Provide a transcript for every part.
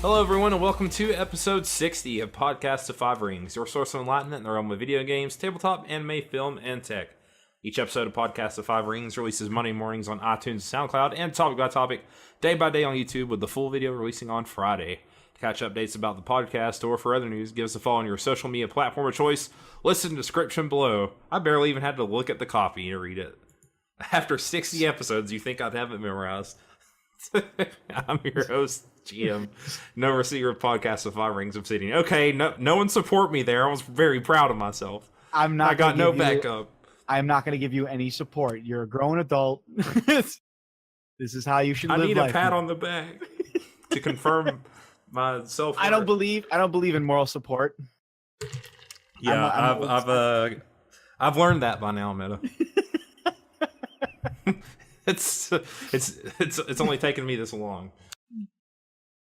Hello, everyone, and welcome to episode 60 of Podcast of Five Rings, your source of enlightenment in the realm of video games, tabletop, anime, film, and tech. Each episode of Podcast of Five Rings releases Monday mornings on iTunes and SoundCloud, and topic by topic, day by day on YouTube, with the full video releasing on Friday. To catch updates about the podcast or for other news, give us a follow on your social media platform of choice. Listen to the description below. I barely even had to look at the copy to read it. After 60 episodes, you think I'd have it memorized. I'm your host, GM, no receiver of Podcast of Five Rings, Obsidian. Okay, no one support me there. I was very proud of myself. I got no backup. I'm not going to give you any support. You're a grown adult. This is how you should live life. I need a pat on the back to confirm my self-worth. I don't believe in moral support. Yeah, I've learned that by now, Meta. It's only taken me this long.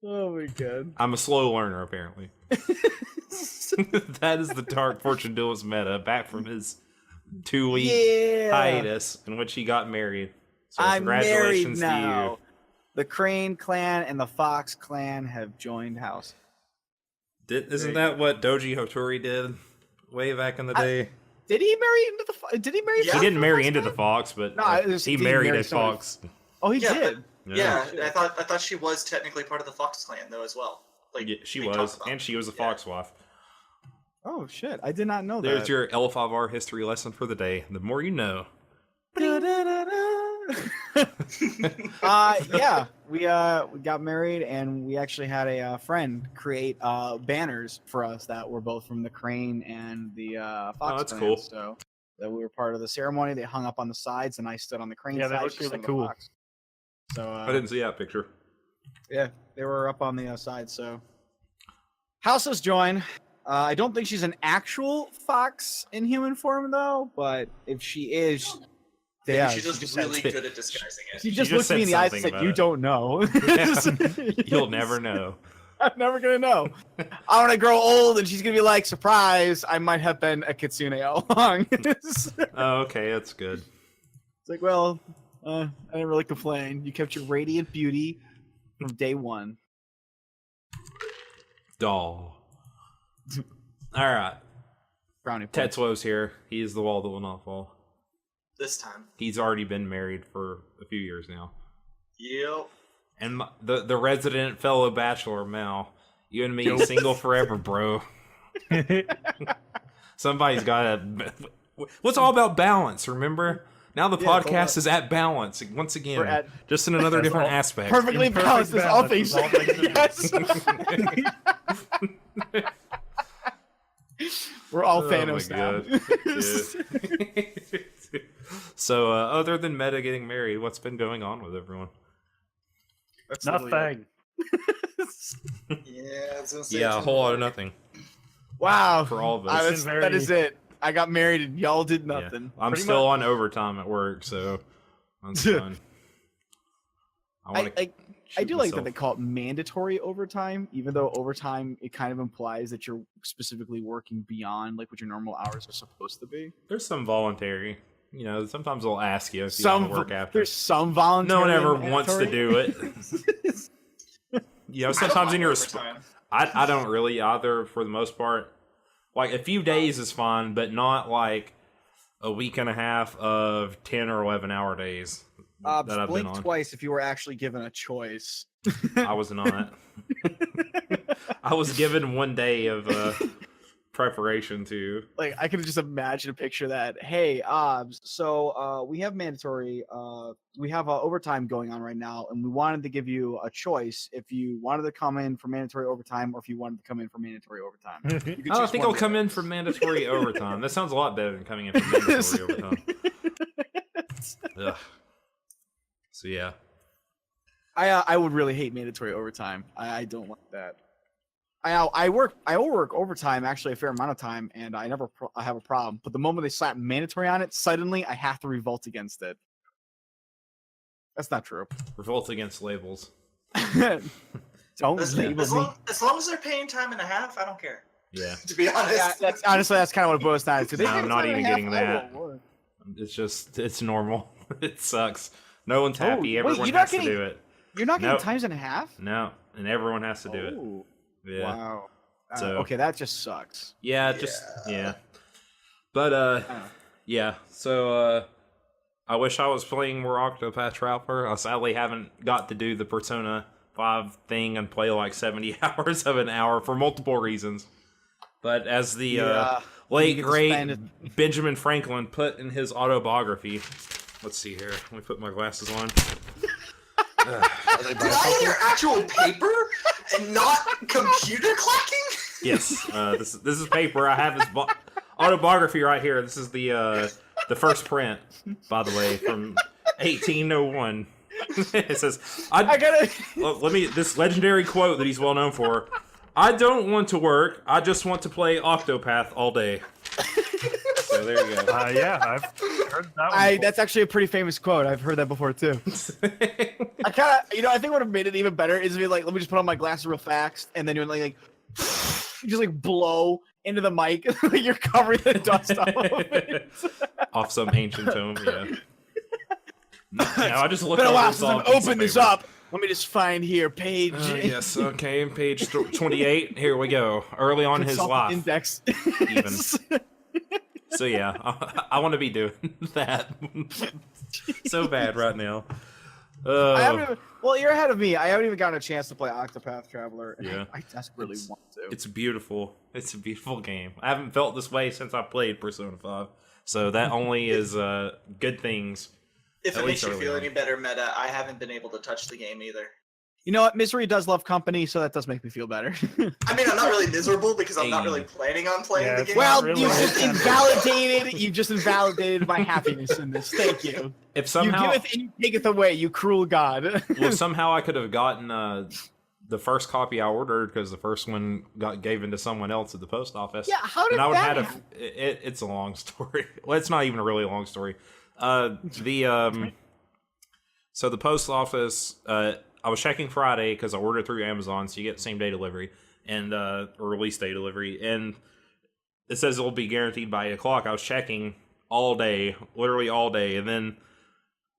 Oh my god. I'm a slow learner, apparently. That is the Dark Fortune Duelist Meta, back from his 2-week hiatus in which he got married. So I'm congratulations married now. to you. The Crane clan and the Fox clan have joined house. Isn't that what Doji Hotori did way back in the day? Did he marry into the? Did he marry? He didn't marry into the Fox, but he married a Fox. Oh, he did. Yeah, I thought she was technically part of the Fox clan though as well. Like she was, and she was a Fox wife. Oh shit! I did not know that. There's your L5R history lesson for the day. The more you know. Yeah, we got married, and we actually had a friend create banners for us that were both from the Crane and the Fox. Oh, that's clan, cool. So that we were part of the ceremony. They hung up on the sides, and I stood on the Crane side. Yeah, that looks really cool. So I didn't see that picture. Yeah, they were up on the side. So house has joined. I don't think she's an actual fox in human form, though. But if she is, yeah, she's just really good at disguising it. She just looked me in the eyes and said, "You don't know." You'll never know. I'm never gonna know. I want to grow old, and she's gonna be like, "Surprise! I might have been a kitsune all along." Oh, okay, that's good. It's like, well, I didn't really complain. You kept your radiant beauty from day one. Doll. All right. Brownie. Tetsuo's here. He is the wall that will not fall. This time. He's already been married for a few years now. Yep. And the resident fellow bachelor, Mao. You and me, single forever, bro. Somebody's got to... What's all about balance, remember? Now the podcast is at balance, once again. Just in another different aspect. Perfectly balanced as all things. Yes. We're all Thanos now. So, other than Meta getting married, what's been going on with everyone? Nothing. Yeah, a whole lot of nothing. Wow. For all of us. That is it. I got married and y'all did nothing. Yeah. I'm still on overtime at work, so that's fun. I do like that they call it mandatory overtime, even though overtime, it kind of implies that you're specifically working beyond like what your normal hours are supposed to be. There's some voluntary. You know, sometimes they'll ask you if you want to work after. There's some voluntary. No one ever wants to do it. You know, sometimes in your... I don't really either, for the most part. Like, a few days is fine, but not like a week and a half of 10 or 11 hour days that I've been on. Twice if you were actually given a choice. I was not. I was given 1 day of preparation to... Like, I could just imagine a picture that, hey, so we have mandatory... we have overtime going on right now, and we wanted to give you a choice if you wanted to come in for mandatory overtime or if you wanted to come in for mandatory overtime. I think I'll come in for mandatory overtime. That sounds a lot better than coming in for mandatory overtime. Ugh. So, yeah. I would really hate mandatory overtime. I don't like that. I work overtime actually a fair amount of time, and I have a problem. But the moment they slap mandatory on it, suddenly I have to revolt against it. That's not true. Revolt against labels. Don't label me. As long as they're paying time and a half, I don't care. Yeah. To be honest. Yeah, that's kind of what it boils down to. No, I'm not even getting that. It's normal. It sucks. No one's happy. Everyone has to do it. You're not getting Nope. times and a half? No, and everyone has to do it. Oh, Yeah. wow. So- Okay, that just sucks. Yeah, But yeah. So I wish I was playing more Octopath Traveler. I sadly haven't got to do the Persona 5 thing and play like 70 hours of an hour for multiple reasons. But as the late You get to great spend it- Benjamin Franklin put in his autobiography, let's see here. Let me put my glasses on. Did I hear actual paper and not computer clacking? Yes, this is paper. I have his autobiography right here. This is the first print, by the way, from 1801. It says, I gotta. let me this legendary quote that he's well known for. I don't want to work. I just want to play Octopath all day. So there you go. Yeah, I've heard that one. before. That's actually a pretty famous quote. I've heard that before too. I kind of, I think what would have made it even better is to be like, let me just put on my glasses real fast, and then you're like you just like blow into the mic, like you're covering the dust off of it. Off some ancient tome, yeah. No, I just looked Been a over while this since all I've piece of opened this paper. up. Let me just find here page. Yes, okay, page 28. Here we go. Early on in his Consult life. index. Even. So yeah, I want to be doing that so bad right now. I haven't even, well, you're ahead of me. I haven't even gotten a chance to play Octopath Traveler. And Yeah. I desperately want to. It's beautiful. It's a beautiful game. I haven't felt this way since I played Persona 5. So that only is good things. If At it makes least you early feel on. any better, Meta, I haven't been able to touch the game either. You know what? Misery does love company, so that does make me feel better. I mean, I'm not really miserable because I'm not Hey. really planning on playing Yeah, the it's game. well, really you like just that. invalidated. You just invalidated my happiness in this. Thank you. If somehow, You giveth and you taketh away, you cruel god. well, somehow I could have gotten the first copy I ordered because the first one got given to someone else at the post office. Yeah, how did and I would that have happen? it's a long story. Well, it's not even a really long story. So the post office, I was checking Friday because I ordered through Amazon, so you get same day delivery and or release day delivery, and it says it will be guaranteed by 8 o'clock. I was checking all day, literally all day, and then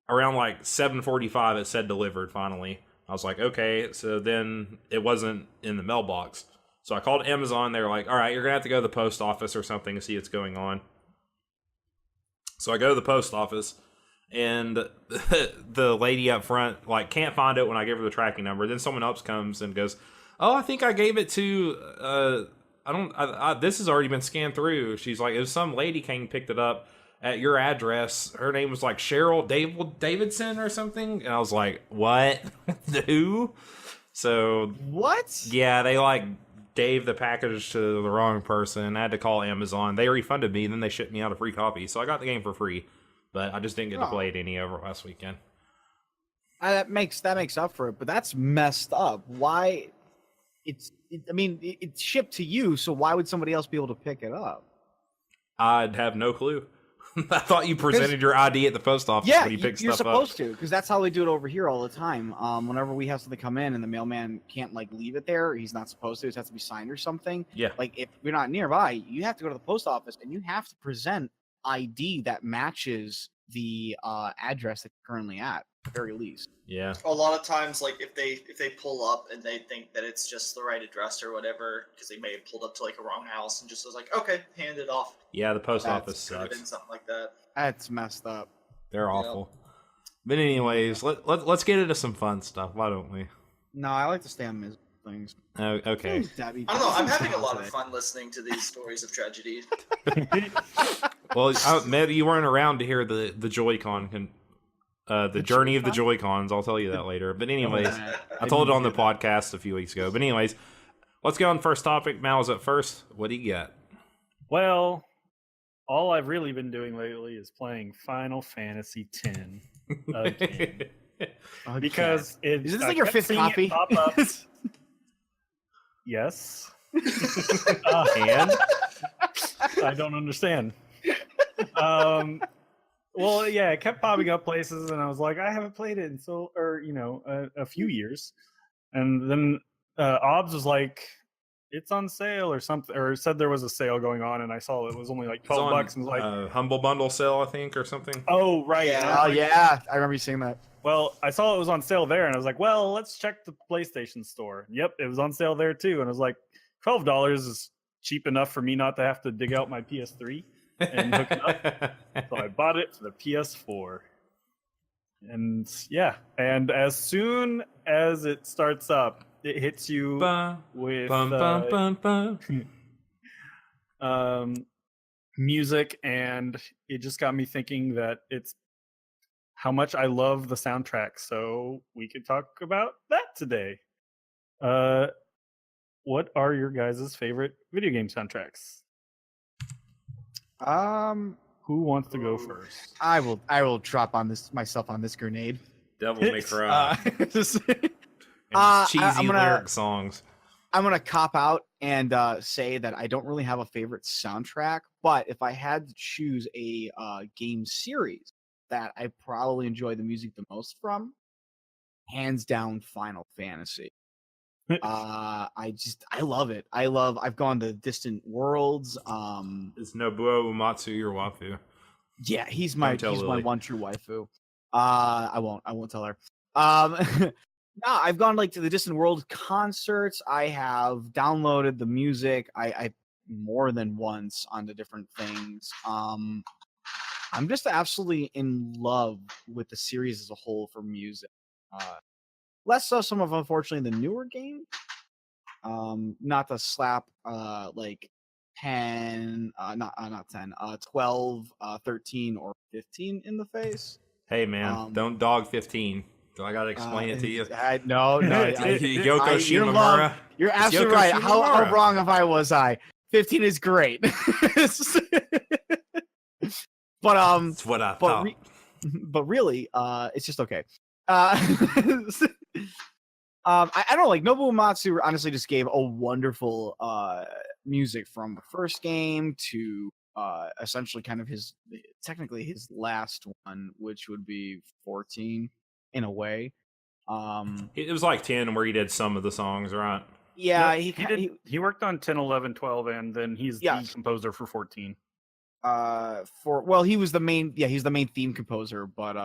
around like 7:45 it said delivered finally. I was like, okay, so then it wasn't in the mailbox. So I called Amazon. They were like, all right, you're going to have to go to the post office or something to see what's going on. So I go to the post office, and the lady up front like can't find it when I give her the tracking number. Then someone else comes and goes, oh, I think I gave it to, this has already been scanned through. She's like, it was some lady came and picked it up at your address. Her name was like Cheryl Davidson or something. And I was like, what? Who? So What? yeah, they like gave the package to the wrong person. I had to call Amazon. They refunded me, then they shipped me out a free copy. So I got the game for free, but I just didn't get to play it any over last weekend. That makes up for it, but that's messed up. Why? It's shipped to you, so why would somebody else be able to pick it up? I'd have no clue. I thought you presented your ID at the post office Yeah, when you picked you're stuff supposed up. to, because that's how they do it over here all the time. Whenever we have something come in and the mailman can't like leave it there, he's not supposed to. It has to be signed or something. Yeah. Like if you're not nearby, you have to go to the post office and you have to present ID that matches the address that you're currently at the very least. Yeah. A lot of times, like if they pull up and they think that it's just the right address or whatever, because they may have pulled up to like a wrong house and just was like, okay, hand it off. Yeah, the post That's office Could have been sucks. something like that. That's messed up. They're awful. But anyways, let's get into some fun stuff. Why don't we? No, I like to stay on miserable things. Oh, okay. Debbie, I don't know. I'm having a lot of today. fun listening to these stories of tragedy. Well, maybe you weren't around to hear the Joy-Con, the journey of the Joy-Cons. I'll tell you that later. But anyways, I told it on the podcast a few weeks ago. But anyways, let's go on first topic. Mal's up first. What do you got? Well, all I've really been doing lately is playing Final Fantasy X again. Okay. Because it, Is this I like your kept fifth seeing it copy? pop up. Yes. And I don't understand. Well, yeah, it kept popping up places, and I was like, I haven't played it in a few years. And then Obs was like, it's on sale or something, or said there was a sale going on, and I saw it was only like it's $12 on and was like, Humble Bundle sale, I think, or something. oh right. Yeah. And I Oh was like, yeah, I remember you saying that. Well, I saw it was on sale there, and I was like, well, let's check the PlayStation Store. Yep, it was on sale there too, and I was like, $12 is cheap enough for me not to have to dig out my PS3 and hook it up. So I bought it for the PS4. And yeah, and as soon as it starts up, it hits you with music, and it just got me thinking that it's how much I love the soundtrack. So we could talk about that today. What are your guys' favorite video game soundtracks? Who wants to go first? I will drop on myself on this grenade. Devil May Cry. Cheesy lyric songs. I'm gonna cop out and say that I don't really have a favorite soundtrack, but if I had to choose a game series that I probably enjoy the music the most from, hands down, Final Fantasy. I love it. I've gone to Distant Worlds. Is Nobuo Uematsu your waifu? Yeah, he's my one true waifu. I won't tell her. No, I've gone like to the Distant World concerts. I have downloaded the music. I more than once onto different things. I'm just absolutely in love with the series as a whole for music. Less so some of, unfortunately, the newer games. Not to slap like 10, not 10, 12, 13, or 15 in the face. Hey man, don't dog 15. Do I gotta explain it to you? No. Yoko Shimomura. You're absolutely right. How wrong was I? 15 is great. But That's what I thought. But really, it's just okay. I don't know, like Nobuo Uematsu honestly just gave a wonderful music from the first game to essentially kind of technically his last one, which would be 14 in a way. It was like 10 where he did some of the songs, right? Yeah, he worked on 10, 11, 12, and then he's the composer for 14. He was the main he's the main theme composer, but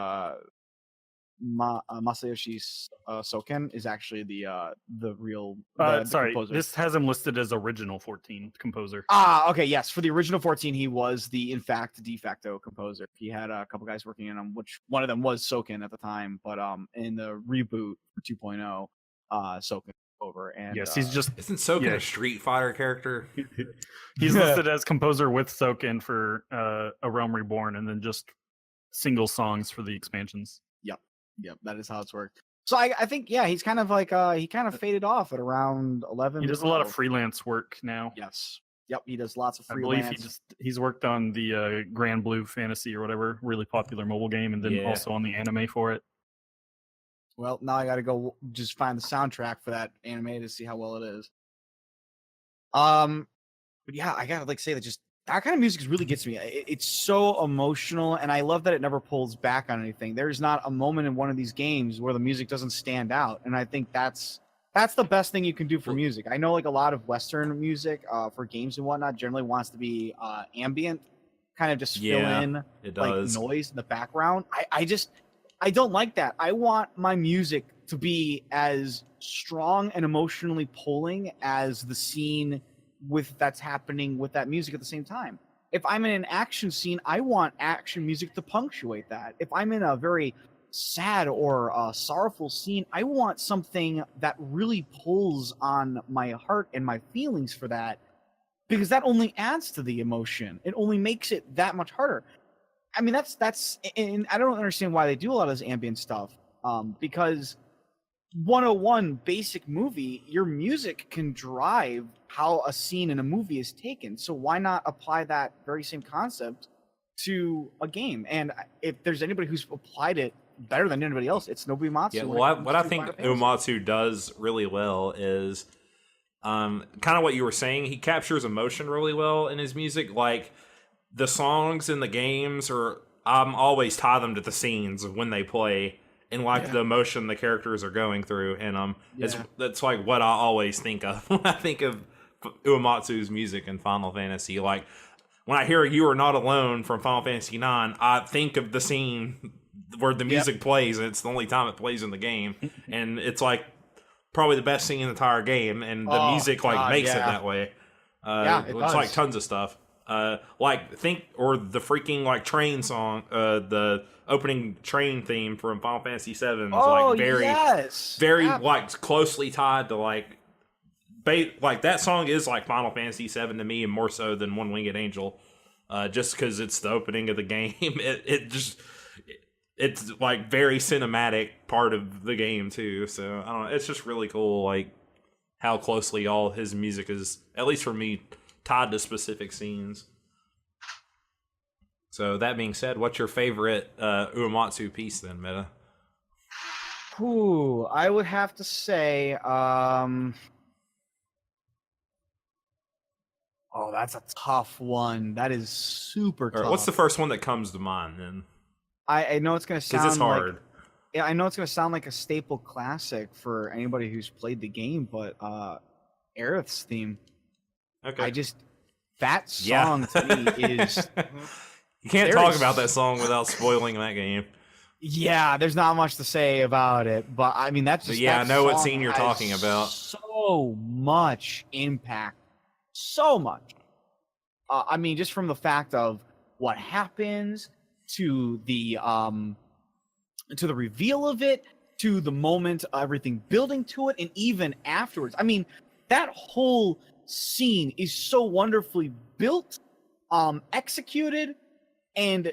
Masayoshi Soken is actually the real sorry, composer. This has him listed as original 14 composer. Okay, yes, for the original 14 he was the de facto composer. He had a couple guys working in him, which one of them was Soken at the time, but in the reboot for 2.0 Soken over. And yes, he's just isn't Soken a Street Fighter character? He's listed as composer with Soken for A Realm Reborn, and then just single songs for the expansions. Yep, that is how it's worked. So I think he's kind of like he kind of faded off at around 11. He does a lot of freelance work now. Yes. Yep, he does lots of freelance. I believe he's worked on the Grand Blue Fantasy or whatever, really popular mobile game, and then also on the anime for it. Well, now I got to go just find the soundtrack for that anime to see how well it is. But yeah, I gotta say that just that kind of music really gets me. It's so emotional, and I love that it never pulls back on anything. There's not a moment in one of these games where the music doesn't stand out, and I think that's the best thing you can do for music. I know like a lot of Western music for games and whatnot generally wants to be ambient, kind of just fill in like noise in the background. I don't like that. I want my music to be as strong and emotionally pulling as the scene that's happening with that music at the same time. If I'm in an action scene, I want action music to punctuate that. If I'm in a very sad or sorrowful scene, I want something that really pulls on my heart and my feelings for that, because that only adds to the emotion. It only makes it that much harder. I mean, that's, and I don't understand why they do a lot of this ambient stuff, because 101 basic movie, your music can drive how a scene in a movie is taken. So why not apply that very same concept to a game? And if there's anybody who's applied it better than anybody else, it's Nobuo Uematsu. Yeah, well, what I think Uematsu does really well is kind of what you were saying. He captures emotion really well in his music. Like the songs in the games I'm always tie them to the scenes when they play, and like the emotion the characters are going through, and that's like what I always think of when I think of Uematsu's music in Final Fantasy. Like when I hear "You Are Not Alone" from Final Fantasy IX, I think of the scene where the music plays, and it's the only time it plays in the game, and it's like probably the best scene in the entire game, and the music like makes it that way. It it's like tons of stuff. Like the freaking like train song, the opening train theme from Final Fantasy VII is like very like closely tied to like that song is like Final Fantasy VII to me, and more so than One Winged Angel, just because it's the opening of the game. It's like very cinematic part of the game too. So I don't know. It's just really cool, like how closely all his music is, at least for me, tied to specific scenes. So that being said, what's your favorite Uematsu piece then, Meta? Ooh, I would have to say, oh, that's a tough one. That is super tough. What's the first one that comes to mind then? I know it's going to sound because it's hard. Yeah, I know it's going to sound like a staple classic for anybody who's played the game, but Aerith's theme. Okay. That song to me is... You can't talk about that song without spoiling that game. Yeah, there's not much to say about it, but I mean, that's just... But yeah, I know what scene you're talking about. So much impact. So much. I mean, just from the fact of what happens to the reveal of it, to the moment, everything building to it, and even afterwards. I mean, that whole scene is so wonderfully built, executed, and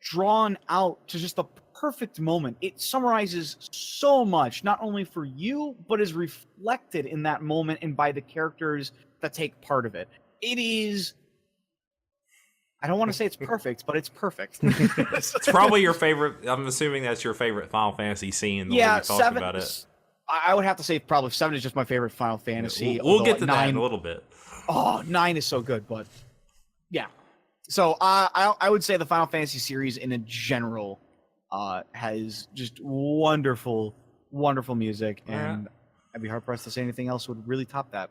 drawn out to just the perfect moment. It summarizes so much, not only for you, but is reflected in that moment and by the characters that take part of it. It is... I don't want to say it's perfect, but it's perfect. It's probably your favorite. I'm assuming that's your favorite Final Fantasy scene. The way you talked about it. I would have to say probably 7 is just my favorite Final Fantasy. We'll get to 9, that in a little bit. Oh, 9 is so good, but yeah. So I would say the Final Fantasy series in a general has just wonderful, wonderful music, and I'd be hard pressed to say anything else would really top that.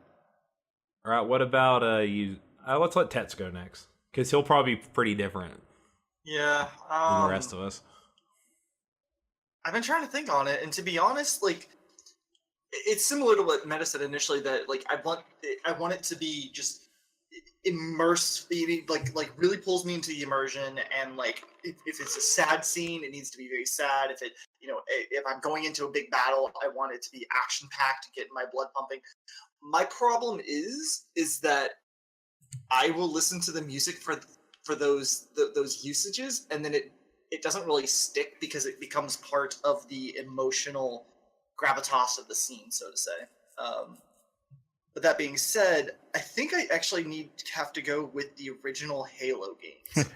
All right, what about you? Let's let Tets go next, because he'll probably be pretty different. Yeah, than the rest of us. I've been trying to think on it, and to be honest, like, it's similar to what Meta said initially, that like I want it to be just immersed, like really pulls me into the immersion, and like if it's a sad scene, it needs to be very sad. If it, if I'm going into a big battle, I want it to be action packed to get my blood pumping. My problem is that I will listen to the music for those usages, and then it doesn't really stick because it becomes part of the emotional gravitas of the scene, so to say. But that being said, I think I actually have to go with the original Halo games.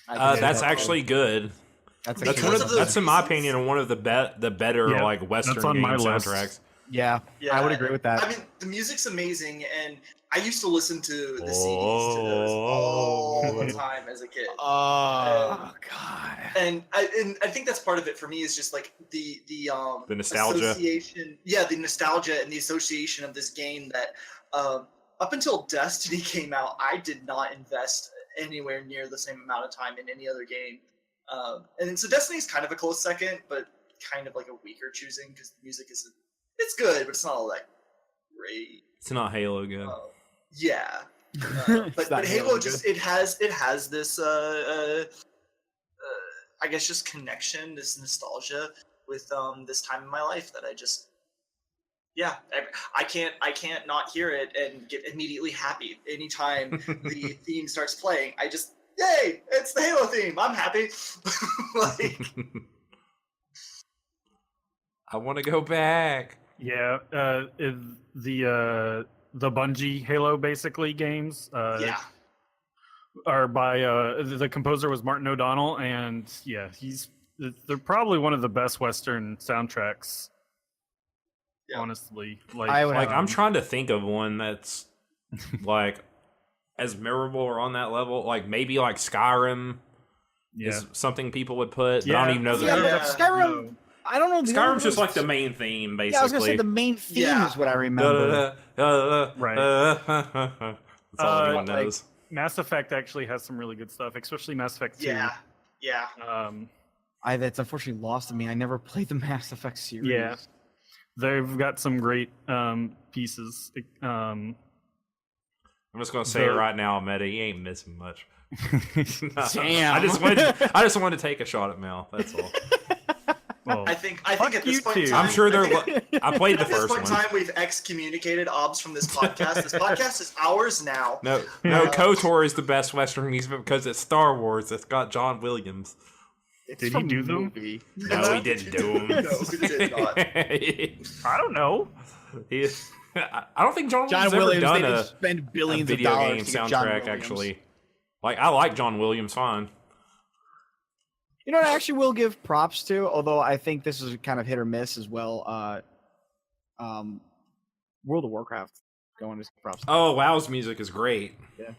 That's actually good. That's in my opinion one of the better like Western game soundtracks. Yeah, I would agree with that. I mean, the music's amazing, and I used to listen to the CDs to those all the time as a kid. Oh God! And I think that's part of it for me, is just like the nostalgia. The nostalgia and the association of this game that up until Destiny came out, I did not invest anywhere near the same amount of time in any other game. And so Destiny's kind of a close second, but kind of like a weaker choosing, because the music is it's good, but it's not all that great. It's not Halo good. Yeah. But Halo just it has this I guess just connection, this nostalgia with this time in my life that I just I can't not hear it and get immediately happy anytime the theme starts playing. I just yay, it's the Halo theme. I'm happy. Like, I want to go back. Yeah, the Bungie Halo basically games are by the composer was Martin O'Donnell, and they're probably one of the best Western soundtracks. Yeah. Honestly, I'm trying to think of one that's like as memorable or on that level. Like maybe like Skyrim is something people would put. But I don't even know Skyrim. No. I don't know. Skyrim's just like the main theme, basically. Yeah, I was gonna say the main theme is what I remember. Right. That's all everyone knows. Mass Effect actually has some really good stuff, especially Mass Effect 2. Yeah. That's unfortunately lost to me. I never played the Mass Effect series. Yeah. They've got some great pieces. I'm just gonna say it right now, Meta. You ain't missing much. Damn. I just wanted to take a shot at Mel. That's all. Well, I think at this point in too. time, I'm sure I played the at this first point in one. time, we've excommunicated Obs from this podcast. This podcast is ours now. No, KOTOR is the best Western music because it's Star Wars. It's got John Williams. Did he do them? Movie. No, he didn't do them. No, he did not. I don't know. I don't think John John Williams Williams. ever They done didn't spend billions a video of dollars game to get John soundtrack. Williams. Actually, like I like John Williams fine. You know what I actually will give props to, although I think this is kind of hit or miss as well. World of Warcraft going to props. Oh, WoW's music is great. Yeah.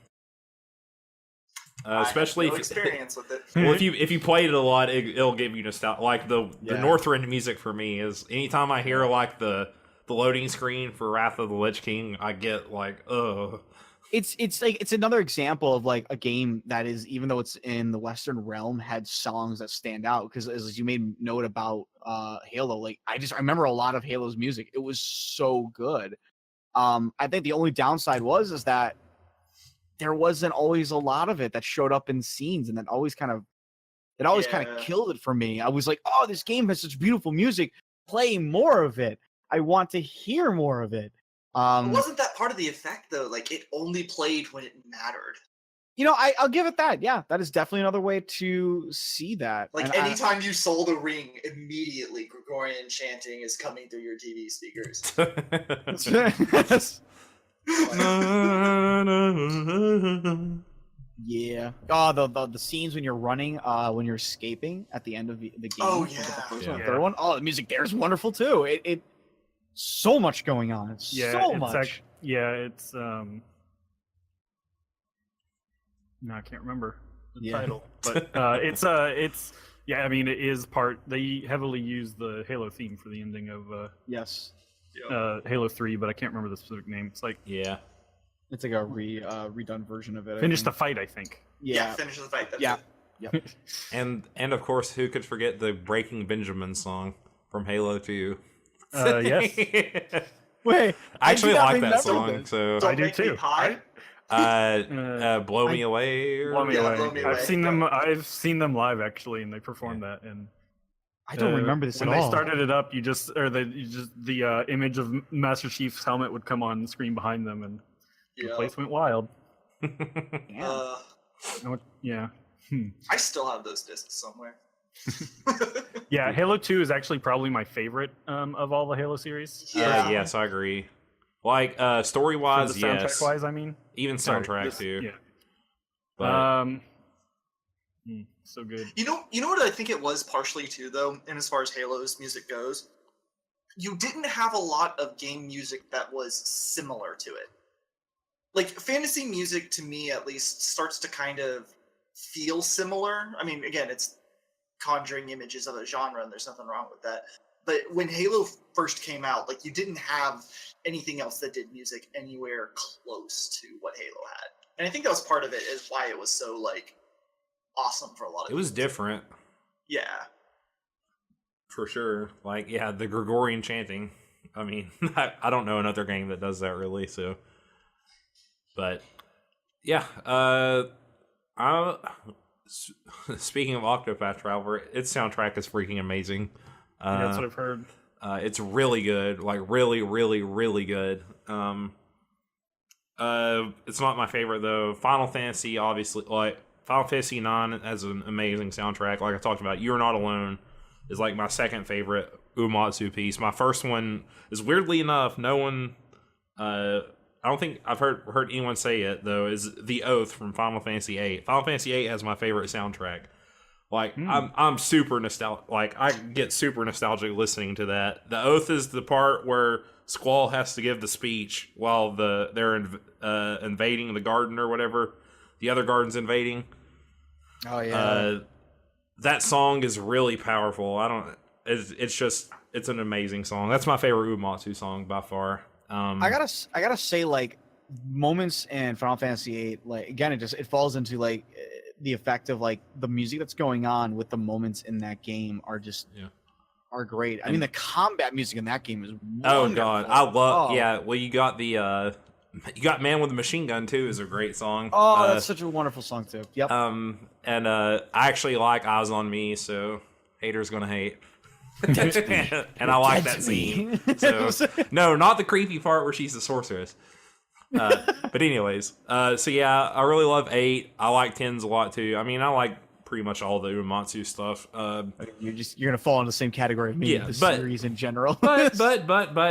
Especially I have no if experience with it. well, if you played it a lot, it'll give you nostalgia. Like the Yeah. Northrend music for me is anytime I hear like the loading screen for Wrath of the Lich King, I get like It's another example of like a game that is, even though it's in the Western realm, had songs that stand out. Because as you made note about Halo, like I remember a lot of Halo's music. It was so good. I think the only downside is that there wasn't always a lot of it that showed up in scenes, and that always kind of killed it for me. I was like, oh, this game has such beautiful music. Play more of it. I want to hear more of it. Wasn't that part of the effect though? Like it only played when it mattered. You know, I'll give it that. Yeah, that is definitely another way to see that. Like And anytime you sold a ring, immediately Gregorian chanting is coming through your TV speakers. Yeah. Oh, the scenes when you're running, when you're escaping at the end of the game. Oh, the yeah. first Yeah. one, the third one. Oh, the music there is wonderful too. It so much going on. It's so much. It's no, I can't remember the title, but it's yeah. I mean, it is part. They heavily use the Halo theme for the ending of Yes. Halo 3, but I can't remember the specific name. It's like yeah. It's like a redone version of it. Finish the Fight, I think. Yeah. Finish the fight. That's Yeah. it. And of course, who could forget the Breaking Benjamin song from Halo 2? Yes. Wait. I actually do not like that remember song. this. So Don't I do make me too. pie. Blow me away. Or... Blow me Yeah, away. Blow Me Away. I've seen them live actually, and they performed that. And I don't remember this when at they all. started it up. The image of Master Chief's helmet would come on the screen behind them, and the Yeah. place went wild. Yeah. Yeah. I still have those discs somewhere. Yeah, Halo 2 is actually probably my favorite of all the Halo series. Yeah. Yes, I agree. Like story For wise, the soundtrack yes. wise, I mean. Even Sorry, soundtrack too. Yeah. But So good. You know what I think it was partially too, though, and as far as Halo's music goes, you didn't have a lot of game music that was similar to it. Like fantasy music, to me at least, starts to kind of feel similar. I mean, again, it's conjuring images of a genre, and there's nothing wrong with that. But when Halo first came out, like you didn't have anything else that did music anywhere close to what Halo had, and I think that was part of it, is why it was so like awesome for a lot of it was people. different Yeah. for sure. Like the Gregorian chanting. I mean, I don't know another game that does that really. So, but yeah. Speaking of Octopath Traveler, its soundtrack is freaking amazing. That's what I've heard. It's really good, like really, really, really good. It's not my favorite though. Final Fantasy, obviously, like Final Fantasy 9 has an amazing soundtrack. Like I talked about, You're Not Alone is like my second favorite Uematsu piece. My first one is, weirdly enough, no one. I don't think I've heard anyone say it though. Is The Oath from Final Fantasy 8. Final Fantasy 8 has my favorite soundtrack. Like I'm super nostalgic. Like I get super nostalgic listening to that. The Oath is the part where Squall has to give the speech while they're invading the garden or whatever. The other garden's invading. Oh yeah. That song is really powerful. It's an amazing song. That's my favorite Uematsu song by far. I gotta say, like moments in Final Fantasy VIII, like again, it falls into like the effect of like the music that's going on with the moments in that game are just are great. I mean, the combat music in that game is oh wonderful. god, I love well, you got the you got Man with a Machine Gun too is a great song. Oh, that's such a wonderful song too. Yep. And I actually like Eyes on Me, so haters gonna hate. And I like that scene. So no, not the creepy part where she's the sorceress. But anyways, so yeah, I really love 8. I like 10s a lot too. I mean, I like pretty much all the Uematsu stuff. You're gonna fall in the same category of me. Yeah, The but- series in general. but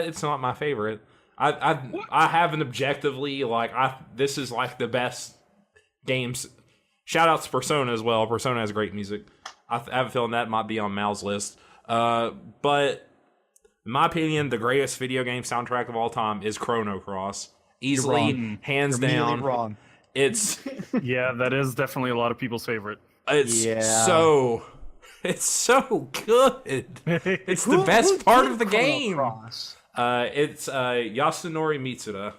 it's not my favorite. I haven't objectively this is like the best games. Shout out to Persona as well. Persona has great music. I have a feeling that might be on Mal's list. But in my opinion, the greatest video game soundtrack of all time is Chrono Cross. Easily, hands You're immediately down. wrong. It's Yeah, that is definitely a lot of people's favorite. so good. It's the best part of the game. Cross? It's Yasunori Mitsuda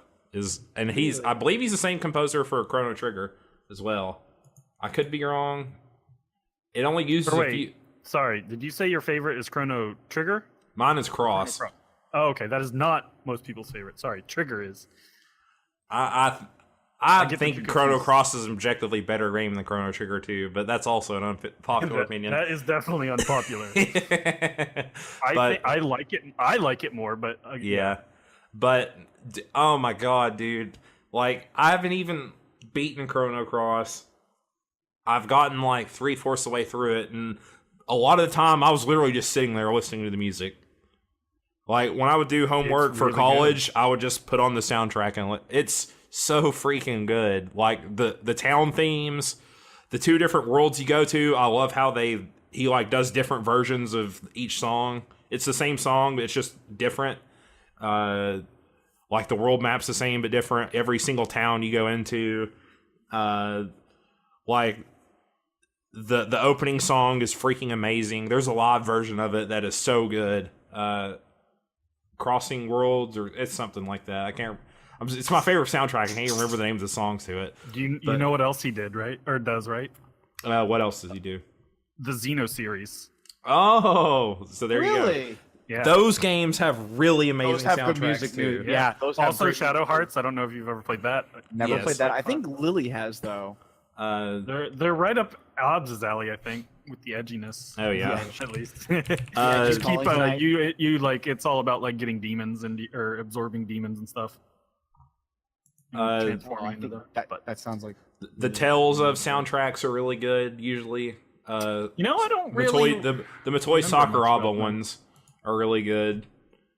I believe he's the same composer for Chrono Trigger as well. I could be wrong. It only uses a few. Sorry, did you say your favorite is Chrono Trigger? Mine is Cross. Oh, okay, that is not most people's favorite. Sorry, Trigger is. I think Chrono Cross is an objectively better game than Chrono Trigger 2, but that's also an unpopular opinion. That is definitely unpopular. But- I like it. I like it more, but yeah. But oh my god, dude! Like I haven't even beaten Chrono Cross. I've gotten like 3/4 of the way through it, and a lot of the time I was literally just sitting there listening to the music. Like when I would do homework for really college, I would just put on the soundtrack and it's so freaking good. Like the town themes, the 2 different worlds you go to. I love how he like does different versions of each song. It's the same song, but it's just different. Like the world map's the same but different. Every single town you go into, like the opening song is freaking amazing. There's a live version of it that is so good. Crossing Worlds, or it's something like that. I can't. It's my favorite soundtrack. I can't even remember the names of the songs to it. You know what else he did, right? Or does, right? What else does he do? The Xeno series. Oh, so there you go. Really? Yeah. Those games have really amazing Those have soundtracks good music too. too. Yeah. Those have Also, great Shadow music. Hearts. I don't know if you've ever played that. Never Yes. played that. I think Lily has though. They're right up Obbs' alley, I think, with the edginess. Oh yeah. At least. Just Keep calling tonight. you like it's all about like getting demons and or absorbing demons and stuff. And transforming I into think them. that sounds like The Tales of soundtracks are really good usually. I don't the really. Matoi Sakuraba ones are really good.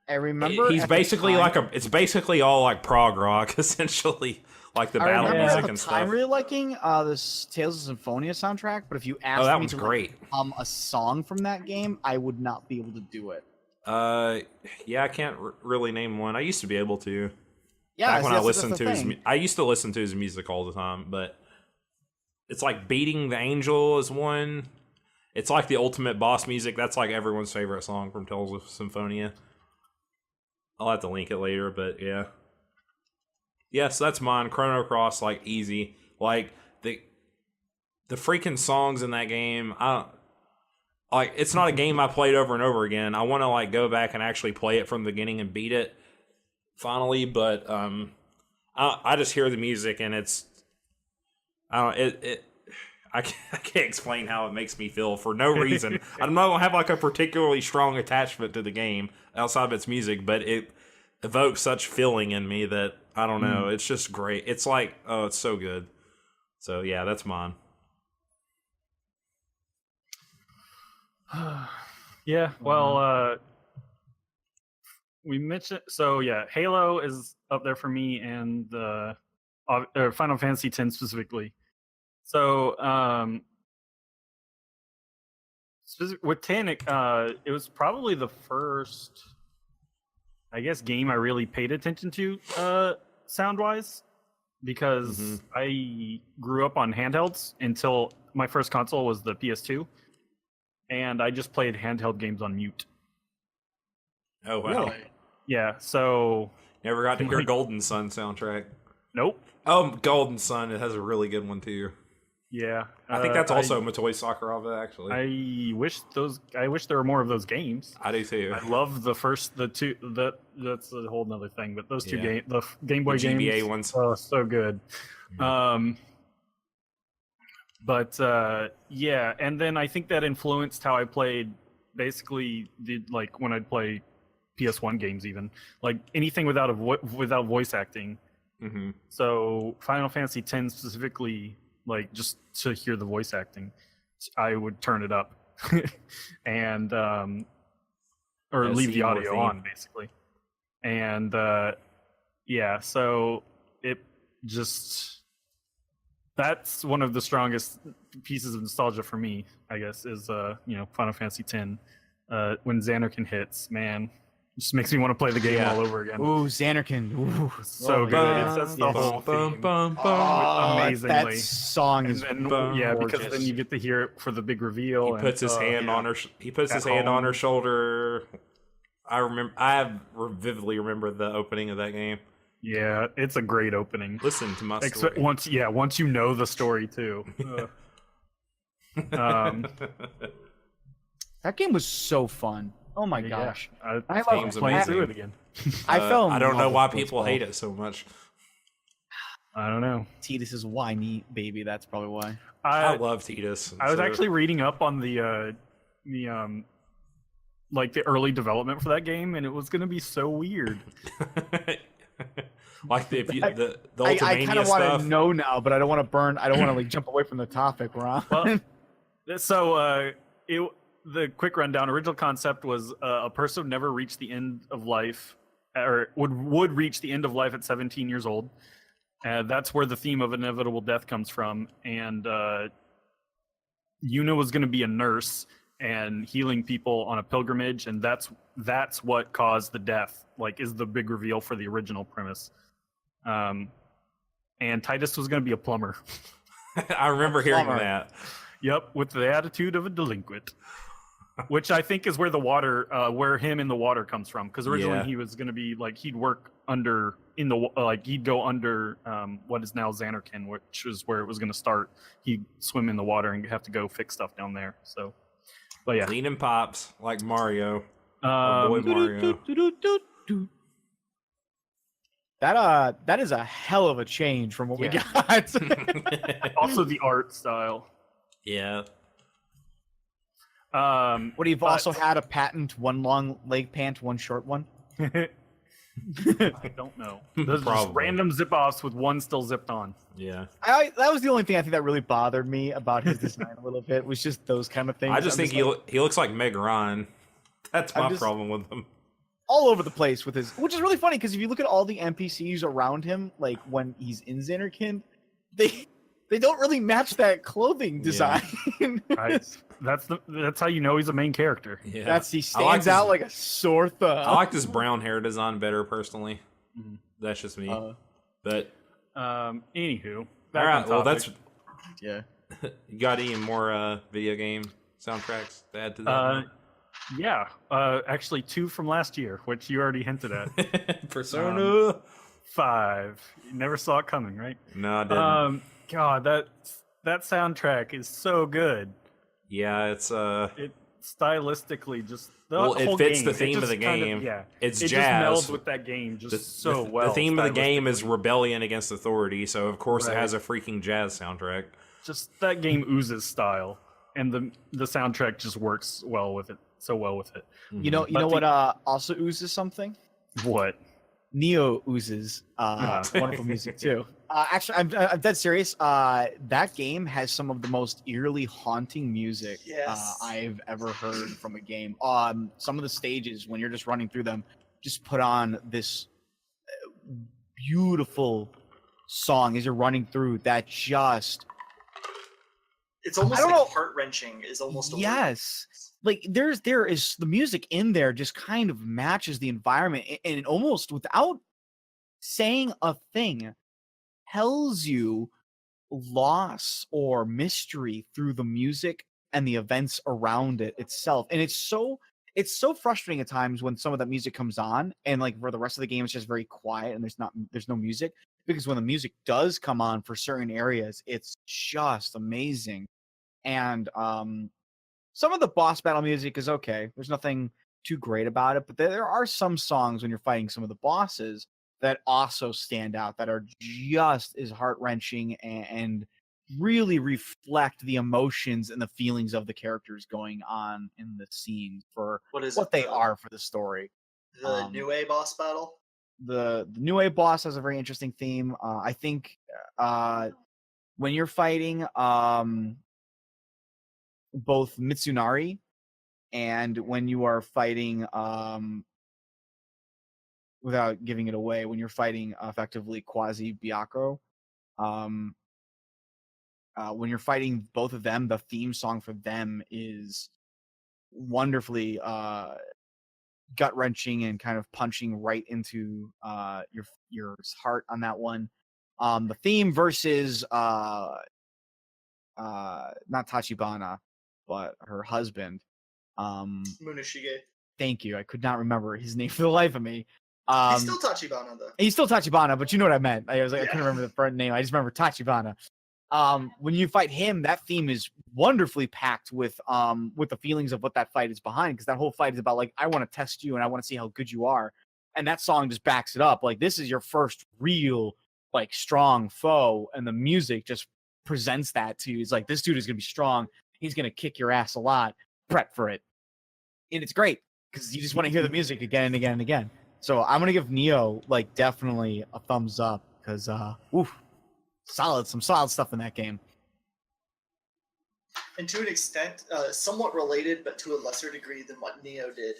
I remember. He's at the basically time- it's basically all like prog rock essentially, like the I battle remember music at the and time stuff. really liking this Tales of Symphonia soundtrack, but if you asked that me one's to great. a song from that game, I would not be able to do it. Yeah, I can't really name one. I used to be able to. Yeah, Back when I that's listened the to his, thing. I used to listen to his music all the time, but it's like Beating the Angel is one. It's like the ultimate boss music. That's like everyone's favorite song from Tales of Symphonia. I'll have to link it later, but yeah. Yes, that's mine. Chrono Cross, like easy. Like the freaking songs in that game. It's not a game I played over and over again. I want to like go back and actually play it from the beginning and beat it finally, but I just hear the music and it's I can't explain how it makes me feel for no reason. I don't have like a particularly strong attachment to the game outside of its music, but it evokes such feeling in me that I don't know. It's just great. It's like, oh, it's so good. So yeah, that's mine. Yeah, well, we mentioned so yeah, Halo is up there for me, and Final Fantasy X specifically. So with 10, it was probably the first, I guess, game I really paid attention to sound wise, because I grew up on handhelds until my first console was the PS2. And I just played handheld games on mute. Oh wow! Really? Yeah, so Never got to hear Golden Sun soundtrack. nope. Oh, Golden Sun, it has a really good one too. Yeah, I think that's also Motoi Sakuraba, actually. I wish there were more of those games. I do too. I love the two. That's a whole nother thing. But those two Yeah. the Game Boy The GBA games, ones. oh, so good. Yeah. But yeah, and then I think that influenced how I played. Basically, like when I'd play PS1 games, even like anything without without voice acting. Mm-hmm. So Final Fantasy X specifically, like just to hear the voice acting, I would turn it up and or leave the audio on basically. And yeah, so it just that's one of the strongest pieces of nostalgia for me, I guess, is Final Fantasy X. When Xanarkin hits, man, it just makes me want to play the game all over again. Ooh, Xanarkin. Ooh, so good. It sets the whole theme amazingly. That song is because then you get to hear it for the big reveal. He puts his hand on her. He puts his hand on her shoulder. I vividly remember the opening of that game. Yeah, it's a great opening. Listen to my story. Once you know the story too. That game was so fun. Oh my gosh. I love playing through it again. I don't know why people hate it so much. I don't know. Tidus is whiny baby. That's probably why. I love Tidus. I was actually reading up on the like the early development for that game, and it was going to be so weird. Like the Ultimania I kind of stuff. want to know now, but I don't want to burn. I don't want to like jump away from the topic, Ron. Well, so the quick rundown. Original concept was a person would never reach the end of life, or would reach the end of life at 17 years old. That's where the theme of inevitable death comes from. And Yuna was going to be a nurse and healing people on a pilgrimage, and that's what caused the death. Like, is the big reveal for the original premise. And Tidus was going to be a plumber. I remember hearing that. Yep, with the attitude of a delinquent. Which I think is where the water, where him in the water comes from. Because originally he was going to be like, he'd work under he'd go under what is now Xanarkin, which is where it was going to start. He'd swim in the water and have to go fix stuff down there. So, but yeah, lean and pops like Mario. Boy Mario. That is a hell of a change from what we got. Also the art style. Yeah. Would he have also had a patent, one long leg pant, one short one? I don't know. Those are just random zip-offs with one still zipped on. Yeah. That was the only thing I think that really bothered me about his design a little bit, was just those kind of things. I just think he looks like Meg Ryan. That's my problem with him. All over the place with his, which is really funny because if you look at all the NPCs around him, like when he's in Xanarkin, they don't really match that clothing design. Yeah. That's how you know he's a main character. Yeah. He stands out like a sore thumb. I like this brown hair design better personally. Mm-hmm. That's just me. But anywho, all right. Well, that's yeah. You got any more video game soundtracks to add to that? Yeah, actually 2 from last year, which you already hinted at. Persona 5. You never saw it coming, right? No, I didn't. God, that soundtrack is so good. Yeah, it's it stylistically just it fits the theme of the game. It's jazz. Just melds with that game so well. The theme of the game is rebellion against authority, so of course it has a freaking jazz soundtrack. Just that game oozes style, and the soundtrack just works well with it. So well with it. You know what also oozes something? What? Neo oozes wonderful music too. Actually, I'm dead serious. That game has some of the most eerily haunting music I've ever heard from a game. Some of the stages when you're just running through them just put on this beautiful song as you're running through that just. It's almost like heart-wrenching is almost a word. Like there is the music in there just kind of matches the environment and almost without saying a thing tells you loss or mystery through the music and the events around it itself. And it's it's so frustrating at times when some of that music comes on and like for the rest of the game it's just very quiet and there's no music, because when the music does come on for certain areas, it's just amazing. And some of the boss battle music is okay. There's nothing too great about it, but there are some songs when you're fighting some of the bosses that also stand out that are just as heart-wrenching and really reflect the emotions and the feelings of the characters going on in the scene for What is what it? they are for the story. The new A boss battle? The new A boss has a very interesting theme. I think when you're fighting both Mitsunari and when you are fighting without giving it away, when you're fighting effectively Quasi Byakko, when you're fighting both of them, the theme song for them is wonderfully gut-wrenching and kind of punching right into your heart on that one. The theme versus not Tachibana, but her husband. Muneshige. Thank you. I could not remember his name for the life of me. He's still Tachibana, though. He's still Tachibana, but you know what I meant. I was like, I Yeah. couldn't remember the front name. I just remember Tachibana. When you fight him, that theme is wonderfully packed with the feelings of what that fight is behind, because that whole fight is about like, I want to test you and I want to see how good you are. And that song just backs it up. Like, this is your first real, like, strong foe, and the music just presents that to you. It's like, this dude is gonna be strong. He's gonna kick your ass a lot. Prep for it. And it's great because you just want to hear the music again and again and again. So I'm gonna give Neo like definitely a thumbs up because some solid stuff in that game. And to an extent, somewhat related, but to a lesser degree than what Neo did.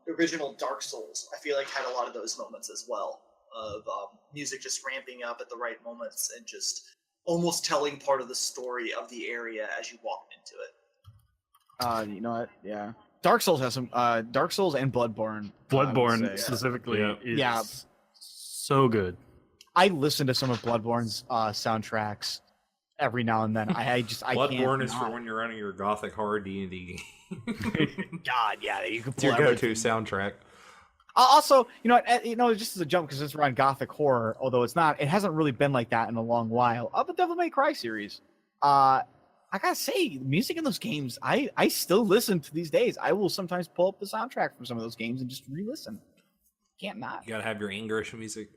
Original Dark Souls, I feel like, had a lot of those moments as well, of music just ramping up at the right moments and just almost telling part of the story of the area as you walked into it. You know what? Yeah. Dark Souls has some Dark Souls and Bloodborne. Bloodborne specifically is so good. I listen to some of Bloodborne's soundtracks every now and then. I Bloodborne can't is for when you're running your gothic horror D&D game. God, yeah, you can It's your pull go-to everything. soundtrack. Also, just as a jump, because it's around gothic horror, although it hasn't really been like that in a long while. The Devil May Cry series. I gotta say, music in those games, I still listen to these days. I will sometimes pull up the soundtrack from some of those games and just re-listen. Can't not. You gotta have your English music.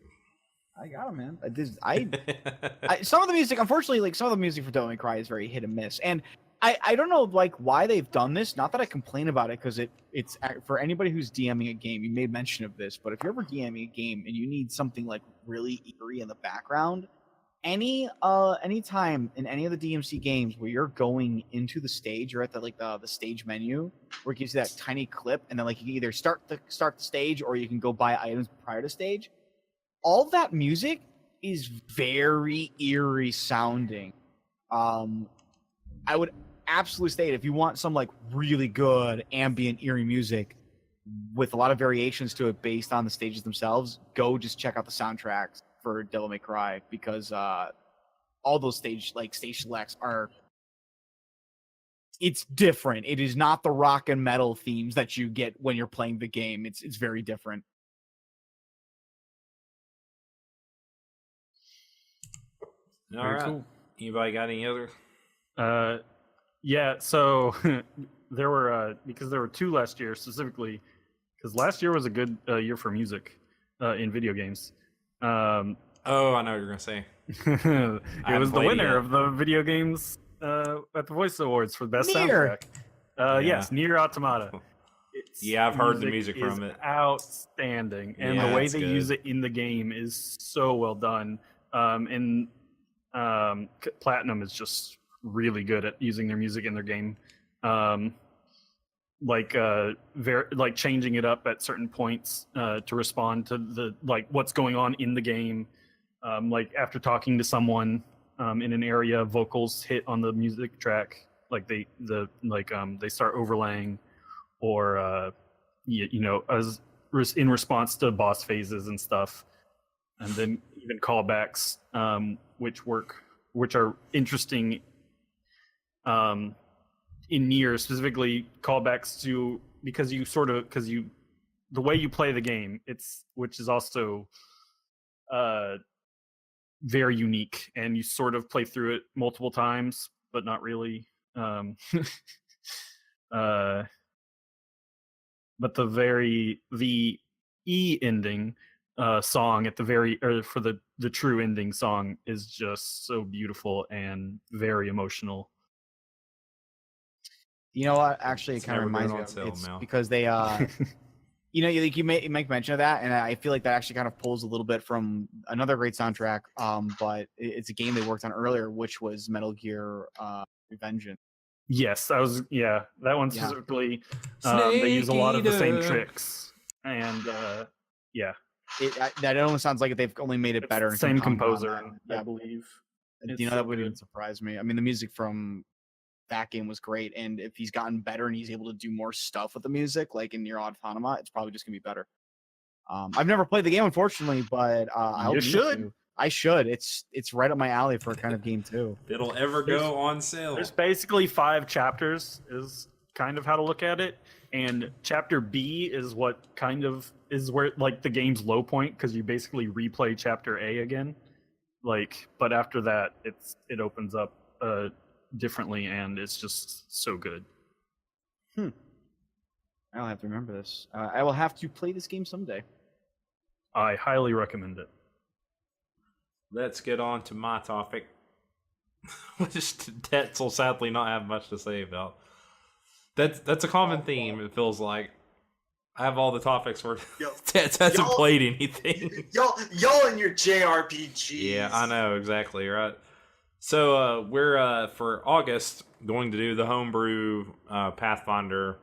I got it, man. Some of the music, unfortunately, like some of the music for Devil May Cry is very hit and miss, and I don't know like why they've done this. Not that I complain about it, because it's for anybody who's DMing a game. You made mention of this, but if you're ever DMing a game and you need something like really eerie in the background, any time in any of the DMC games where you're going into the stage, you're at the stage menu where it gives you that tiny clip, and then like you can either start the stage or you can go buy items prior to stage. All that music is very eerie sounding. I would absolutely state, if you want some like really good ambient eerie music with a lot of variations to it based on the stages themselves, go just check out the soundtracks for Devil May Cry, because all those stage selects are, it's different. It is not the rock and metal themes that you get when you're playing the game. It's very different. All Very right. cool. Anybody got any other? Yeah, so there were because there were two last year specifically, because last year was a good year for music in video games. Oh, I know what you're gonna say. It was the winner of the video games at the Voice Awards for best Nier. soundtrack. Yes, Nier Automata. I've heard the music from it. Outstanding, and the way they use it in the game is so well done. And Platinum is just really good at using their music in their game, like changing it up at certain points to respond to the what's going on in the game. Like after talking to someone in an area, vocals hit on the music track, they start overlaying, or as in response to boss phases and stuff, and then even callbacks, which are interesting in Nier, specifically callbacks to because the way you play the game, which is also very unique, and you sort of play through it multiple times, but not really. But the E ending song at the for the true ending song is just so beautiful and very emotional. You know what? Actually, it It's kind of never reminds going me on of sale, it's Mel. because they you make mention of that, and I feel like that actually kind of pulls a little bit from another great soundtrack. But it's a game they worked on earlier, which was Metal Gear Revengeance. Yes, that one Yeah. specifically. Snake They use a lot of the same Eater. tricks, and That almost sounds like they've only made it it's better. the and same come on composer, that. I Yeah, believe. It's you know so that wouldn't good. even surprise me. I mean, the music from that game was great, and if he's gotten better and he's able to do more stuff with the music, like in Nier Automata, it's probably just gonna be better. I've never played the game, unfortunately, but I hope You need should. to. I should. It's right up my alley for a kind of game too. If it'll ever go on sale. There's basically 5 chapters, is kind of how to look at it, and chapter B is what kind of is where like the game's low point, because you basically replay chapter A again. But after that, it opens up differently, and it's just so good. I'll have to remember this. I will have to play this game someday. I highly recommend it. Let's get on to my topic, which Tetsuo will sadly not have much to say about. That's a common theme, it feels like. I have all the topics where Tets hasn't played anything. Y'all in your JRPGs. Yeah, I know, exactly, right? So we're, for August, going to do the homebrew Pathfinder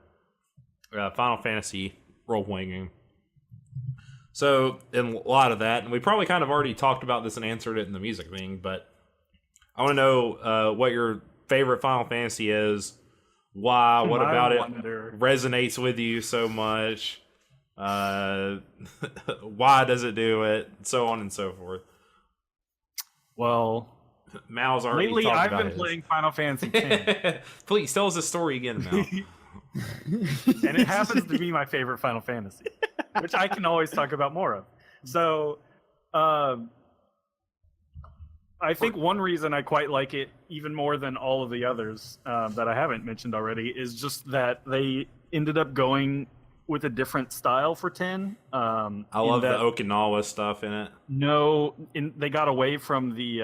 Final Fantasy role-playing game. So, in a lot of that, and we probably kind of already talked about this and answered it in the music thing, but I want to know what your favorite Final Fantasy is, why, what about it resonates with you so much, why does it do it, so on and so forth. Well, Mao's already lately talked I've about been his. playing Final Fantasy X. Please, tell us the story again, Mao. And it happens to be my favorite Final Fantasy, which I can always talk about more of. So, I think one reason I quite like it even more than all of the others that I haven't mentioned already is just that they ended up going with a different style for 10. I love the Okinawa stuff in it. They got away from the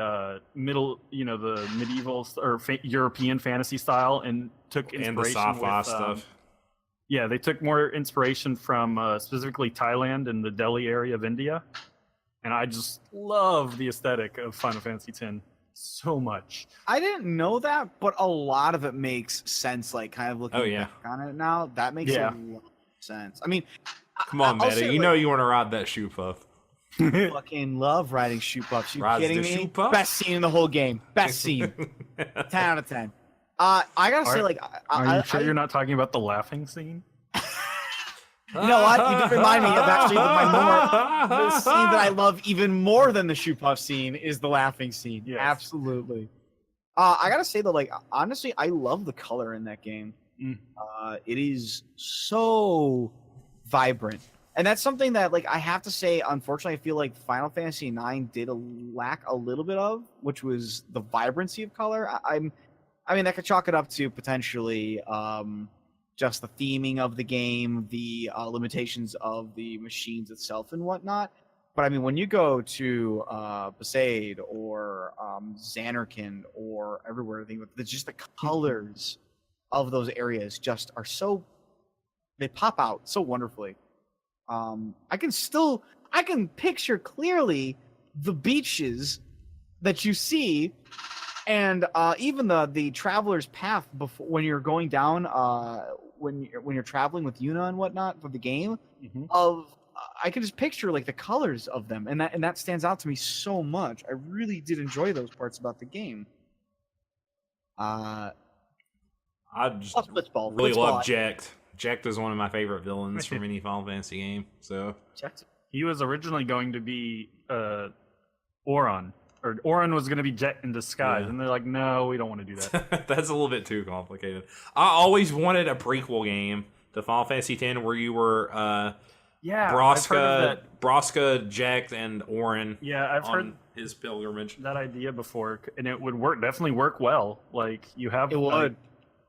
the medieval or European fantasy style and took inspiration and the sci-fi with, stuff. Yeah, they took more inspiration from specifically Thailand and the Delhi area of India. And I just love the aesthetic of Final Fantasy X so much. I didn't know that, but a lot of it makes sense, like kind of looking back on it now. That makes a lot of sense. I mean, come on, Meta. You know you want to ride that shoe puff. Fucking love riding shoe puffs. You kidding me? Best scene in the whole game. Best scene. 10 out of 10. I gotta say, like, are you sure you're not talking about the laughing scene? You know what? You did remind me of actually the scene that I love even more than the shoe puff scene is the laughing scene. Yes. Absolutely. I gotta say though, like, honestly, I love the color in that game. It is so vibrant, and that's something that, like, I have to say, unfortunately, I feel like Final Fantasy IX did lack a little bit of, which was the vibrancy of color. I mean, I could chalk it up to potentially just the theming of the game, the limitations of the machines itself and whatnot. But I mean, when you go to Besaid or Xanarkand or everywhere, just the colors of those areas just are they pop out so wonderfully. I can picture clearly the beaches that you see, and even the traveler's path before when you're going down when you're traveling with Yuna and whatnot for the game. I can just picture like the colors of them, and that stands out to me so much. I really did enjoy those parts about the game. I just really love Jecht. Jecht is one of my favorite villains from any Final Fantasy game. So he was originally going to be Auron. Or Auron was going to be Jet in disguise, and they're like, no, we don't want to do that. That's a little bit too complicated. I always wanted a prequel game the Final Fantasy X where you were Yeah, I've heard of Broska, Jack, and Orin. Yeah, I've heard on his pilgrimage. that idea before, and it would definitely work well. Like you have It would.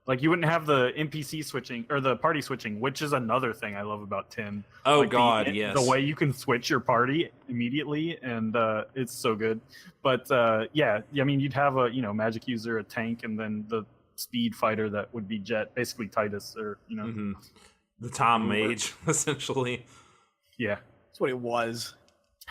Like you wouldn't have the NPC switching or the party switching, which is another thing I love about 10. Oh Like God, the yes. way you can switch your party immediately, and it's so good. But yeah, I mean, you'd have a magic user, a tank, and then the speed fighter that would be Jet, basically Titus, or the Tom Mage, essentially. Yeah, That's what it was.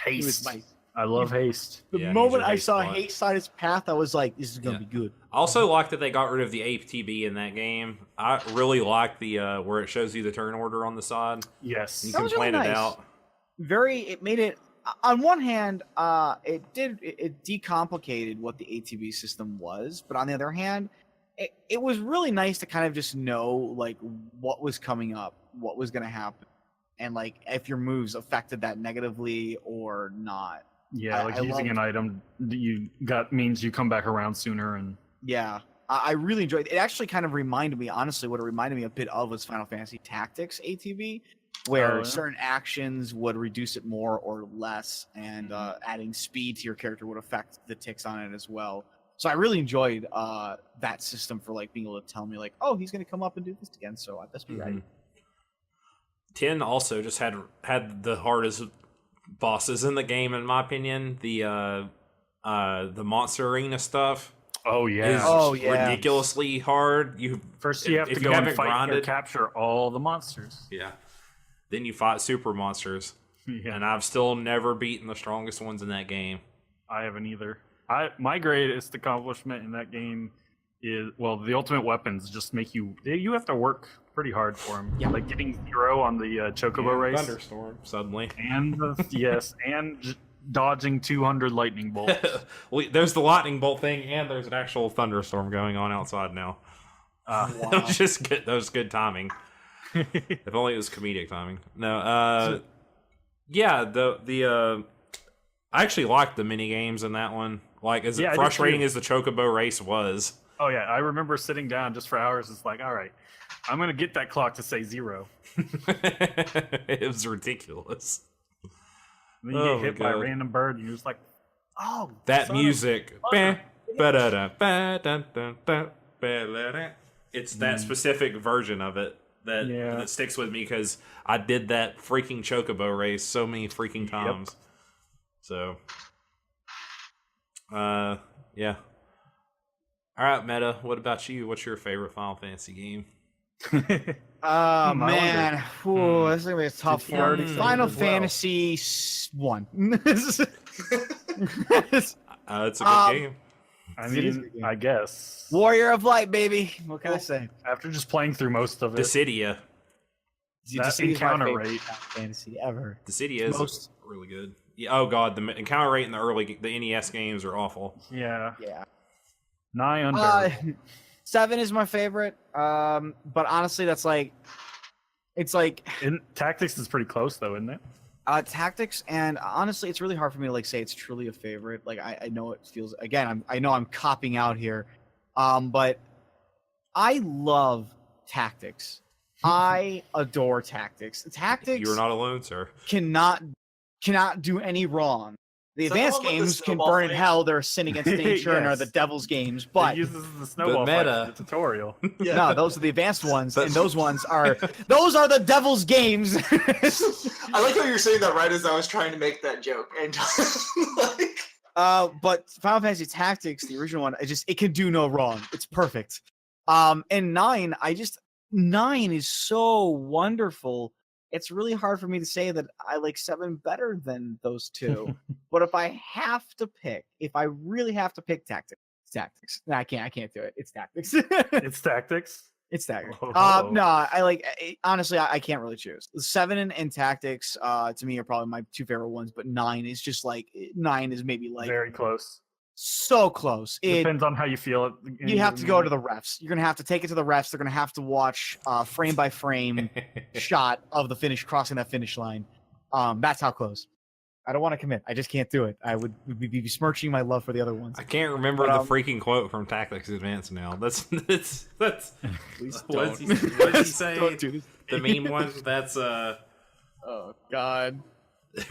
He was haste. like, I love haste. the Yeah, he's moment your I haste saw bot. haste on his path, I was like, this is gonna be good. I also like that they got rid of the ATB in that game. I really like the where it shows you the turn order on the side. Yes. You That can was really plan it nice. out. It made it on one hand, it decomplicated what the ATB system was, but on the other hand, it was really nice to kind of just know like what was coming up, what was gonna happen, and like if your moves affected that negatively or not. Yeah, like using an item that you got means you come back around sooner, and Yeah, I really enjoyed it. It actually kind of reminded me, honestly, what it reminded me a bit of was Final Fantasy Tactics ATB, where Oh, yeah? certain actions would reduce it more or less, and adding speed to your character would affect the ticks on it as well. So I really enjoyed that system for like being able to tell me like, oh, he's going to come up and do this again, so I best be ready. 10 also just had the hardest bosses in the game, in my opinion. The monster arena stuff oh yeah. is Oh, yeah. ridiculously hard. First, you have if to you go and haven't fight or grinded- capture all the monsters. Yeah. Then you fight super monsters, Yeah, and I've still never beaten the strongest ones in that game. I haven't either. My greatest accomplishment in that game is the ultimate weapons just make you have to work pretty hard for them. Yeah. Like getting 0 on the Chocobo race, Thunderstorm suddenly. and dodging 200 lightning bolts. Well, there's the lightning bolt thing, and there's an actual thunderstorm going on outside now. That was just good. That was good timing. If only it was comedic timing. No, yeah, the I actually liked the mini games in that one. Like, as Yeah, I did frustrating too. as the Chocobo race was. Oh yeah, I remember sitting down just for hours. It's like, all right, I'm gonna get that clock to say 0. It was ridiculous. And then you Oh, get hit my by a God. random bird, and you're just like, oh, That son of- music. mother. It's that specific version of it that sticks with me because I did that freaking Chocobo race so many freaking times. So, yeah. All right, Meta. What about you? What's your favorite Final Fantasy game? Oh I man, Ooh, this is gonna be a tough Did you already one. say Final it as well? Fantasy 1. It's a good game. I It is a mean, good game. I guess Warrior of Light, baby. What can I say? after just playing through most of it, Dissidia. That Dissidia is my encounter favorite rate. Final Fantasy ever. Dissidia is Most- really good. Yeah, oh god, the encounter rate in the NES games are awful. yeah, Yeah. nigh unbearable. 7 is my favorite. But honestly, that's like, it's like Tactics is pretty close though, isn't it? tactics, and honestly, it's really hard for me to like say it's truly a favorite. Like I know it feels again. I know I'm copping out here, but I love tactics. I adore tactics. Tactics You're not alone, sir. cannot do any wrong. The Is that the advanced one with the games can snowball burn in thing? hell. They're a sin against nature and are Yes. the devil's games. It But uses the snowball fight meta- for the tutorial. Yeah. no, those are the advanced ones, and That's- those ones are the devil's games. I like how you're saying that right as I was trying to make that joke, and like, But Final Fantasy Tactics, the original one, it can do no wrong. It's perfect. And 9, 9 is so wonderful. It's really hard for me to say that I like 7 better than those two. But if I really have to pick tactics. No, I can't do it. It's tactics. It's tactics. It's tactics. Oh. No, honestly, I can't really choose. 7 and tactics, to me, are probably my 2 favorite ones. But 9 is just like 9 is maybe like Very close. so close. Depends on how you feel it. You have to go to the refs. You're gonna have to take it to the refs. They're gonna have to watch frame by frame shot of the finish crossing that finish line. That's how close. I don't want to commit. I just can't do it. I would be besmirching my love for the other ones. I can't remember the freaking quote from Tactics Advance now. That's Please what don't. does he say? Don't do this. The meme one. That's Oh God.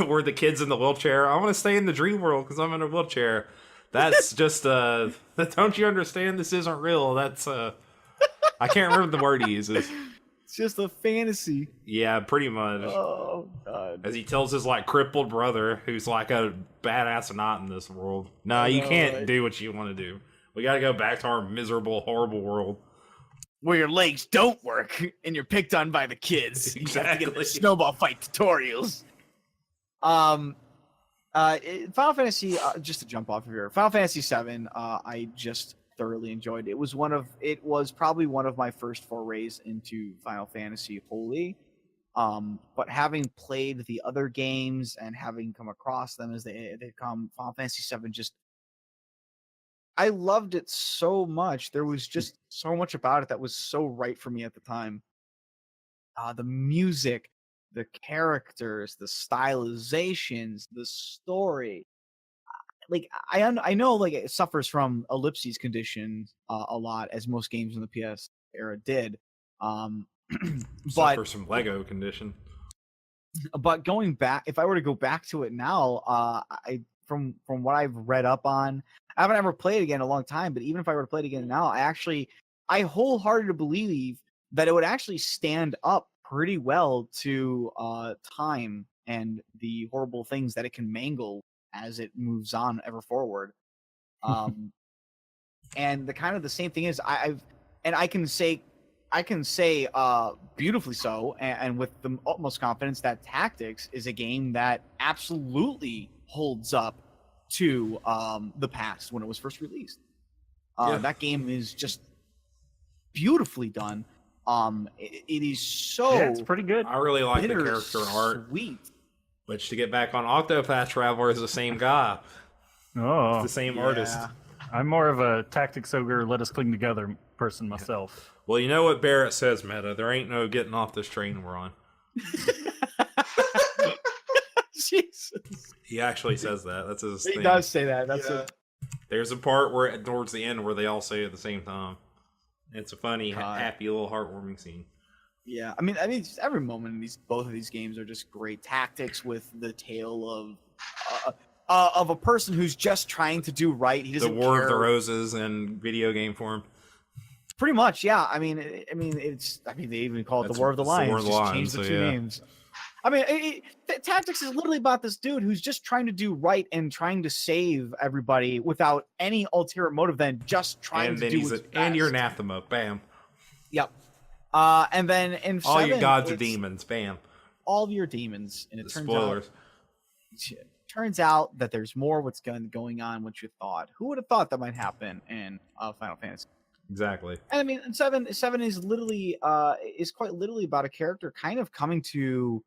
where the kid's in the wheelchair. I want to stay in the dream world because I'm in a wheelchair. That's just don't you understand? This isn't real. That's I can't remember the word he uses. It's just a fantasy. Yeah, pretty much. Oh God. As he tells his like crippled brother, who's like a badass not in this world. No, you can't do what you want to do. We got to go back to our miserable, horrible world. Where your legs don't work and you're picked on by the kids. You have to get Exactly. the snowball fight tutorials. Final Fantasy, just to jump off of here, Final Fantasy VII, I just thoroughly enjoyed. It was probably one of my first forays into Final Fantasy wholly. But having played the other games and having come across them as they come, Final Fantasy VII just, I loved it so much. There was just so much about it that was so right for me at the time. The music, the characters, the stylizations, the story. Like I know, like it suffers from ellipses condition a lot, as most games in the PS era did. Suffers from Lego condition. But going back, if I were to go back to it now, from what I've read up on, I haven't ever played it again in a long time. But even if I were to play it again now, I wholeheartedly believe that it would actually stand up pretty well to time and the horrible things that it can mangle as it moves on ever forward. And the same thing is I can say beautifully so, and with the utmost confidence, that Tactics is a game that absolutely holds up to the past when it was first released. That game is just beautifully done. It is so it's pretty good. I really like the character art. Sweet. Which, to get back on Octopath Traveler, is the same guy. Oh, It's the same artist. I'm more of a Tactics Ogre, let us cling together person myself. Well, you know what Barrett says, Meta. There ain't no getting off this train we're on. Jesus. He actually says that. That's his He thing. does say that. That's There's a part where towards the end where they all say it at the same time. It's a funny, happy little heartwarming scene. Yeah, I mean, just every moment in both of these games are just great. Tactics with the tale of a person who's just trying to do right. He The doesn't War care. of the Roses in video game form. Pretty much, yeah. I mean, they even call it the War of the Lions. War of the Just Lions, change the so two yeah. names. I mean, Tactics is literally about this dude who's just trying to do right and trying to save everybody without any ulterior motive than just trying to do what's best. And you're anathema. Bam. Yep. And then in All your 7, gods are it's demons. Bam. all of your demons, and it Spoilers. turns out that there's more what's going on what you thought. Who would have thought that might happen in Final Fantasy? Exactly. And I mean, seven is literally is quite literally about a character kind of coming to.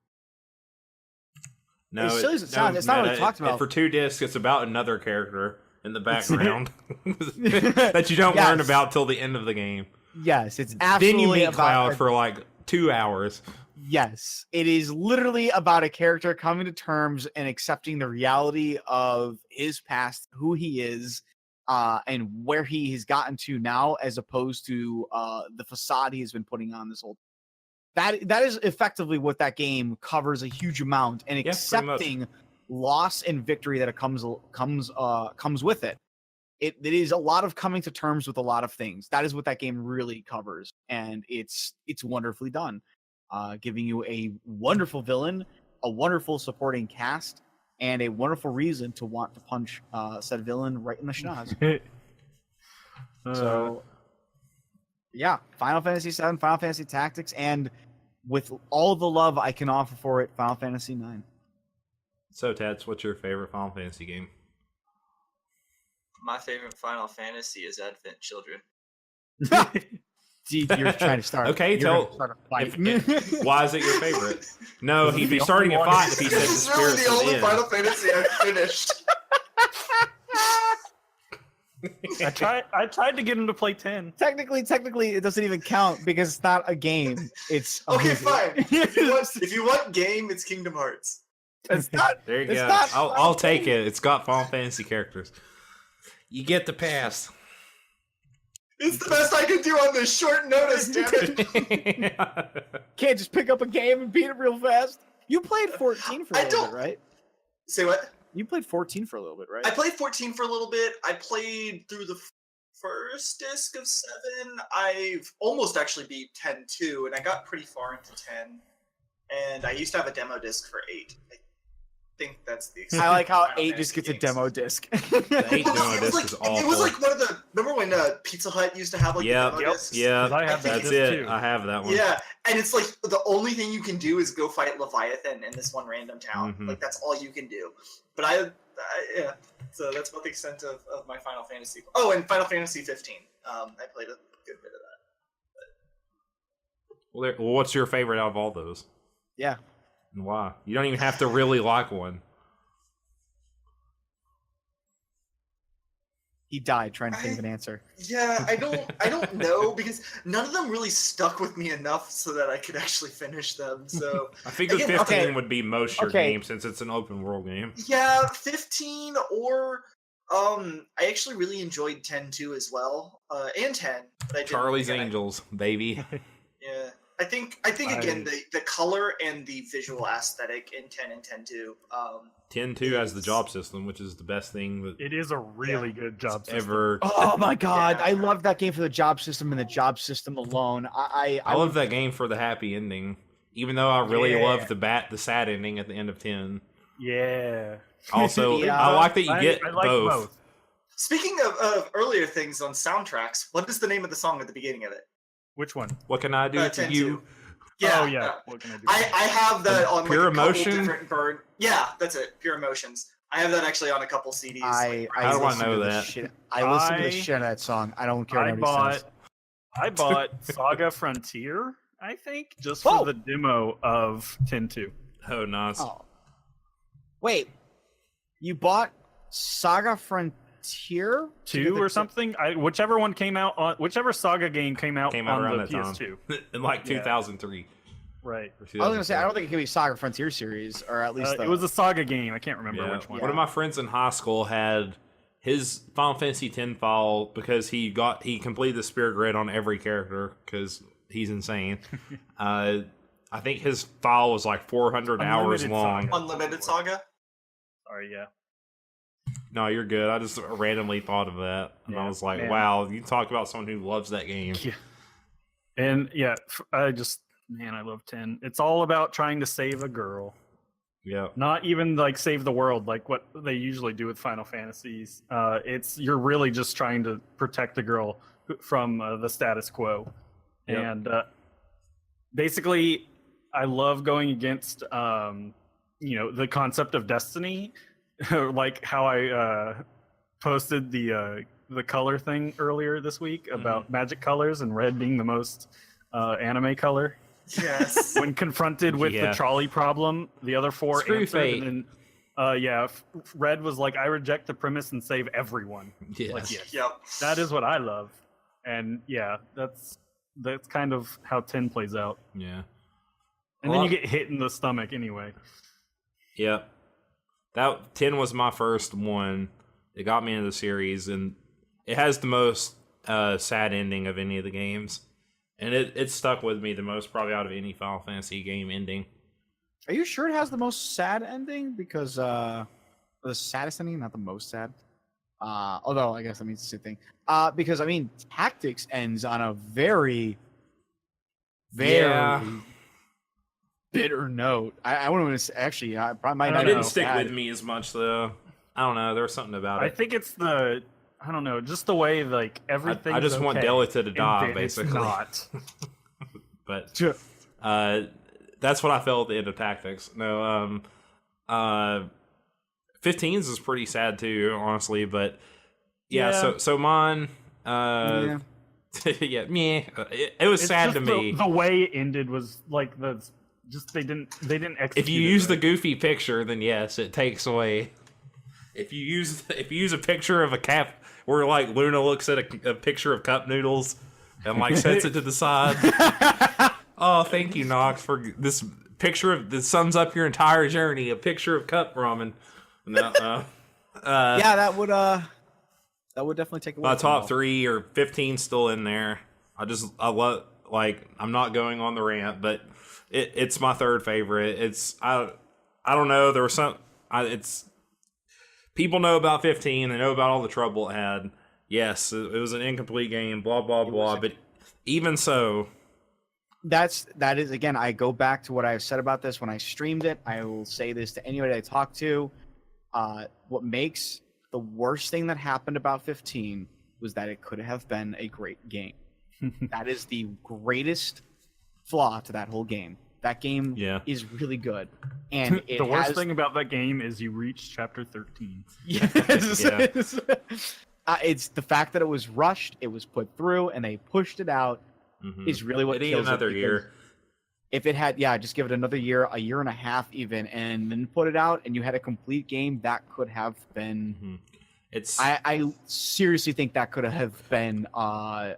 No, as silly as it sounds, it's not really talked about. For 2 discs, it's about another character in the background that you don't learn Yes. about till the end of the game. Yes, it's Then absolutely you meet about Cloud for like 2 hours. Yes, it is literally about a character coming to terms and accepting the reality of his past, who he is, and where he has gotten to now, as opposed to the facade he has been putting on this whole. That is effectively what that game covers a huge amount, and Yeah, pretty much. accepting loss and victory that it comes with it. It is a lot of coming to terms with a lot of things. That is what that game really covers, and it's wonderfully done. Giving you a wonderful villain, a wonderful supporting cast, and a wonderful reason to want to punch said villain right in the schnoz. So, yeah, Final Fantasy VII, Final Fantasy Tactics, and with all the love I can offer for it, Final Fantasy IX. So, Tats, what's your favorite Final Fantasy game? My favorite Final Fantasy is Advent Children. You're trying to start. Okay, you're gonna start a fight. Why is it your favorite? No, he'd be starting a fight if he said the This is really spirits the of only the Final Fantasy I've finished. I tried to get him to play 10. Technically, it doesn't even count because it's not a game. It's a Okay, movie. fine. If you want game, it's Kingdom Hearts. It's not. There you it's go. Not I'll take it. It's got Final Fantasy characters. You get the pass. It's the best I can do on this short notice, damn it. Can't just pick up a game and beat it real fast. You played 14 for a little bit, right? Say what? You played 14 for a little bit, right? I played 14 for a little bit. I played through the first disc of 7. I've almost actually beat 10 too, and I got pretty far into 10. And I used to have a demo disc for 8. I think that's the I like how Final 8 just Fantasy gets a games. demo disc. The 8 demo disc is awful. It was like one of the. Remember when Pizza Hut used to have like the demo discs? Yeah, I have that's that it. too. I have that one. Yeah, and it's like the only thing you can do is go fight Leviathan in this one random town. Mhm. Like that's all you can do. But yeah. So that's about the extent of my Final Fantasy. Oh, and Final Fantasy 15. I played a good bit of that. Well, what's your favorite out of all those? Yeah. And why? You don't even have to really like one. He died trying to think of an answer. Yeah, I don't know because none of them really stuck with me enough so that I could actually finish them. So I figured Again, 15 okay. would be most your Okay. game since it's an open world game. yeah, 15 or I actually really enjoyed 10 too as well. And 10. But I didn't Charlie's think I- Angels, baby. Yeah. I think again the color and the visual aesthetic in 10 and 10 too. 10-2 has the job system, which is the best thing that It is a really good job system. ever. Oh my god, Yeah. I love that game for the job system and the job system alone. I love that game for the happy ending, even though I really Yeah. love the sad ending at the end of 10. Yeah. Also, Yeah. I like that you get I like both. Speaking of earlier things on soundtracks, what is the name of the song at the beginning of it? Which one? What can I do to 10-2. you? Yeah. Oh yeah. What can I do? I have that on Pure like a couple Emotion? different Yeah, that's it. Pure Emotions. I have that actually on a couple CDs. How do I listen know to the that? shit. I listen to the I- shit out of that song. I don't care I what bought says. I bought Saga Frontier, I think, just for Oh! the demo of 10-2. Oh, nice. Oh. Wait. You bought Saga Frontier? to get 2 the- or something. Whichever one came out on whichever Saga game came out Came out on around the that time. PS2. In like Yeah. 2003. Right. Or I was gonna say I 2004. don't think it could be Saga Frontier series, or at least It was a Saga game. I can't remember Yeah. which one. One of my friends in high school had his Final Fantasy X file because he completed the Spirit Grid on every character because he's insane. I think his file was like 400 hours Unlimited long. Saga. Unlimited Saga. Sorry, yeah. No, you're good. I just randomly thought of that, and I Yeah, was like, man. "Wow, you talk about someone who loves that game." Yeah. And yeah, I love 10. It's all about trying to save a girl. Yeah, Not even like save the world like what they usually do with Final Fantasies. You're really just trying to protect the girl from the status quo. Yep. And basically, I love going against the concept of destiny, like how I posted the color thing earlier this week about magic colors and red being the most anime color. Yes. When confronted with Yeah. the trolley problem, the other 4 Screw answered, fate. and then red was like, I reject the premise and save everyone. yes. Like, yes, Yep. that is what I love. And yeah, that's kind of how 10 plays out. yeah. And Well, then you get hit in the stomach anyway. Yep. That 10 was my first one. It got me into the series, and it has the most sad ending of any of the games. And it stuck with me the most, probably out of any Final Fantasy game ending. Are you sure it has the most sad ending? Because the saddest ending, not the most sad. Although I guess that means the same thing. Because I mean, Tactics ends on a very, very Yeah. bitter note. I wouldn't want to say, actually. I probably might I not It don't be didn't know. stick sad. with me as much, though. I don't know. There was something about I it. think it's I don't know, just the way like everything. I just want Delita to die, basically. Not. But Sure. that's what I felt at the end of Tactics. No, 15's is pretty sad too, honestly. But yeah. So mine, Yeah. yeah, meh. It was It's sad to just me. The way it ended was like they didn't execute. If you it use the right. goofy picture, then yes, it takes away. If you use a picture of a cap where like Luna looks at a picture of cup noodles and like sets it to the side. Oh, thank you, Nox, for this picture of that sums up your entire journey. A picture of cup ramen. No, Yeah, that would definitely take away. my from top all. 3 or 15 still in there. I love, like, I'm not going on the rant, but it's my third favorite. I don't know. There was it's people know about 15. They know about all the trouble it had. Yes, it was an incomplete game. Blah blah blah. But even so, that is again. I go back to what I've said about this when I streamed it. I will say this to anybody I talk to. What makes the worst thing that happened about 15 was that it could have been a great game. That is the greatest flaw to that whole game. That game is really good, and The worst thing about that game is you reach chapter 13. Yes. Yeah. It's the fact that it was rushed, it was put through, and they pushed it out. Is really what it need kills another it. year. If it had, just give it another year, a year and a half even, and then put it out, and you had a complete game, that could have been. It's I seriously think that could have been an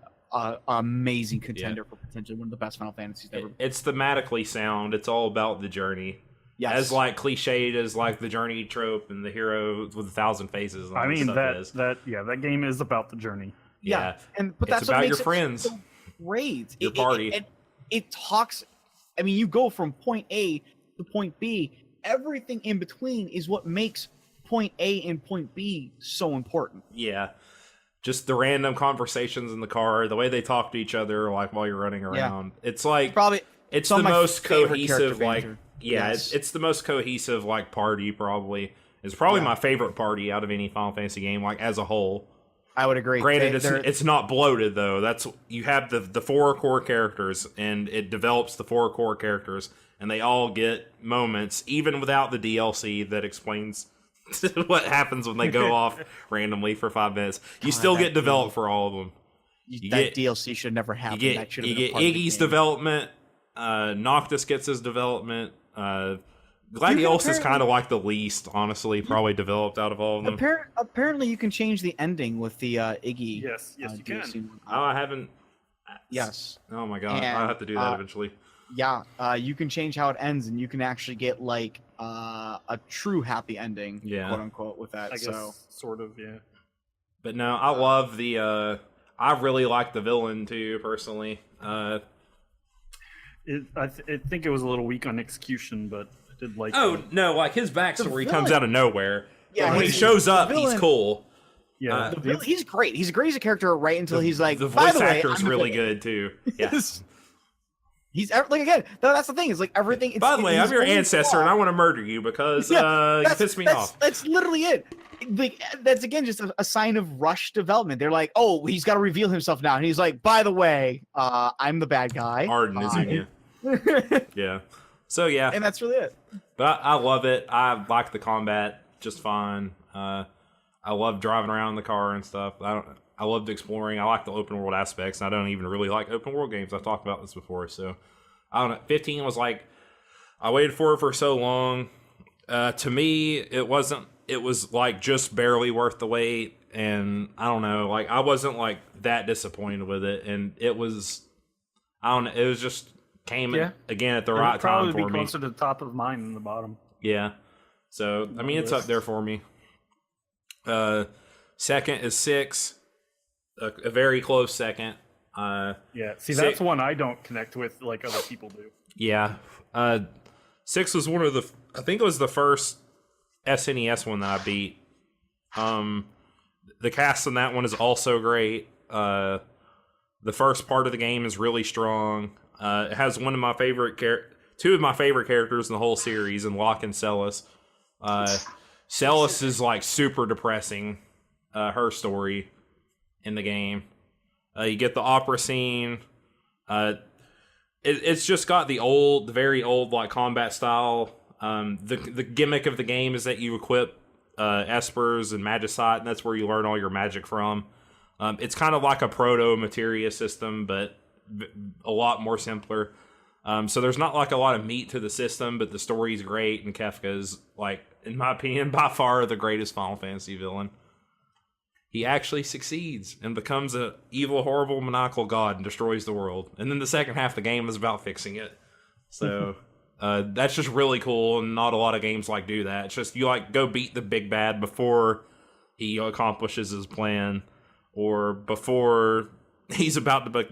amazing contender for potentially one of the best Final Fantasies ever. it's thematically sound. It's all about the journey. Yes. As like cliched as like the journey trope and the hero with 1,000 faces. And all I this mean stuff is. that game is about the journey. Yeah, but that's it's what about makes your friends. It so great. Your party. It talks. I mean, you go from point A to point B. Everything in between is what makes point A and point B so important. Yeah. Just the random conversations in the car, the way they talk to each other, like while you're running around. It's like Probably it's some the of my most favorite cohesive, character like banter. yeah, Yes. it's the most cohesive like party. Probably it's probably my favorite party out of any Final Fantasy game, like as a whole. I would agree. Granted, They're- it's not bloated though. That's you have the 4 core characters, and it develops the 4 core characters, and they all get moments, even without the DLC that explains what happens when they go off randomly for 5 minutes. You still that get developed for all of them. that DLC should never happen. You That get should have you been a get part of the Iggy's game. development. Noctis gets his development. Gladiolus is kind of like the least, honestly, probably developed out of all of them. Apparently, you can change the ending with the Iggy. Yes, you can. DLC. Oh, I haven't. Yes. Oh my god, And, I'll have to do that eventually. Yeah, you can change how it ends, and you can actually get like a true happy ending, Yeah. quote unquote, with that. I guess So sort of, yeah. But no, I love the. I really like the villain too, personally. I think it was a little weak on execution, but I did like. Oh no, like his backstory comes out of nowhere. Yeah, when he he's- shows up, the he's villain- cool. yeah. the villain- he's great. He's great as a character right until he's like. The By voice the way, actor's I'm the really villain." good too. Yeah. He's like again. That's the thing. Is like everything. It's, By the way, his I'm your only ancestor, flaw- and I want to murder you because Yeah, you pissed me off. That's literally it. Like that's again just a sign of rush development. They're like, oh, he's got to reveal himself now, and he's like, by the way, I'm the bad guy. Arden is in you. Yeah. So yeah, And that's really it. but I love it. I like the combat just fine. I love driving around in the car and stuff. I loved exploring. I like the open world aspects. I don't even really like open world games. I've talked about this before. So I don't know. 15 was like I waited for it for so long. To me, it wasn't. It was like just barely worth the wait, and I don't know. Like I wasn't like that disappointed with it, and it was. I don't know. It was just came again at the It right would probably time for be me. closer to the top of mine than the bottom. Yeah. So I mean, it's up there for me. Second is 6, a very close second. Yeah, see, Si- that's one I don't connect with like other people do. Yeah. 6 was one of the. I think it was the first SNES one that I beat. The cast on that one is also great. The first part of the game is really strong. It has one of my favorite two of my favorite characters in the whole series, in Locke and Celis. Celis is like super depressing. Her story in the game. You get the opera scene. It's just got the very old like combat style. The gimmick of the game is that you equip espers and magicite, and that's where you learn all your magic from. It's kind of like a proto materia system, but a lot more simpler. So there's not like a lot of meat to the system, but the story's great, and Kefka's like, in my opinion, by far the greatest Final Fantasy villain. He actually succeeds and becomes a evil, horrible, maniacal god and destroys the world. And then the second half of the game is about fixing it. So That's just really cool, and not a lot of games like do that. It's just you like go beat the big bad before he accomplishes his plan, or before he's about to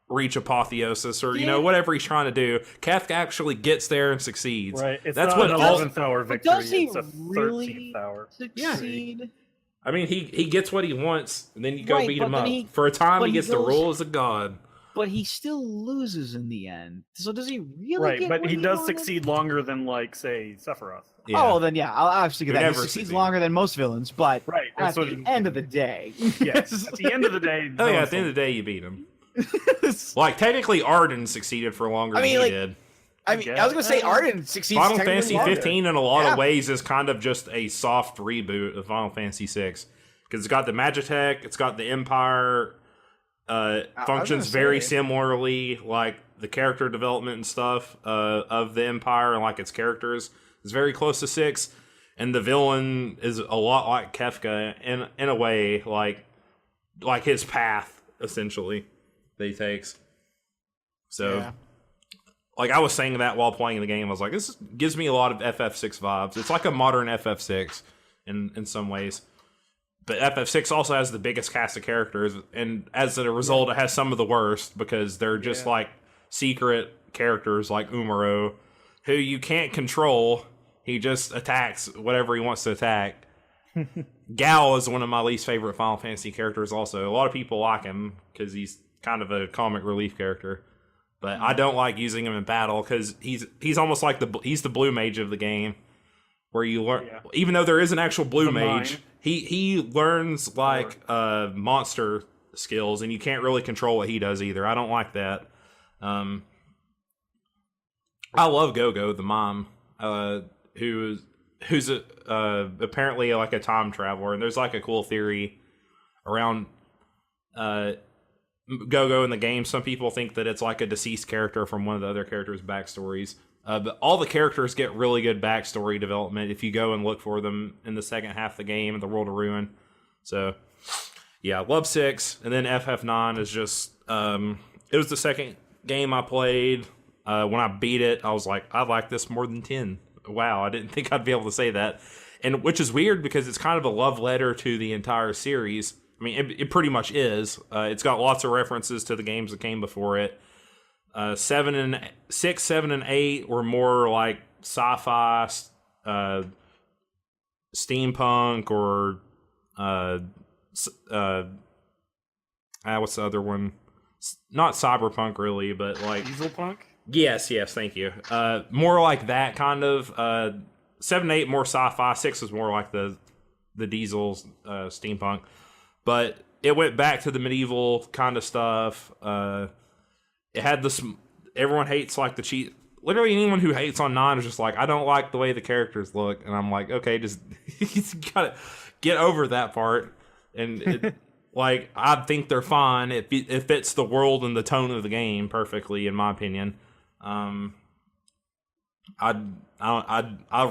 reach apotheosis, or whatever he's trying to do. Kefka actually gets there and succeeds. Right. It's That's not what an all. 11th hour victory. Does he it's a 13th really hour. succeed? I mean, he gets what he wants, and then you go Right, beat but him then up. For a time, but he he gets the goes- rule as a god. But he still loses in the end. So does he really? Right, get but what he does wanted? succeed longer than, like, say, Sephiroth. Oh, then yeah, I'll obviously get He that. He never succeeds succeeded. longer than most villains, but Right. at That's what the end of the day, Yes. At the end of the day. Oh yeah, at the end of the day, you beat him. Like technically, Arden succeeded for longer I mean, than he like, did. I mean, I was gonna say Arden succeeds. Final technically Fantasy longer. 15 in a lot Yeah. of ways is kind of just a soft reboot of Final Fantasy 6 because it's got the Magitech, it's got the Empire, functions very similarly, like the character development and stuff of the Empire and like its characters is very close to 6, and the villain is a lot like Kefka in a way, like his path essentially that he takes. So. Yeah. Like, I was saying that while playing the game. I was like, this gives me a lot of FF6 vibes. It's like a modern FF6 in some ways. But FF6 also has the biggest cast of characters, and as a result, it has some of the worst, because they're just, like, secret characters like Umaro, who you can't control. He just attacks whatever he wants to attack. Gao is one of my least favorite Final Fantasy characters also. A lot of people like him, because he's kind of a comic relief character. But I don't like using him in battle because he's almost like he's the blue mage of the game, where you learn even though there is an actual blue mage, he learns like monster skills, and you can't really control what he does either. I don't like that. I love Go-Go, the mom, who's apparently like a time traveler, and there's like a cool theory around Go-Go in the game. Some people think that it's like a deceased character from one of the other characters' backstories. But all the characters get really good backstory development if you go and look for them in the second half of the game, in the World of Ruin. So, yeah, love 6. And then FF9 is just... it was the second game I played. When I beat it, I was like, I like this more than 10. Wow, I didn't think I'd be able to say that. And which is weird, because it's kind of a love letter to the entire series. I mean, it pretty much is. It's got lots of references to the games that came before it. 6, 7, and 8 were more like sci-fi, steampunk, or what's the other one? Not cyberpunk, really, but like Dieselpunk? Yes, thank you. More like that kind of. 7 and 8 more sci-fi. 6 is more like the diesels, steampunk. But it went back to the medieval kind of stuff. It had this. Everyone hates like the cheat. Literally anyone who hates on 9 is just like, I don't like the way the characters look, and I'm like, okay, just you gotta get over that part. And it, like, I think they're fine. It fits the world and the tone of the game perfectly, in my opinion. I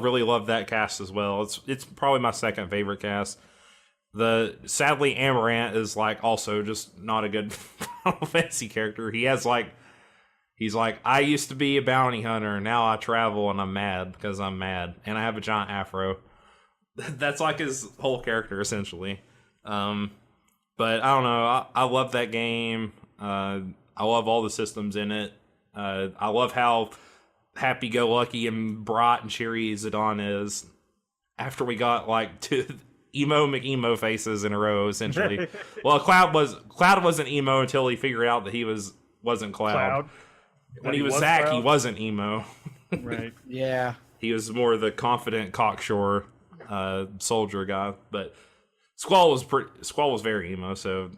really love that cast as well. It's probably my second favorite cast. Sadly, Amaranth is like also just not a good Final Fantasy character. He's like, I used to be a bounty hunter, now I travel and I'm mad because I'm mad, and I have a giant afro. That's like his whole character essentially. But I don't know. I love that game. I love all the systems in it. I love how happy-go-lucky and bright and cheery Zidane is. After we got like two emo McEmo faces in a row, essentially. Well, Cloud wasn't emo until he figured out that he wasn't Cloud. When he was Zack, Cloud? He wasn't emo. Right. Yeah. He was more the confident, cocksure soldier guy. But Squall was very emo, so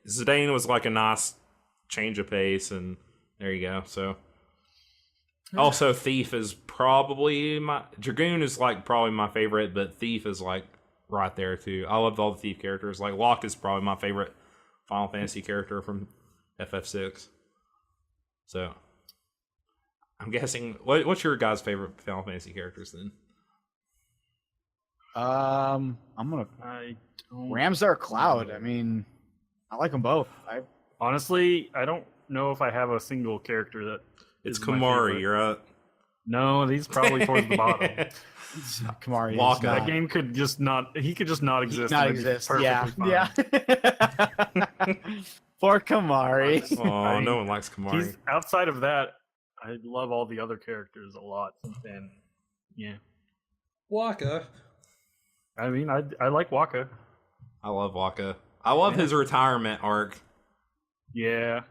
Zidane was like a nice change of pace, and there you go. So also Thief is probably Dragoon is like probably my favorite, but Thief is like right there too. I loved all the Thief characters. Like Locke is probably my favorite Final Fantasy character from FF6. So I'm guessing what's your guys' favorite Final Fantasy characters then? I'm gonna Ramsar Cloud. I mean, I like them both. Honestly, I don't know if I have a single character that it's is my Komari. favorite. You're right. No, he's probably towards the bottom. Kamari is Waka. That not- game could just not. He could just not exist. not and it'd be exist. Yeah, perfectly yeah. fine. For Kamari. Oh, no one likes Kamari. He's outside of that. I love all the other characters a lot. And yeah, Waka. I mean, I like Waka. I love Waka. I love his retirement arc Yeah,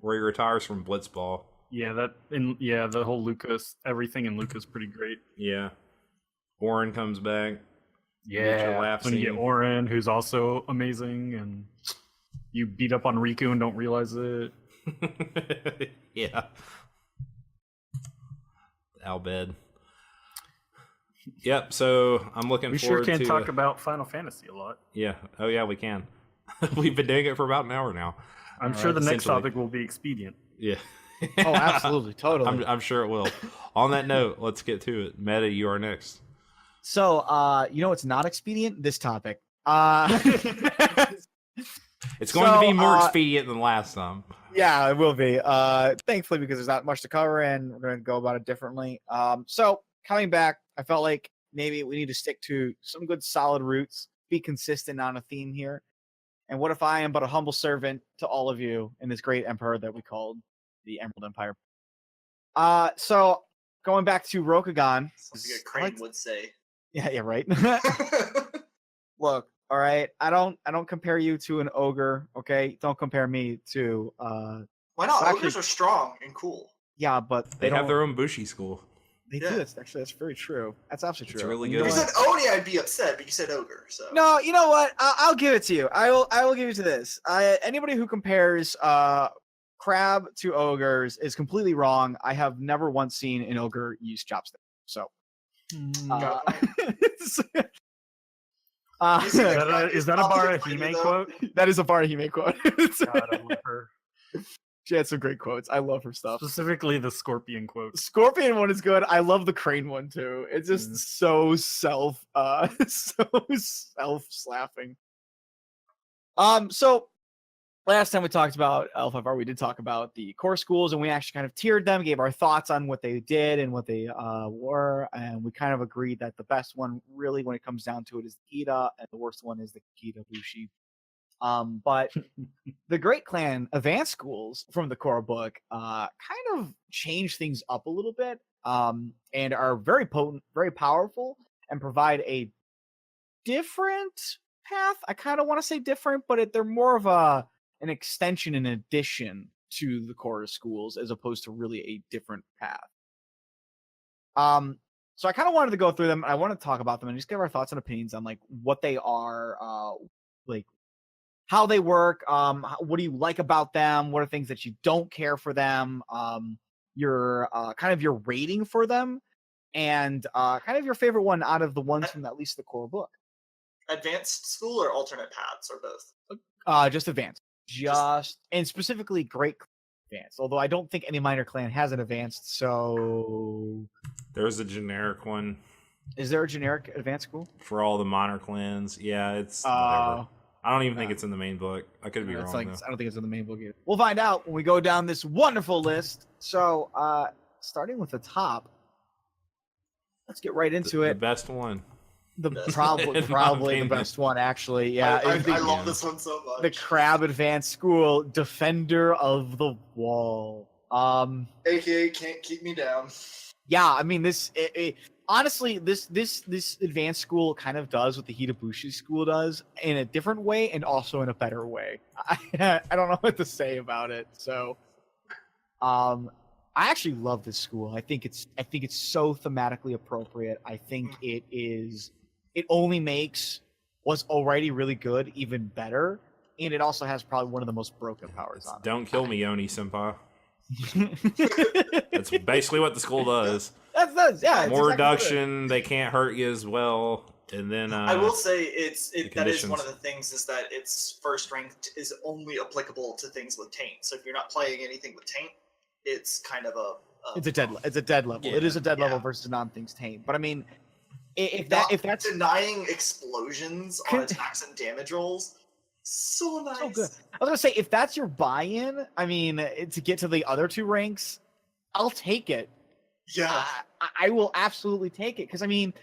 where he retires from Blitzball. yeah. The whole Lucas, everything in Lucas, pretty great. Yeah. Orin comes back. You get your Yeah, laugh when you get scene. Orin, who's also amazing, and you beat up on Riku and don't realize it. Yeah. Albed. Yep, so I'm looking We forward sure can to talk about Final Fantasy a lot. Yeah. Oh yeah, we can. We've been doing it for about an hour now. I'm sure the next essentially. topic will be expedient. Yeah. Oh, absolutely, totally. I'm sure it will. On that note, let's get to it. Meta, you are next. So, you know, it's not expedient. This topic. It's going to be more So, expedient than last time. Yeah, it will be. Thankfully, because there's not much to cover, and we're going to go about it differently. So coming back, I felt like maybe we need to stick to some good, solid roots. Be consistent on a theme here. And what if I am but a humble servant to all of you in this great empire that we called the Emerald Empire? So going back to Rokugan. Something a crane would say. Yeah, right. Look, all right. I don't compare you to an ogre. Okay, don't compare me to. Why not? Actually- Ogres are strong and cool. Yeah, but They have don't- their own Bushi school. They Yeah. do. That's very true. That's absolutely It's true. really And good. you If know you what? said Oni, I'd be upset, but you said ogre, so. No, you know what? I'll give it to you. I will give it to this. Anybody who compares crab to ogres is completely wrong. I have never once seen an ogre use chopsticks. So. Got You see the- Is that a I'll Bara give it to you, Hime though. quote? That is a Barahime quote. God, I love her. She had some great quotes. I love her stuff. Specifically the Scorpion quote. Scorpion one is good. I love the crane one too. It's just so so self-slapping. So last time we talked about L5R, we did talk about the core schools, and we actually kind of tiered them, gave our thoughts on what they did and what they were, and we kind of agreed that the best one, really, when it comes down to it, is the Kita, and the worst one is the Kita Bushi. But the Great Clan Advanced Schools from the core book kind of change things up a little bit, and are very potent, very powerful, and provide a different path. I kind of want to say different, but they're more of an extension and addition to the core schools as opposed to really a different path. So I kind of wanted to go through them. I want to talk about them and just give our thoughts and opinions on like what they are, like how they work. What do you like about them? What are things that you don't care for them? Your kind of your rating for them, and kind of your favorite one out of the ones from at least the core book. Advanced school or alternate paths or both? Just advanced. Just and specifically Great Advanced. Although I don't think any minor clan has an advanced. So There's a generic one is there a generic advanced school? for all the minor clans. Yeah, it's whatever. I don't even think uh, it's in the main book. I could be It's wrong like though. I don't think it's in the main book either. We'll find out when we go down this wonderful list. So starting with the top, let's get right into The it. best one. The Best probably in my probably the opinion. best one actually. Yeah, I is the, love this one so much. the Crab Advanced School, Defender of the Wall. AKA can't keep me down. Yeah, I mean honestly, this advanced school kind of does what the Hitabushi school does in a different way and also in a better way. I don't know what to say about it. So, I actually love this school. I think it's so thematically appropriate. I think it only makes what's already really good even better, and it also has probably one of the most broken powers on it. Don't kill me, Yoni senpai. That's basically what the school does. That's yeah. it's More exactly what it is. reduction, they can't hurt you as well. And then I will say that is conditions. one of the things is that its first ranked is only applicable to things with taint. So if you're not playing anything with taint, it's kind of It's a dead level. It is a dead level Yeah. versus non-things tame. But I mean, if not that's denying explosions on attacks and damage rolls. So nice. so good. I was gonna say if that's your buy-in, I mean, to get to the other two ranks, I'll take it. Yeah. I will absolutely take it because I mean,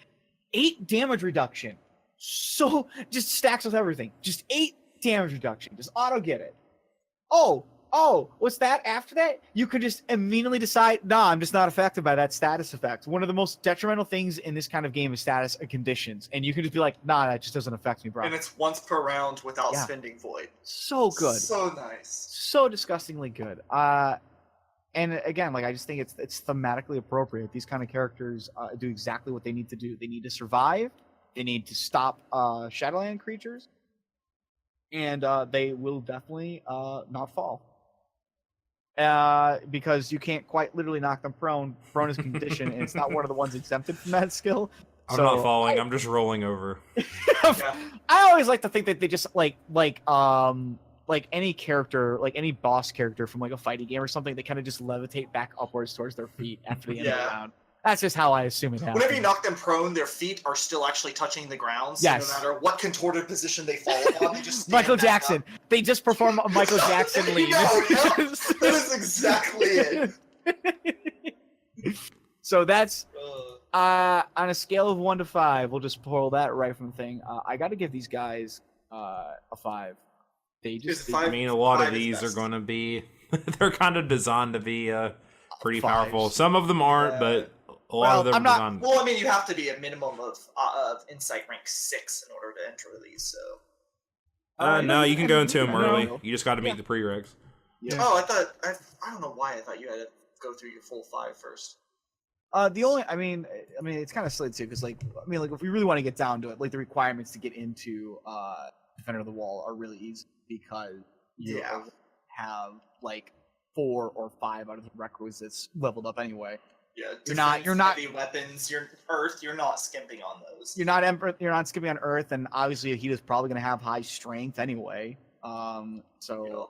8 damage reduction, so just stacks with everything. Just 8 damage reduction, just auto get it. Oh, what's that? After that, you could just immediately decide, nah, I'm just not affected by that status effect. One of the most detrimental things in this kind of game is status and conditions, and you can just be like, nah, that just doesn't affect me, bro. And it's once per round without Yeah. spending void. So good. So nice. So disgustingly good. And again, like I just think it's thematically appropriate. These kind of characters do exactly what they need to do. They need to survive. They need to stop Shadowland creatures, and they will definitely not fall. Because you can't quite literally knock them prone. Prone is condition, and it's not one of the ones exempted from that skill. I'm not falling. I'm just rolling over. Yeah. I always like to think that they just like any character, like any boss character from like a fighting game or something, they kind of just levitate back upwards towards their feet after the end of the round. That's just how I assume it happens. Whenever you knock them prone, their feet are still actually touching the ground. So Yes. no matter what contorted position they fall on, they just stand Michael back Jackson. up. They just perform a Michael Jackson lead. That is exactly it. So that's on a scale of 1 to 5. We'll just pull that right from the thing. I got to give these guys a 5. They just. I mean, a lot of 5 is these are best. going to be. They're kind of designed to be pretty 5s. powerful. Some of them aren't, but a lot of them I'm are not- designed. Well, I mean, you have to be a minimum of insight rank 6 in order to enter these. So. No, you can go into them No. early. You just got to meet the prereqs. Yeah. Oh, I don't know why I thought you had to go through your full 5 first. The only, I mean, it's kind of silly too, because like if we really want to get down to it, like the requirements to get into Defender of the Wall are really easy because you have like 4 or 5 out of the requisites leveled up anyway. Yeah, You're not heavy weapons. You're Earth. You're not skimping on those. You're not skipping on Earth, and obviously Ahita's probably going to have high strength anyway. So,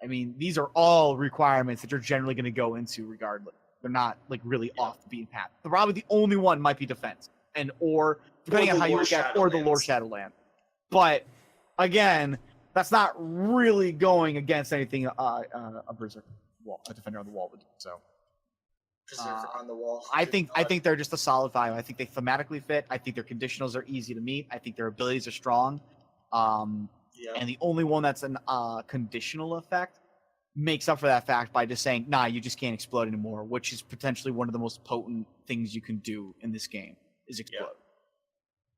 I mean, these are all requirements that you're generally going to go into regardless. They're not like really off the beaten path. Probably the only one might be defense, or depending on how you look at, or the Lore Shadowland. But again, that's not really going against anything a Berserker wall, a Defender on the Wall would do. So. Berserker on the wall. I think they're just a solid 5. I think they thematically fit. I think their conditionals are easy to meet. I think their abilities are strong. And the only one that's an conditional effect makes up for that fact by just saying, nah, you just can't explode anymore, which is potentially one of the most potent things you can do in this game, is explode.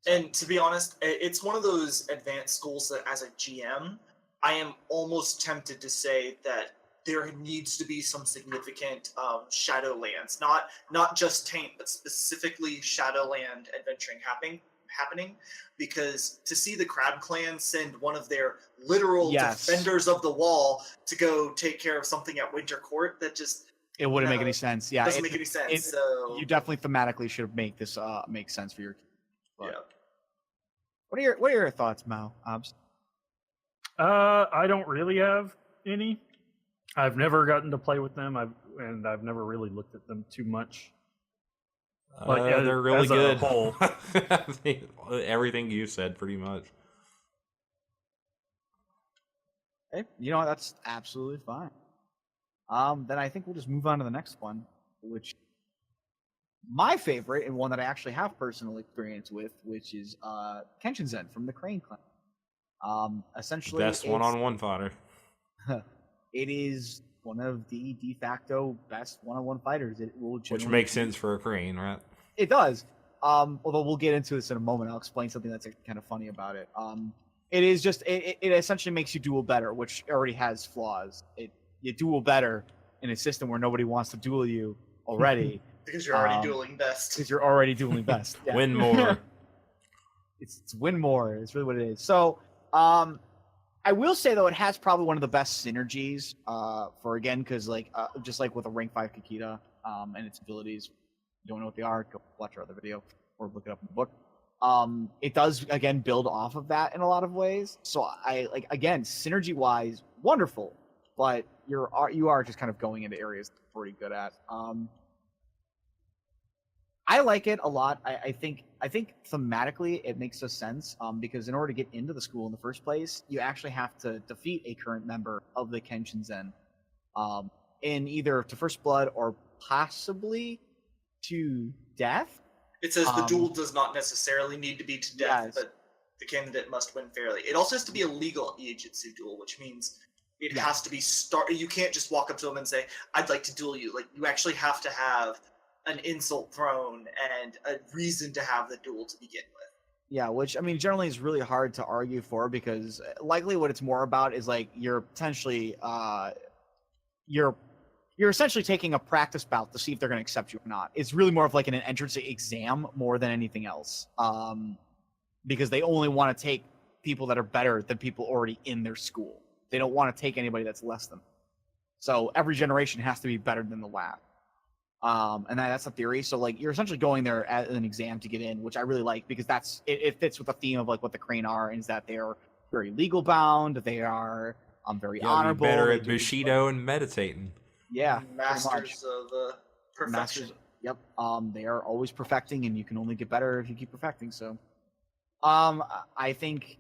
Yeah. And to be honest, it's one of those advanced schools that as a GM, I am almost tempted to say that there needs to be some significant Shadowlands, not just Taint, but specifically Shadowland adventuring happening, because to see the Crab Clan send one of their literal defenders of the wall to go take care of something at Winter Court, that just it wouldn't make any sense. Yeah, doesn't make any sense. So you definitely thematically should make this make sense for your. Yeah. What are your thoughts, Mao? I don't really have any. I've never gotten to play with them. I've never really looked at them too much. They're really as a good. whole. Everything you said, pretty much. Hey, that's absolutely fine. Then I think we'll just move on to the next one, which my favorite and one that I actually have personal experience with, which is Kenshin Zen from the Crane Clan. Essentially, Best one-on-one fighter. It is one of the de facto best one-on-one fighters. It will Which makes sense for a crane, right? It does. Although we'll get into this in a moment. I'll explain something that's kind of funny about it. It is just it essentially makes you duel better, which already has flaws. You duel better in a system where nobody wants to duel you already. because you're already dueling best. Because you're already dueling best. Yeah. Win more. It's win more. It's really what it is. So, I will say though, it has probably one of the best synergies. Because just like with a rank 5 Kakita, and its abilities, you don't know what they are, go watch our other video or look it up in the book. It does again build off of that in a lot of ways. So synergy wise, wonderful, but you are just kind of going into areas that you're pretty good at. I like it a lot. I think thematically it makes a sense because in order to get into the school in the first place, you actually have to defeat a current member of the Kenshin Zen in either to First Blood or possibly to death. It says the duel does not necessarily need to be to death, yes. but the candidate must win fairly. It also has to be a legal Ijitsu duel, which means it has to be You can't just walk up to them and say, "I'd like to duel you." Like, you actually have to have an insult thrown and a reason to have the duel to begin with. Yeah, which I mean, generally is really hard to argue for, because likely what it's more about is like you're potentially you're essentially taking a practice bout to see if they're going to accept you or not. It's really more of like an entrance exam more than anything else, because they only want to take people that are better than people already in their school. They don't want to take anybody that's less than. So every generation has to be better than the last. And that's the theory. So like you're essentially going there as an exam to get in, which I really like, because it fits with the theme of like what the Crane are, is that they are very legal bound. They are very honorable. Be better at Bushido and meditating. Yeah, masters of perfection. Masters, yep. They are always perfecting, and you can only get better if you keep perfecting. So, I think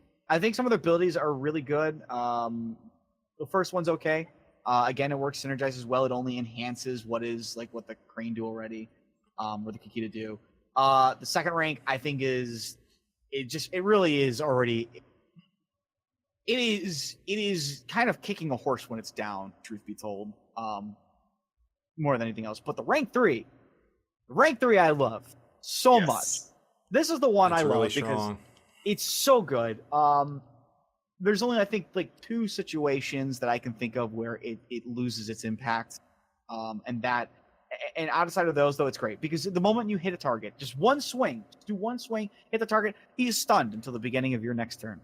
some of their abilities are really good. The first one's okay. Again, it works synergizes well. It only enhances what the Crane do already, or the Kikita do. The second rank, I think, it really is already. It is kind of kicking a horse when it's down, truth be told. More than anything else. But the rank 3 I love so much. This is the one I love because it's so good. There's only, I think, like 2 situations that I can think of where it loses its impact. And outside of those, though, it's great, because the moment you hit a target, just one swing, do one swing, hit the target, he is stunned until the beginning of your next turn.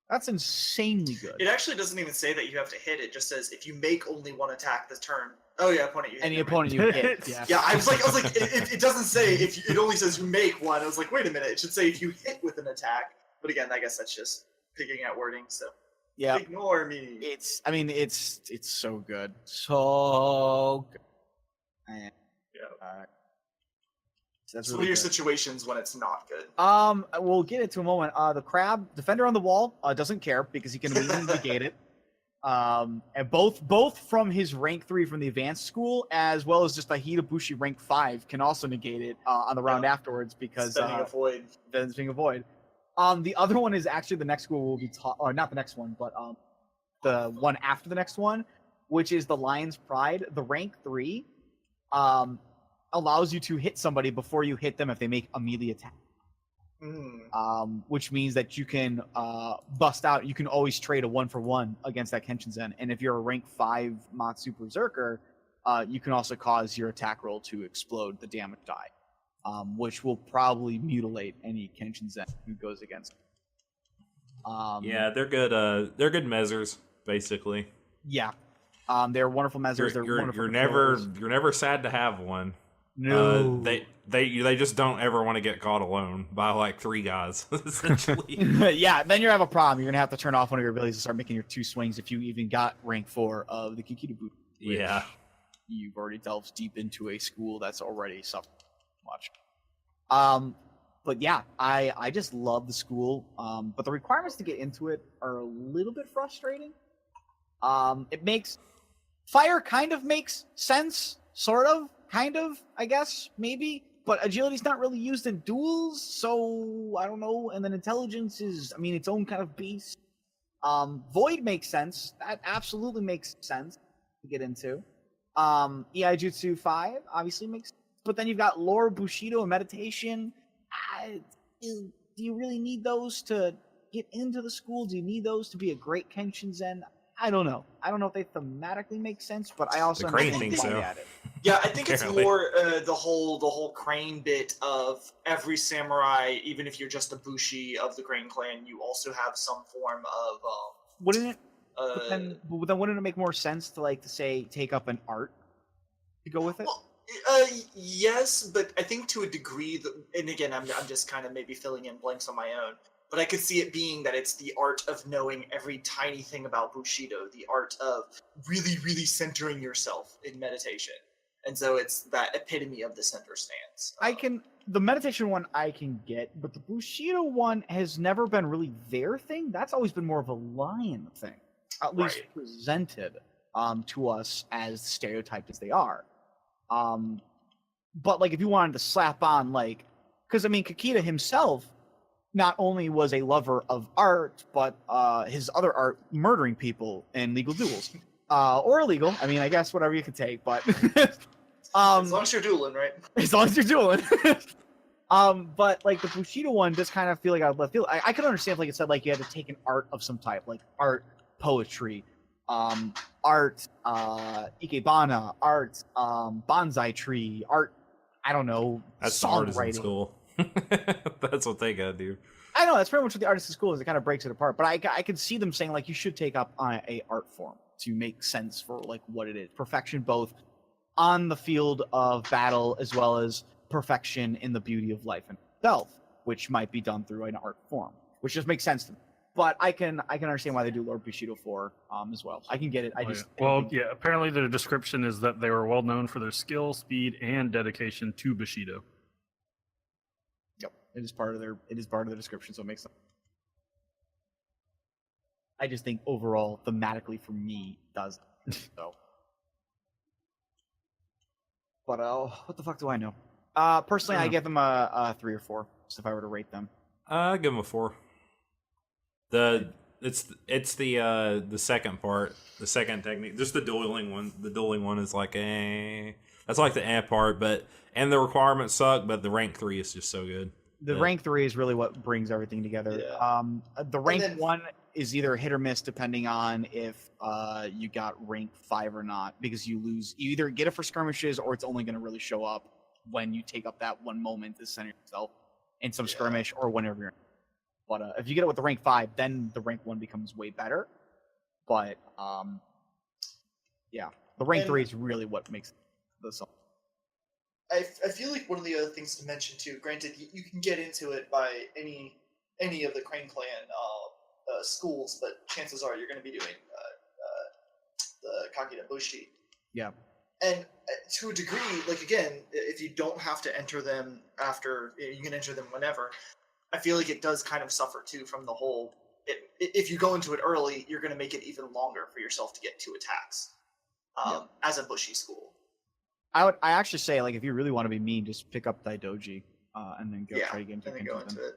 That's insanely good. It actually doesn't even say that you have to hit. It just says if you make only one attack this turn. Oh yeah, opponent you hit. Any opponent you hit. Yeah. Yeah, I was like, it doesn't say it only says you make one. I was like, wait a minute, it should say if you hit with an attack. But again, I guess that's just picking at wording. So yeah, ignore me. It's so good, so good. Man. Yeah. That's what are your situations when it's not good? We'll get into a moment. The crab defender on the wall doesn't care because he can immediately negate it. And both from his rank 3 from the advanced school, as well as just a Hitabushi rank 5 can also negate it on the round afterwards, because spending a void. Then being a void. The other one is actually the next school will be taught, or not the next one, but the one after the next one, which is the Lion's Pride. The rank 3 allows you to hit somebody before you hit them if they make a melee attack. Which means that you can bust out. You can always trade a 1-for-1 against that Kenshin Zen, and if you're a rank 5 Matsu Berserker, you can also cause your attack roll to explode the damage die, which will probably mutilate any Kenshin Zen who goes against them. Yeah, they're good. They're good measures, basically. Yeah, they're wonderful measures. You're never sad to have one. No, they just don't ever want to get caught alone by like 3 guys, essentially. Yeah, then you have a problem. You're gonna have to turn off one of your abilities and start making your 2 swings if you even got rank 4 of the Kikita Boot. Yeah, you've already delved deep into a school that's already suffered much. But yeah, I just love the school. But the requirements to get into it are a little bit frustrating. It makes fire kind of makes sense, sort of. Kind of, I guess, maybe, but agility's not really used in duels, so I don't know. And then intelligence is, its own kind of beast. Void makes sense. That absolutely makes sense to get into. EI Jutsu 5 obviously makes sense. But then you've got lore, Bushido, and meditation. Do you really need those to get into the school? Do you need those to be a great Kenshin Zen? I don't know. I don't know if they thematically make sense, but I also think so. At it. Yeah, I think it's more the whole Crane bit of every samurai, even if you're just a Bushi of the Crane clan, you also have some form of wouldn't it? But then wouldn't it make more sense to say take up an art to go with it? Well, yes, but I think to a degree and again, I'm just kind of maybe filling in blanks on my own. But I could see it being that it's the art of knowing every tiny thing about Bushido, the art of really, really centering yourself in meditation. And so it's that epitome of the center stance. The meditation one I can get, but the Bushido one has never been really their thing. That's always been more of a lion thing, at least presented to us as stereotyped as they are. But like, if you wanted to slap on like, because I mean, Kakita himself not only was a lover of art, but his other art, murdering people in legal duels, or illegal. I mean, I guess whatever you can take, but As long as you're dueling, right? as long as you're dueling. But like the Bushido one does kind of feel like out of left field. I could understand if, like it said, like you had to take an art of some type, like art, poetry, art, ikebana, art, bonsai tree, art. I don't know. That's the artisan songwriting. school. That's what they gotta do. I know that's pretty much what the artisan school is. It kind of breaks it apart. But I could see them saying like you should take up a art form to make sense for like what it is. Perfection both on the field of battle as well as perfection in the beauty of life and itself, which might be done through an art form, which just makes sense to me. But I can understand why they do Lord Bushido 4 as well. I can get it. Apparently the description is that they were well known for their skill, speed, and dedication to Bushido. Yep, it is part of their description, so it makes sense. I just think overall, thematically for me, does so. But what the fuck do I know? Personally, I give them a 3 or 4, just if I were to rate them. I give them a 4. It's the second part, the second technique, just the dueling one. The dueling one is like that's like the part, and the requirements suck, but the rank 3 is just so good. The rank 3 is really what brings everything together. Yeah. The rank 1 is either hit or miss depending on if you got rank 5 or not, because you either get it for skirmishes or it's only going to really show up when you take up that one moment to center yourself in some skirmish or whenever you're. But if you get it with the rank 5, then the rank 1 becomes way better. But the rank 3 is really what makes the song. I feel like one of the other things to mention too. Granted, you can get into it by any of the Crane Clan schools, but chances are you're going to be doing the Kakita Bushi. Yeah. And to a degree, like again, if you don't have to enter them after, you can enter them whenever. I feel like it does kind of suffer too from the whole. If you go into it early, you're going to make it even longer for yourself to get 2 attacks as a Bushi school. I actually say, like, if you really want to be mean, just pick up Daidoji and then try to get into, it.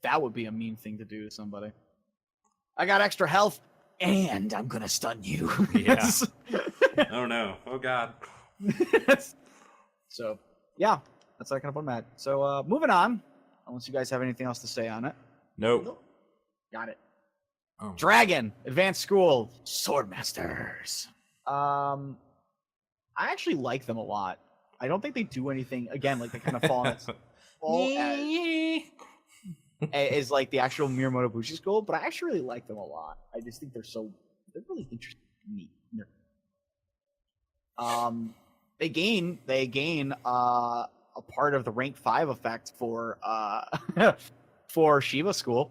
That would be a mean thing to do to somebody. I got extra health, and I'm gonna stun you. Yeah. Oh no. Oh god. So yeah, that's that kind of format. So moving on, unless you guys have anything else to say on it. Nope. Got it. Oh. Dragon Advanced School Swordmasters. I actually like them a lot. I don't think they do anything again, like they kind of fall as like the actual Miyamoto Bushi school, but I actually really like them a lot. I just think they're really interesting to me. They gain a part of the rank 5 effect for for Shiva School.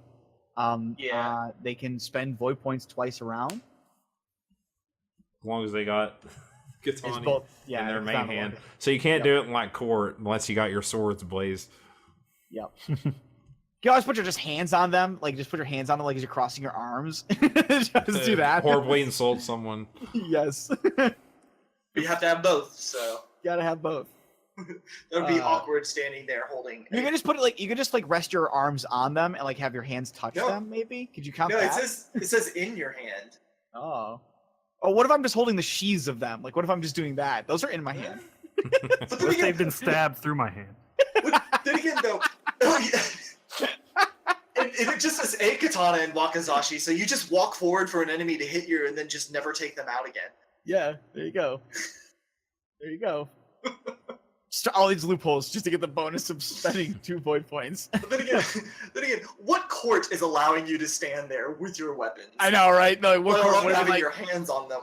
They can spend void points twice around. As long as they got Katani in their main hand. So you can't do it in like court unless you got your swords blazed. Yep. You always put your hands on them, like just put your hands on them like as you're crossing your arms. Just do that. Horribly insult someone. Yes. You have to have both, so you gotta have both. That would be awkward standing there holding. You can just put it like you could just like rest your arms on them and like have your hands touch them. Maybe could you count that? No, it says in your hand. Oh, what if I'm just holding the sheaths of them? Like, what if I'm just doing that? Those are in my hand. But What if they've been stabbed through my hand? Then again, though, and it just says a katana and wakizashi, so you just walk forward for an enemy to hit you and then just never take them out again. Yeah, there you go. There you go. All these loopholes just to get the bonus of spending 2 void points. But then again, what court is allowing you to stand there with your weapons? I know, right? No, What having your hands on them?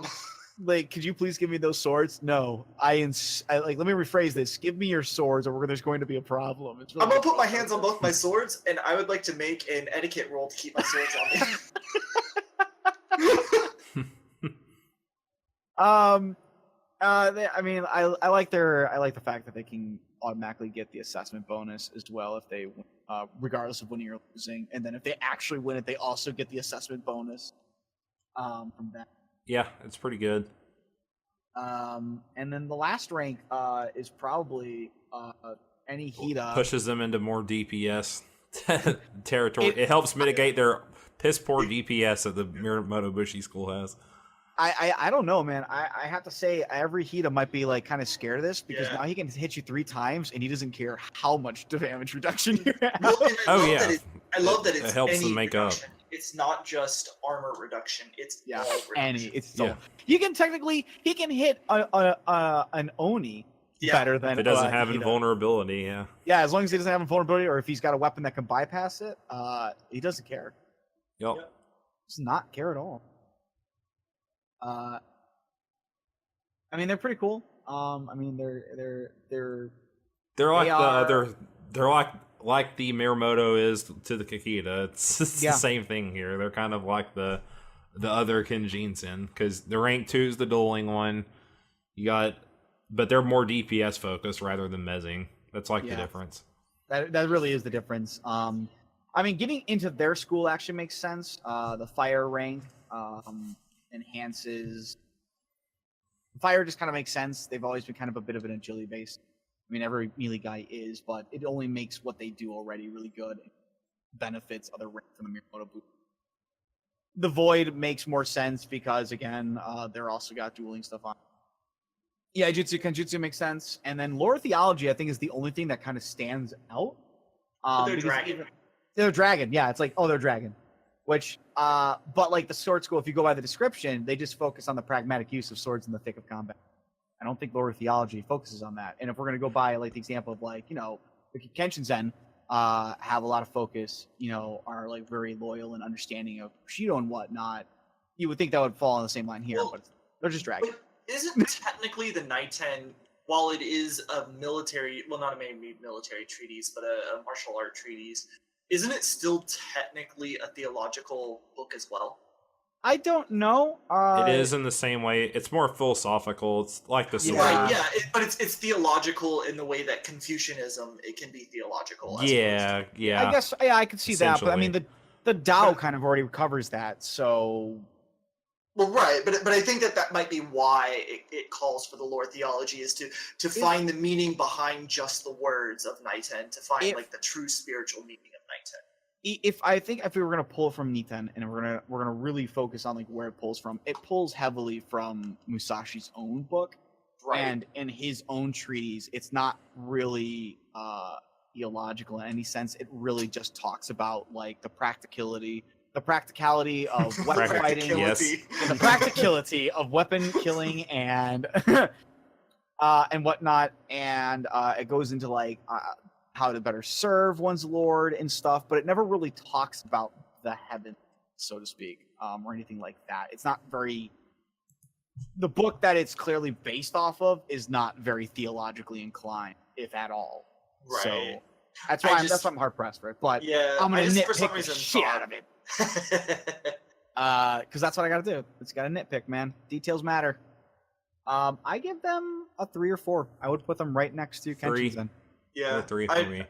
Like, could you please give me those swords? No, I like. Let me rephrase this. Give me your swords, or there's going to be a problem. It's really I'm gonna put my hands on both my swords, and I would like to make an etiquette roll to keep my swords on me. I like the fact that they can automatically get the assessment bonus as well if they, regardless of winning or losing, and then if they actually win it, they also get the assessment bonus from that. Yeah, it's pretty good. And then the last rank is probably any Hida. Pushes them into more DPS territory. It helps mitigate their piss poor DPS that the Miyamoto Bushi school has. I don't know, man. I have to say every Hida might be like kind of scared of this because now he can hit you 3 times and he doesn't care how much damage reduction you have. Well, I love that it helps them make reduction. Up. It's not just armor reduction. It's all reduction. You can technically he can hit an Oni better than if it doesn't have invulnerability. Yeah, as long as he doesn't have invulnerability or if he's got a weapon that can bypass it, he doesn't care. Yep. Does not care at all. I mean, they're pretty cool. I mean, they're like the Miyamoto is to the Kakita. It's the same thing here. They're kind of like the other Kenjinsen because the rank 2 is the dueling one. But they're more DPS focused rather than mezzing. That's like the difference. That really is the difference. I mean, getting into their school actually makes sense. The fire rank enhances. Fire just kind of makes sense. They've always been kind of a bit of an agility base. I mean, every melee guy is, but it only makes what they do already really good. It benefits other ranks from the Miyamoto Bushi. The Void makes more sense because, again, they're also got dueling stuff on. Yeah, Kenjutsu makes sense. And then Lore Theology, I think, is the only thing that kind of stands out. They're dragon. They're dragon, yeah. It's like, oh, they're dragon. Which, but like the sword school, if you go by the description, they just focus on the pragmatic use of swords in the thick of combat. I don't think Lore Theology focuses on that. And if we're going to go by like the example of like, the Kenshin Zen have a lot of focus, are like very loyal and understanding of Bushido and whatnot, you would think that would fall on the same line here, but they're just dragon. Isn't technically the Naiten, while it is a military, well, not a military treatise, but a martial art treatise, isn't it still technically a theological book as well? I don't know. It is in the same way. It's more philosophical. It's like the sword. Right, but it's theological in the way that Confucianism, it can be theological. Yeah. I guess, I could see that, but I mean, the Tao kind of already covers that, so... Well, right, but I think that might be why it calls for the lore theology is to find the meaning behind just the words of Naiten, to find like the true spiritual meaning of Naiten. If we were gonna pull from Naiten and we're gonna really focus on like where it pulls heavily from Musashi's own book, right? And in his own treatise, it's not really theological in any sense. It really just talks about like the practicality of weapon fighting, the practicality of weapon killing and whatnot, and it goes into like how to better serve one's lord and stuff, but it never really talks about the heaven, so to speak, or anything like that. It's not very. The book that it's clearly based off of is not very theologically inclined, if at all. Right. So that's why I'm hard pressed for it. But I'm gonna nitpick the shit out of it. Because that's what I gotta do. It's gotta nitpick, man. Details matter. I give them a 3 or 4. I would put them right next to Kenshin. Yeah, 3 for me.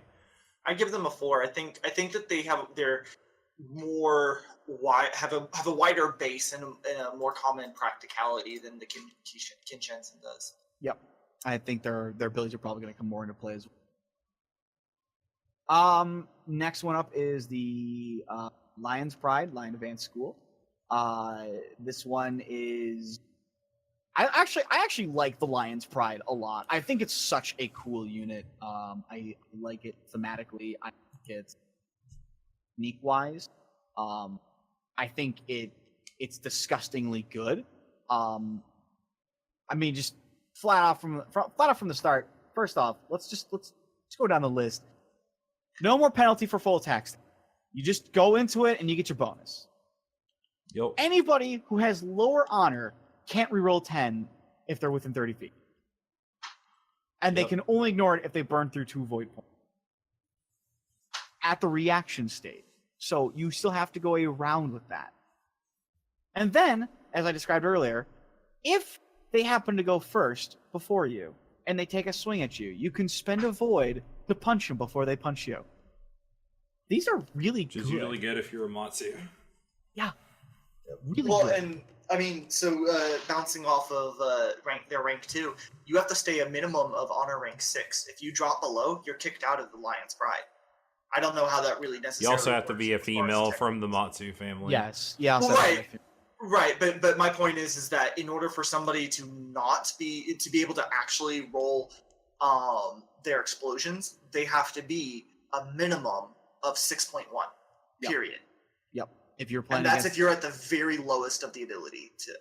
I give them a 4. I think that they're more have a wider base and a more common practicality than the Kinshinsen does. Yep, I think their abilities are probably going to come more into play as well. Next one up is the Lion's Pride, Lion Advanced School. This one is I actually like the Lion's Pride a lot. I think it's such a cool unit. I like it thematically. I think it's unique wise. I think it's disgustingly good. I mean, just flat off from the start. First off, let's go down the list. No more penalty for full attack. You just go into it and you get your bonus. Yep. Anybody who has lower honor can't reroll 10 if they're within 30 feet. And they can only ignore it if they burn through 2 void points. At the reaction state. So you still have to go around with that. And then, as I described earlier, if they happen to go first before you and they take a swing at you, you can spend a void to punch them before they punch you. These are really good. Which is usually good if you're a Matsu. Yeah. Really good. And I mean, so bouncing off of their rank 2, you have to stay a minimum of honor rank 6. If you drop below, you're kicked out of the Lion's Pride. I don't know how that really necessarily You also have to works be a as far as female tech- from the Matsu family. Yes. Yeah. Well, right, but my point is that in order for somebody to be able to actually roll their explosions, they have to be a minimum of 6.1. Yep. Period. Yep. If you're playing, And that's if you're at the very lowest of the ability to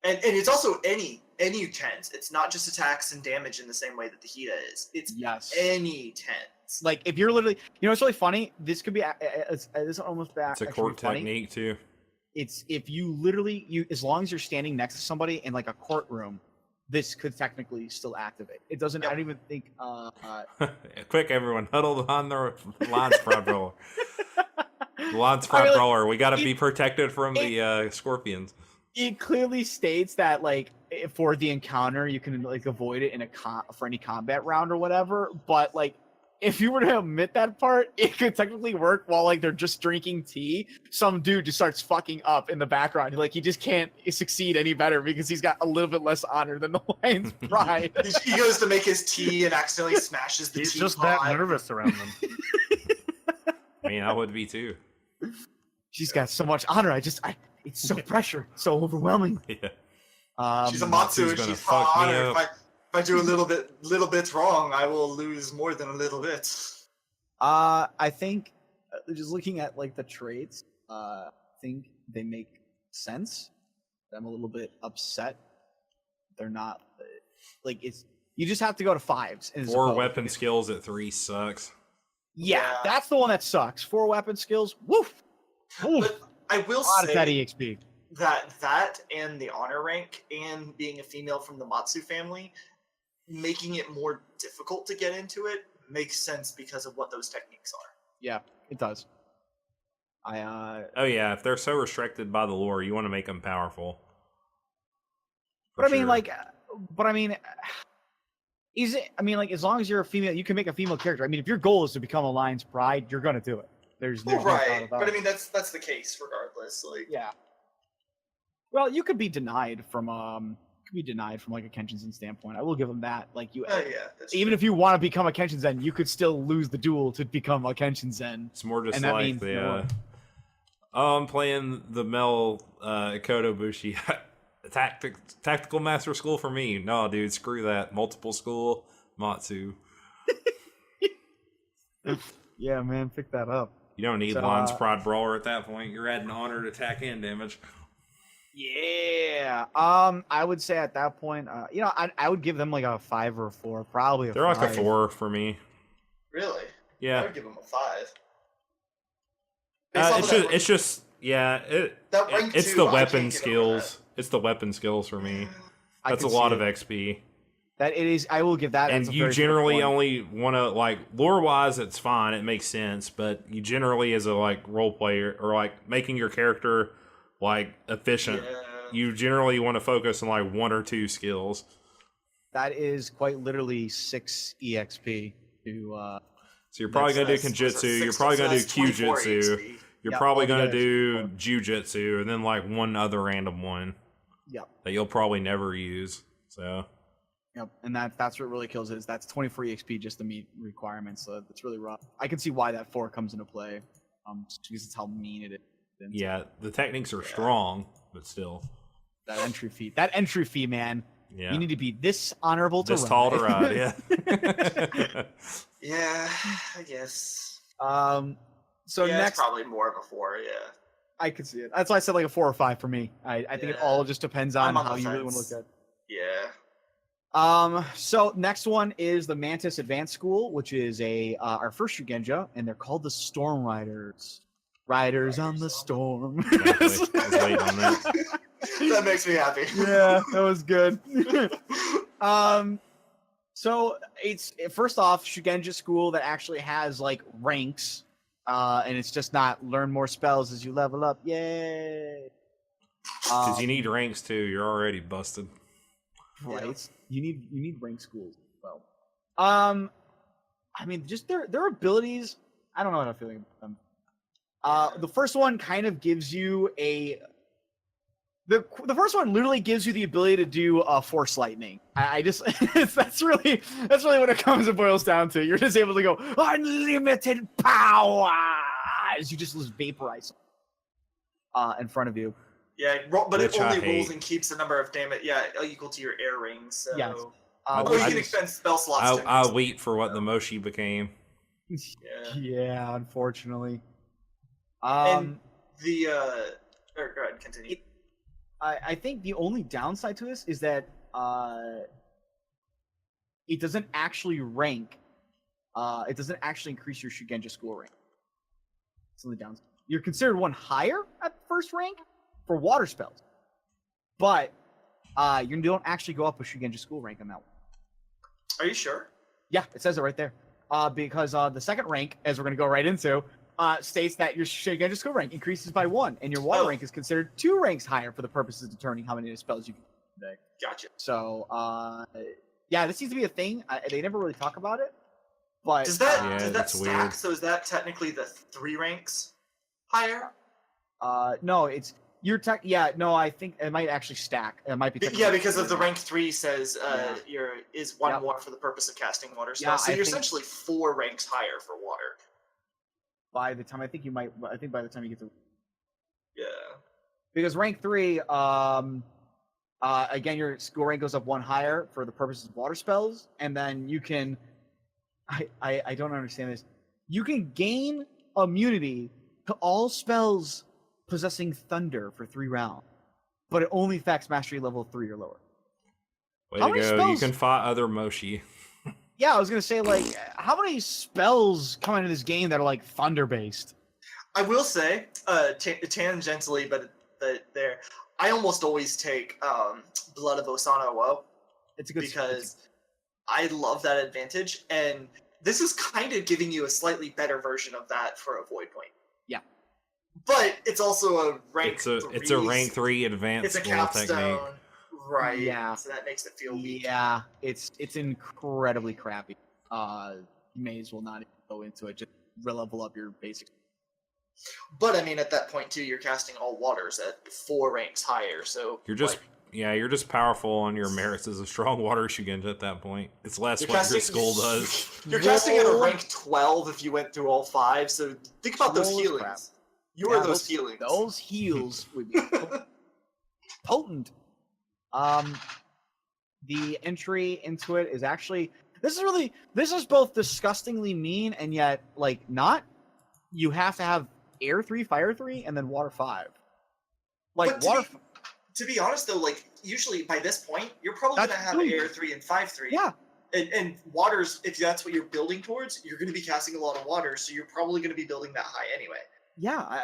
and it's also any 10s. It's not just attacks and damage in the same way that the Hida is. It's any 10s. Like if you're literally, it's really funny. This could be this is almost back. It's a court technique too. It's if you literally as long as you're standing next to somebody in like a courtroom, this could technically still activate. It doesn't. I don't even think. Quick, everyone, huddle behind the lance prod roller. Lance prod roller. We got to be protected from the scorpions. It clearly states that like for the encounter you can like avoid it in for any combat round or whatever, but like if you were to omit that part, it could technically work while like they're just drinking tea. Some dude just starts fucking up in the background. Like he just can't succeed any better because he's got a little bit less honor than the Lion's Pride. He goes to make his tea and accidentally smashes the tea. He's just that nervous around them. I mean, I would be too. She's got so much honor. It's so pressure, so overwhelming. Yeah. She's a Matsu and she's hot. If I do a little bit wrong, I will lose more than a little bit. I think just looking at like the traits, I think they make sense. I'm a little bit upset. They're not like you just have to go to 5s. 4 weapon skills at 3 sucks. Yeah, that's the one that sucks. 4 weapon skills. Woof. But I will say that EXP. That and the honor rank and being a female from the Matsu family, making it more difficult to get into it makes sense because of what those techniques are. Yeah, it does. Oh yeah, if they're so restricted by the lore, you want to make them powerful. But I mean, as long as you're a female, you can make a female character. I mean, if your goal is to become a Lion's Pride, you're gonna do it. There's no doubt about but it. I mean that's the case regardless. Like yeah. Well, you could be denied from like a Kenshin standpoint. I will give them that. Like even if you want to become a Kenshin Zen, you could still lose the duel to become a Kenshin Zen. It's more just like the I'm playing the Mel Kodobushi tactical master school for me. No, dude, screw that. Multiple school Matsu. Yeah, man, pick that up. You don't need Lion's Pride Brawler at that point. You're adding honor to attack and damage. Yeah. I would say at that point, I would give them like a 5 or a 4, probably a 5. They're like a 4 for me. Really? Yeah. I would give them a 5. It's just the weapon skills. It's the weapon skills for me. That's a lot of XP. That it is. I will give that. And you generally only want to like lore wise, it's fine. It makes sense, but you generally as a like role player or like making your character like efficient, you generally want to focus on like 1 or 2 skills. That is quite literally 6 EXP to. So you're probably gonna do Kenjutsu. You're probably gonna do Kyujutsu. You're probably gonna do Jujutsu, and then like 1 other random one. Yep. That you'll probably never use. So. Yep, and that's what really kills it. Is that's 24 EXP just to meet requirements. So it's really rough. I can see why that 4 comes into play. Because it's how mean it is. Yeah, the techniques are strong, but still. That entry fee, man. Yeah. You need to be this honorable to this tall to ride. Yeah. Yeah, I guess. So next, it's probably more of a 4. Yeah. I could see it. That's why I said like a 4 or 5 for me. I think it all just depends on how you really want to look at it. Yeah. So next one is the Mantis Advanced School, which is our first Shugenja, and they're called the Storm Riders. Riders on the Storm. Exactly. I was waiting on that. That makes me happy. Yeah, that was good. So it's first off Shugenja school that actually has like ranks, and it's just not learn more spells as you level up. Yay! Because you need ranks too. You're already busted. Right. Yeah. You need rank schools as well. I mean, just their abilities. I don't know how I'm feeling about them. The first one kind of gives you The first one literally gives you the ability to do force lightning. I just that's really what it comes and boils down to. You're just able to go unlimited power as you just vaporize in front of you. Yeah, but it Which I only rolls hate. and keeps the number of damage. Yeah, equal to your air rings. So. Yes. Oh, you I can just- expend spell slots. to I'll increase- wait for what the Moshi became. Yeah. Yeah, unfortunately. And the or go ahead, continue. I think the only downside to this is that it doesn't actually rank. It doesn't actually increase your Shugenja school rank. It's the downside. You're considered one higher at first rank for water spells, but you don't actually go up a Shugenja school rank on that one. Are you sure? Yeah, it says it right there. Because the second rank, as we're going to go right into, states that your Shugenja school rank increases by 1, and your water rank is considered 2 ranks higher for the purposes of determining how many spells you can do today. Gotcha. So, yeah, this seems to be a thing. They never really talk about it, but Does that Yeah, does that that's stack? weird. So is that technically the 3 ranks higher? no, it's your tech. Yeah, no, I think it might actually stack. It might be. Yeah, because of the rank 3 says Yeah. your is 1 Yep. more for the purpose of casting water Yeah, spells. So I you're think- essentially 4 ranks higher for water. By the time I think by the time you get to Yeah. because rank 3, again, your school rank goes up 1 higher for the purposes of water spells, and then you can. I don't understand this. You can gain immunity to all spells possessing thunder for 3 rounds, but it only affects mastery level 3 or lower. Way How to many go! You spells- can fight other Moshi. Yeah, I was gonna say, like, how many spells come into this game that are like thunder based? I will say, tangentially, but there, I almost always take Blood of Osana Woe It's a good because I love that advantage, and this is kind of giving you a slightly better version of that for a Void Point. Yeah. But it's also a rank. It's a rank 3 advanced It's a skill technique. capstone, right? Yeah. So that makes it feel weak. Yeah, it's incredibly crappy. You may as well not even go into it. Just level up your basic. But I mean, at that point too, you're casting all waters at 4 ranks higher. So You're just like, you're just powerful on your merits as a strong water Shugenja at that point. It's less You're what casting- your skull does. You're casting at a Roll. rank 12 if you went through all 5. So think about those Roll is healings. crap. You Yeah, are those healings. Those heals would be potent. The entry into it is actually this is both disgustingly mean and yet like not. You have to have air 3, fire 3, and then water 5. Like But water. to be honest though, like usually by this point, you're probably That's gonna have true. air 3 and 5-3. Yeah. And waters, if that's what you're building towards, you're going to be casting a lot of water, so you're probably going to be building that high anyway. Yeah,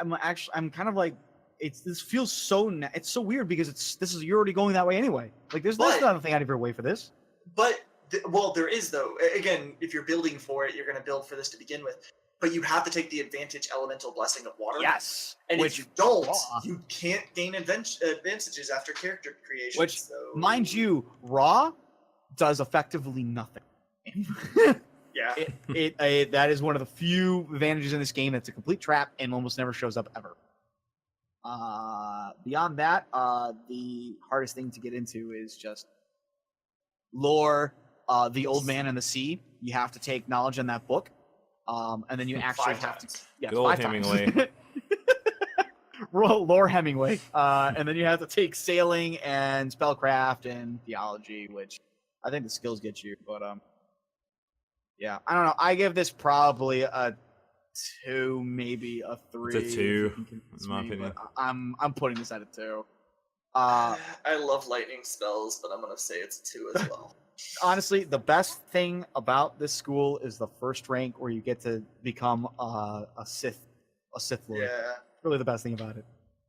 I'm kind of like this feels so it's so weird because you're already going that way anyway. Like there's But- nothing out of your way for this. But well, there is though. Again, if you're building for it, you're going to build for this to begin with. But you have to take the advantage elemental blessing of water. Yes, And which if you don't, raw. you can't gain advantages after character creation. Which, so... mind you, raw does effectively nothing. yeah. That is one of the few advantages in this game that's a complete trap and almost never shows up ever. Beyond that, the hardest thing to get into is just lore, the old man and the sea. You have to take knowledge in that book, and then you actually 5 have to. times. Yeah, Good old 5 times. Hemingway. Lore Hemingway, and then you have to take sailing and spellcraft and theology, which I think the skills get you. But yeah, I don't know. I give this probably a 2, maybe a 3. It's a 2, if you can convince in my me, opinion. but I'm putting this at a 2. I love lightning spells, but I'm going to say it's a 2 as well. Honestly, the best thing about this school is the first rank where you get to become a Sith Lord. Yeah. Really, the best thing about it.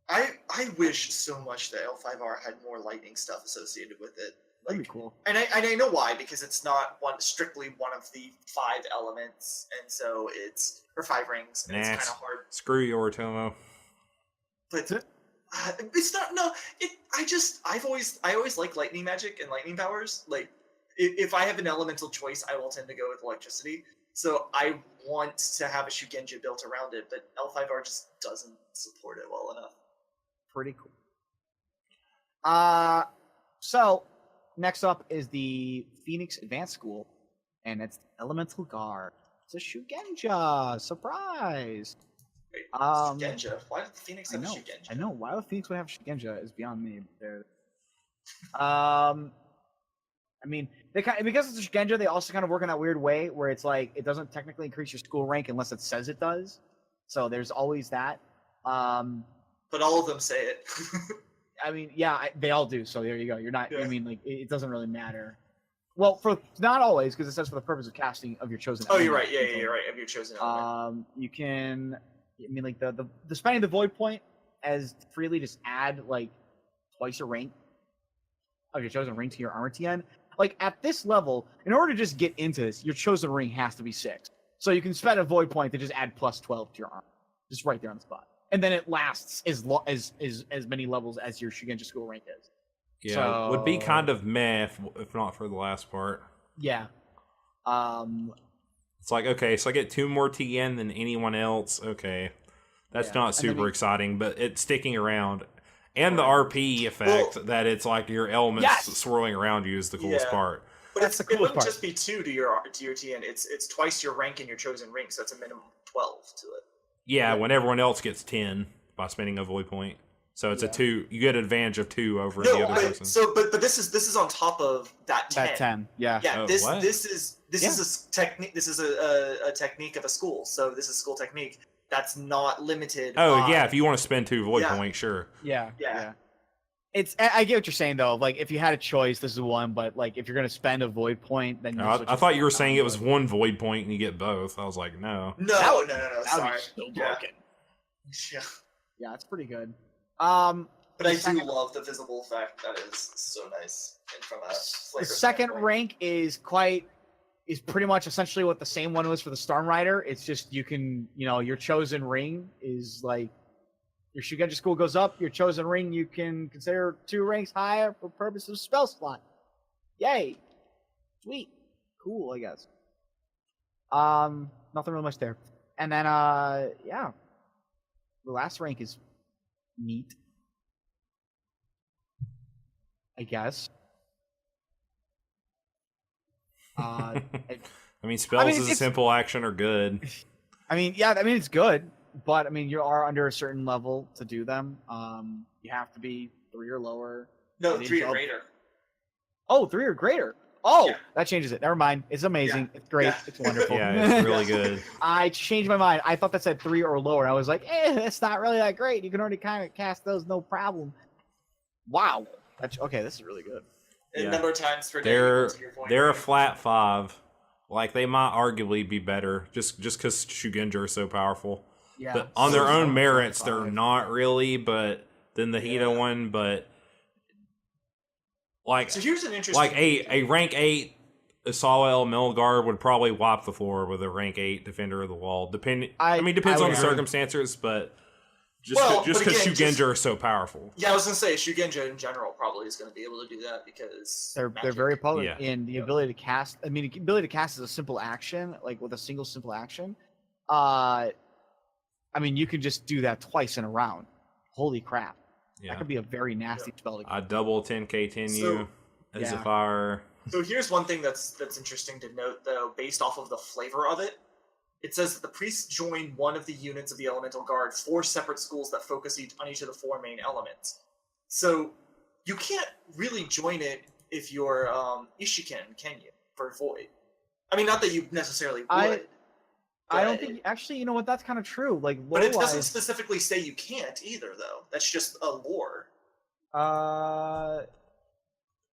I wish so much that L5R had more lightning stuff associated with it. That'd be cool. And I know why, because it's not strictly one of the 5 elements, and so it's or 5 rings, and it's Nah. kind of hard. Screw you, Ortomo. But it's not. No, I always like lightning magic and lightning powers. Like if I have an elemental choice, I will tend to go with electricity. So I want to have a Shugenja built around it, but L5R just doesn't support it well enough. Pretty cool. So next up is the Phoenix Advanced School, and it's Elemental Guard. It's a Shugenja. Surprise! Wait, Shugenja? Why did the Phoenix I have a know. Shugenja? I know. Why the Phoenix would have Shugenja is beyond me. There. I mean, because it's a Shugenja, they also kind of work in that weird way where it's like it doesn't technically increase your school rank unless it says it does. So there's always that. But all of them say it. I mean, yeah, they all do. So there you go. You're not. Yeah. I mean, like it doesn't really matter. Well, for not always, because it says for the purpose of casting of your chosen. Oh, you're element. right. Yeah, you're right. Of your chosen element. You can. I mean, like the spending the void point as freely just add like twice your rank of your chosen ring to your armor TN. Like at this level, in order to just get into this, your chosen ring has to be 6. So you can spend a void point to just add plus 12 to your armor, just right there on the spot, and then it lasts as many levels as your Shugenja school rank is. Yeah, So, would be kind of meh if not for the last part. Yeah. It's like, okay, so I get 2 more TN than anyone else. Okay, that's Yeah, not and then super you- exciting, but it's sticking around. And the RP effect that it's like your elements Yes! swirling around you is the coolest Yeah. part. But That's the it coolest wouldn't part. just be 2 to your TN. It's twice your rank in your chosen ring, so that's a minimum of 12 to it. Yeah, when everyone else gets 10 by spending a void point. So it's a 2. You get an advantage of 2 over the other person. but this is on top of that 10. That 10. Yeah. Yeah, Oh, this what? is a technique. This is a technique of a school. So this is school technique that's not limited. Oh, by- yeah, if you want to spend 2 void Yeah. points, sure. Yeah. Yeah. I get what you're saying though. Like if you had a choice, this is one. But like if you're gonna spend a void point, then I thought you were saying it was 1 void point and you get both. I was like, no. No, That would- no. that would Sorry. be so Yeah. broken. Yeah. Yeah, it's pretty good. But I The do second- love the visible effect. That is so nice. And from a The flavor second standpoint. rank is pretty much essentially what the same one was for the Storm Rider. It's just you can, your chosen ring is like your Shugenja school goes up, your chosen ring you can consider 2 ranks higher for purposes of spell slot. Yay. Sweet. Cool, I guess. Nothing really much there. And then yeah. The last rank is neat. I guess. I mean, spells as a simple action are good. It's good, but you are under a certain level to do them. You have to be 3 or lower. No, It is 3 or up- greater. Oh, 3 or greater. Oh, Yeah. that changes it. Never mind. It's amazing. It's great. Yeah. It's wonderful. Yeah, it's really good. I changed my mind. I thought that said 3 or lower. I was like, it's not really that great. You can already kind of cast those, no problem. Wow. Okay, this is really good. And Yeah. number of times per day. They're equals your point a rate. flat 5. Like they might arguably be better just because Shugenja are so powerful. Yeah. But on their So own fun. merits, 5. they're not really. But then the Hito one, but like So here's an interesting. like a rank 8 Asala Elemental Guard would probably wipe the floor with a rank 8 Defender of the Wall. Depending, I depends would on the agree. circumstances, but just Well, because but again, Shugenja just- are so powerful. Yeah, I was gonna say Shugenja in general probably is gonna be able to do that because They're magic. very potent Yeah. in the ability to cast. The ability to cast is a simple action, like with a single simple action. You can just do that twice in a round. Holy crap! That Yeah, could be a very nasty spell. To I double 10k10 you as yeah. if I were. So here's one thing that's interesting to note, though, based off of the flavor of it. It says that the priests join one of the units of the Elemental Guard, 4 separate schools that focus on each of the 4 main elements. So you can't really join it if you're Ishiken, can you? For Void. Not that you necessarily would. I don't but- think. Actually, you know what? That's kind of true. Like, But it doesn't lore-wise, specifically say you can't either, though. That's just a lore.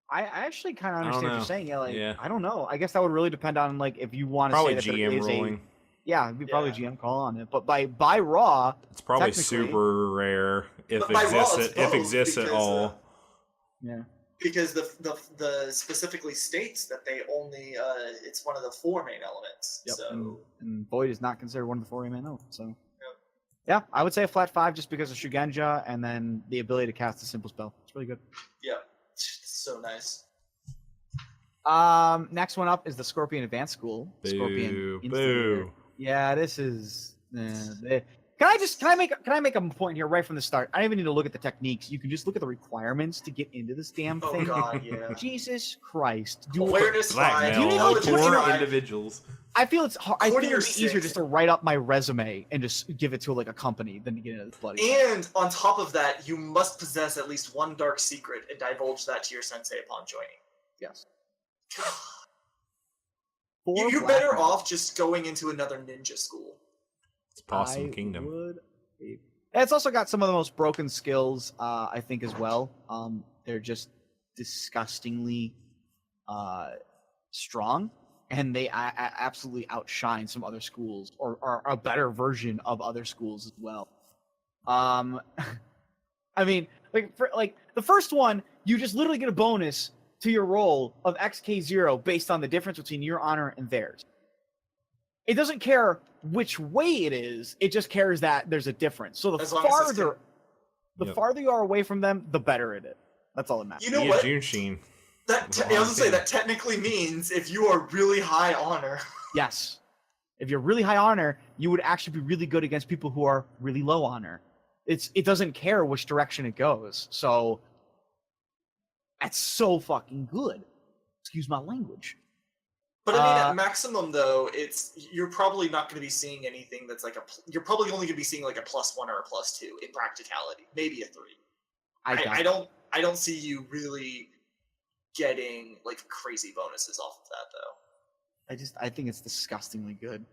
I actually kind of I don't understand what know. you're saying. Yeah, Yeah. I don't know. I guess that would really depend on like if you want to Probably say that GM there is ruling. Yeah, it'd be probably Yeah. GM call on it. But by Raw, It's probably technically- super rare if But by Raw, exists it's if both, exists at because, all. yeah, Because the specifically states that they only it's one of the 4 main elements. yep. So And Void is not considered one of the 4 main elements. So, yeah, I would say a flat 5 just because of Shugenja and then the ability to cast a simple spell. It's really good. yeah, so nice. Next one up is the Scorpion Advanced School. Scorpion Boo, Instigator. boo. Yeah, this is Can I make a point here right from the start? I don't even need to look at the techniques. You can just look at the requirements to get into this damn Oh thing. god, yeah. Jesus Christ! Do Awareness 5, Blackmail you know intelligence what- poor 5. individuals. I feel it's hard. I feel it'd be 40 or easier 6. just to write up my resume and just give it to like a company than to get into this bloody thing. And on top of that, you must possess at least one dark secret and divulge that to your sensei upon joining. Yes. You're better off just going into another ninja school. It's Possum Kingdom. It's also got some of the most broken skills, I think, as well. They're just disgustingly strong, and they absolutely outshine some other schools, or are a better version of other schools as well. I mean, like the first one, you just literally get a bonus to your roll of XK0 based on the difference between your honor and theirs. It doesn't care which way it is; it just cares that there's a difference. So the As long as it's farther, good. Yep. farther you are away from them, the better it is. That's all that matters. You know He what? is Junshin. I was gonna say that technically means if you are really high honor. Yes. If you're really high honor, you would actually be really good against people who are really low honor. It doesn't care which direction it goes. So that's so fucking good. Excuse my language. But I mean, at maximum though, you're probably not going to be seeing anything that's like you're probably only going to be seeing like a +1 or a +2 in practicality, maybe a 3. I don't see you really getting like crazy bonuses off of that though. I think it's disgustingly good.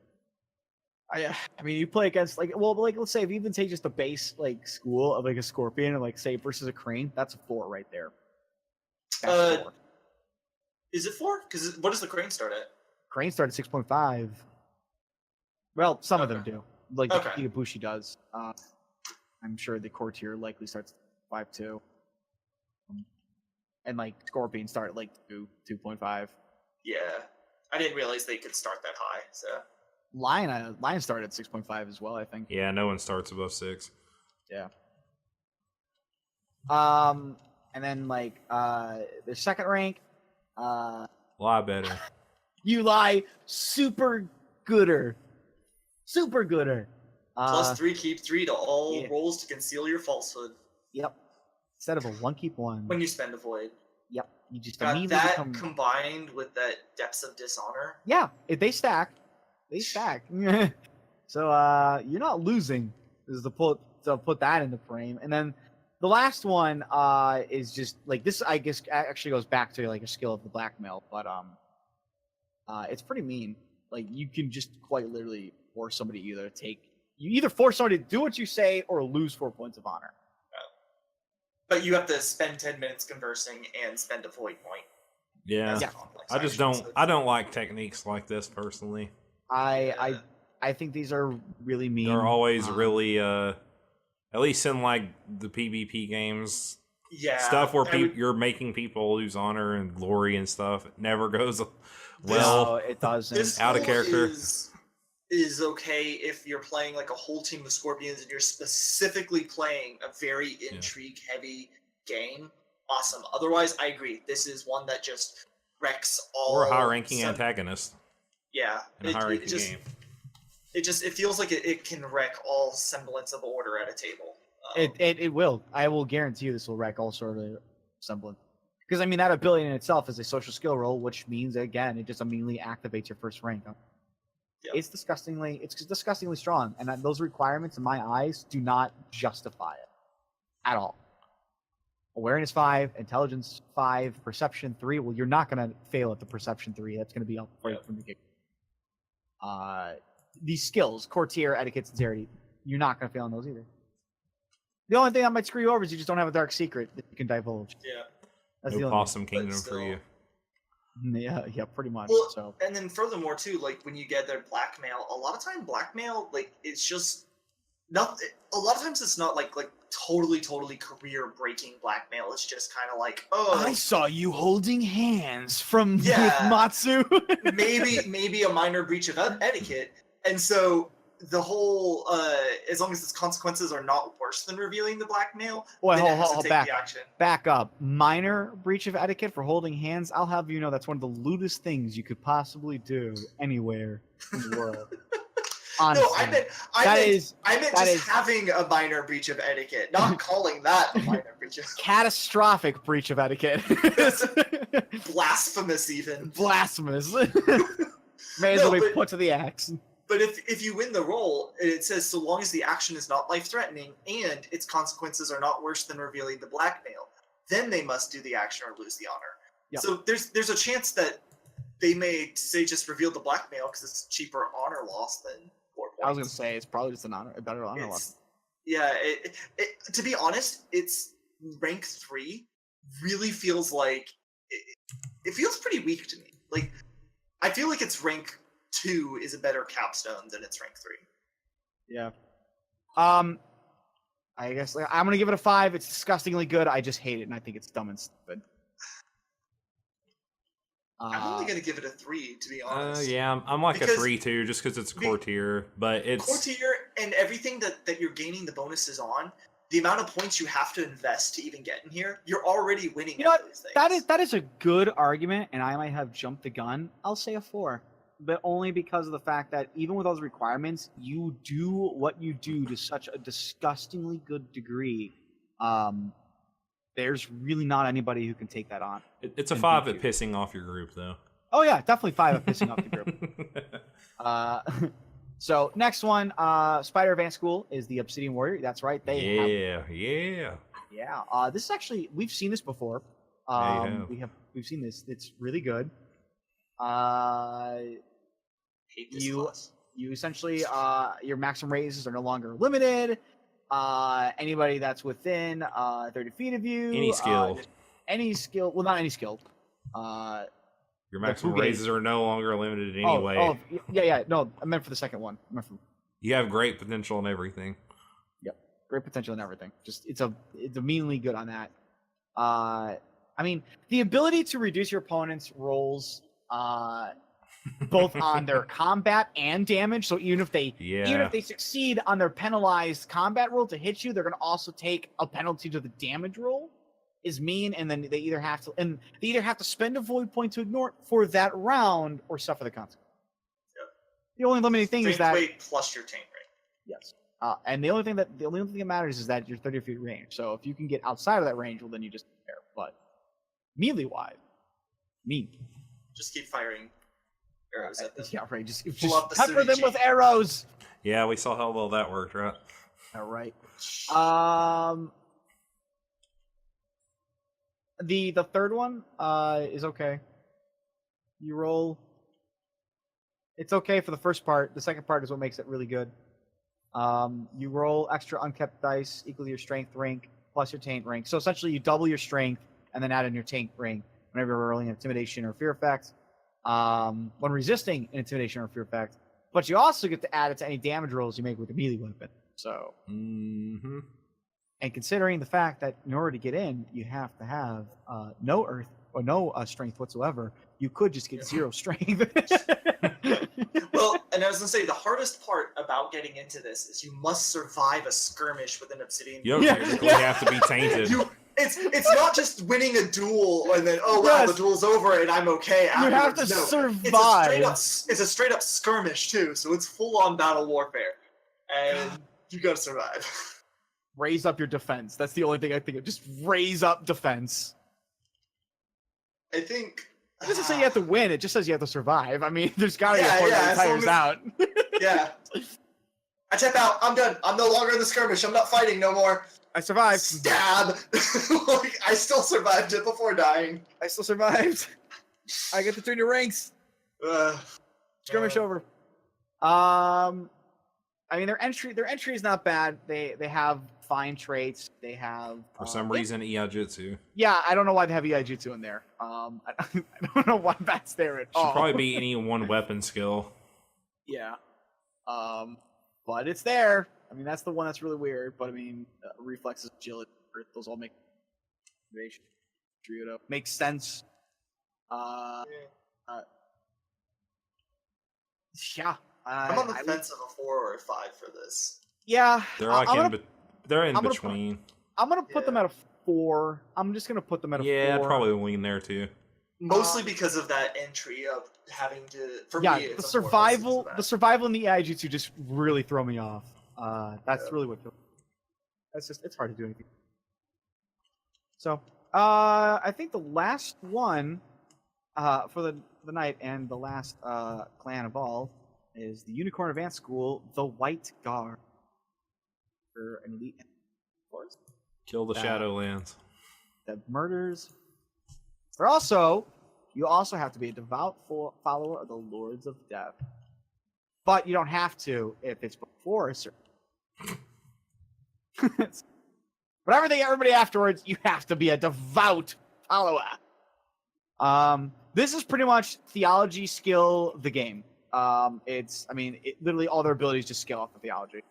I mean, you play against let's say if you even take just a base like school of like a scorpion and like say versus a crane, that's a 4 right there. That's 4. Is it 4? Because what does the crane start at? Crane started 6.5. Well, some of them Okay. do. Like Okay. the Ibushi does. I'm sure the core tier likely starts 5.2. And like Scorpion start at like 2.5. Yeah, I didn't realize they could start that high. So Lion started at 6.5 as well, I think. Yeah, no one starts above 6. Yeah. And then like the second rank, A lot better. you lie, super gooder. Super gooder. +3, keep 3 to all yeah. rolls to conceal your falsehood Yep. Instead of a 1, keep 1. when you spend a void. Yep. You just Got immediately that become... combined with that depths of dishonor. Yeah, if they stack. They stack. So you're not losing, is to put that into frame. And then the last one is just like this, I guess actually goes back to like a skill of the blackmail, but it's pretty mean. Like you can just quite literally force somebody you either force somebody to do what you say or lose 4 points of honor. But you have to spend 10 minutes conversing and spend a void point. Yeah. That's Yeah. complex, I just actually, don't. so I don't like techniques like this personally. I think these are really mean. They're always really, at least in like the PvP games, yeah, stuff where I would- you're making people lose honor and glory and stuff. It never goes No, well. it doesn't. This out of school character. is okay if you're playing like a whole team of scorpions and you're specifically playing a very intrigue heavy game. Awesome. Otherwise, I agree. This is one that just wrecks all. Or a high-ranking antagonist Yeah, in a high-ranking just, game. It feels like it can wreck all semblance of order at a table. It will. I will guarantee you this will wreck all sort of semblance. Because I mean that ability in itself is a social skill roll, which means again it just immediately activates your first rank. Yep. It's disgustingly strong, and those requirements in my eyes do not justify it at all. Awareness 5, intelligence 5, perception 3. Well, you're not going to fail at the perception 3. That's going to be up right from the get. These skills, courtier, etiquette, sincerity, you're not going to fail on those either. The only thing that might screw you over is you just don't have a dark secret that you can divulge. Yeah. That's the No only Possum Kingdom for still. you. Yeah, pretty much. Well, So and then furthermore too, like when you get their blackmail, a lot of time blackmail, like it's just not. A lot of times it's not like totally career breaking blackmail. It's just kind of like, oh, I saw you holding hands from Yeah. with Matsu. maybe a minor breach of etiquette, and so the whole as long as its consequences are not worse than revealing the blackmail, Wait, then it has hold to take back. the action. Back up. Minor breach of etiquette for holding hands. I'll have you know that's one of the lewdest things you could possibly do anywhere in the world. Honestly. No, I meant that is having a minor breach of etiquette, not calling that a minor breach of catastrophic breach of etiquette. blasphemous even. Blasphemous. May as well be put to the axe. But if you win the roll, it says so long as the action is not life-threatening and its consequences are not worse than revealing the blackmail, then they must do the action or lose the honor. Yep. So there's a chance that they may say just reveal the blackmail because it's cheaper honor loss than 4 points. I was gonna say it's probably just a better honor loss. Yeah, to be honest, it's rank 3 really feels like it feels pretty weak to me. Like I feel like its rank 2 is a better capstone than its rank 3. Yeah. I guess I'm gonna give it a 5. It's disgustingly good. I just hate it, and I think it's dumb and stupid. I'm only gonna give it a 3, to be honest. Yeah, I'm like a 3 too, just because it's core tier. But it's core tier, and everything that you're gaining the bonuses on, the amount of points you have to invest to even get in here, you're already winning. You know what? That is a good argument, and I might have jumped the gun. I'll say a 4, but only because of the fact that even with those requirements, you do what you do to such a disgustingly good degree. There's really not anybody who can take that on. It's a 5 at pissing off your group, though. Oh yeah, definitely 5 at pissing off the group. So next one, Spider Advanced School is the Obsidian Warrior. That's right. Yeah. This is actually, we've seen this before. We've seen this. It's really good. Hate this You class. essentially your maximum raises are no longer limited. Anybody that's within 30 feet of you, Any skill. Well, not any skill. Your maximum raises are no longer limited anyway. Yeah. No, I meant for the second one. You have great potential in everything. Yep, great potential in everything. Just it's immediately good on that. I mean, the ability to reduce your opponent's rolls, both on their combat and damage. So even if they succeed on their penalized combat roll to hit you, they're going to also take a penalty to the damage roll. Is mean, and then they either have to spend a void point to ignore it for that round or suffer the consequence. Yep. The only limiting thing is that weight plus your taint rate. Yes. And the only thing that matters is that you're 30 feet range. So if you can get outside of that range, well, then you just prepare. But melee wise, just keep firing arrows at them. Yeah, right. Just pepper them with arrows. Yeah, we saw how well that worked, right? All right. The third one is okay. You roll. It's okay for the first part. The second part is what makes it really good. You roll extra unkept dice equal to your strength rank plus your taint rank. So essentially, you double your strength and then add in your taint rank whenever you're rolling an intimidation or fear effect. When resisting an intimidation or fear effect, but you also get to add it to any damage rolls you make with a melee weapon. So. Mm-hmm. And considering the fact that in order to get in, you have to have no earth or no strength whatsoever, you could just get 0 strength. Well, and I was going to say, the hardest part about getting into this is you must survive a skirmish with an Obsidian. You technically have to be tainted. It's not just winning a duel and then, the duel's over and I'm okay afterwards. You have to survive. It's a straight up skirmish, too, so it's full-on battle warfare. And you got to survive. Raise up your defense. That's the only thing I think of. Just raise up defense. I think... It doesn't say you have to win. It just says you have to survive. I mean, there's got to be a point that tires out. Yeah. I tap out. I'm done. I'm no longer in the skirmish. I'm not fighting no more. I survived. Stab. I still survived it before dying. I still survived. I get the junior ranks. Skirmish over. I mean, their entry is not bad. They have fine traits. They have for some reason Iaijutsu. Yeah, I don't know why they have Iaijutsu in there. I don't know why that's there at all. Should probably be any one weapon skill. Yeah. But it's there. I mean, that's the one that's really weird. But I mean, reflexes, agility, those all make motivation. Trio makes sense. Yeah. I'm on the fence of a 4 or a 5 for this. Yeah. They're like they're in between. I'm gonna put them at a 4. I'm just gonna put them at a 4. Yeah, I'd probably lean there too. Mostly because of that entry of having to. For me, Yeah, it's the unfortunate because of survival in the AI-Jutsu just really throw me off. That's Yeah. really what. It's hard to do anything. So, I think the last one, for the night and the last clan of all is the Unicorn Advanced School, the White Guard. For an elite force Kill the Shadowlands. that murders. You also have to be a devout follower of the Lords of Death. But you don't have to if it's before a certain. But everybody afterwards, you have to be a devout follower. This is pretty much theology skill the game. Literally all their abilities just scale off the theology.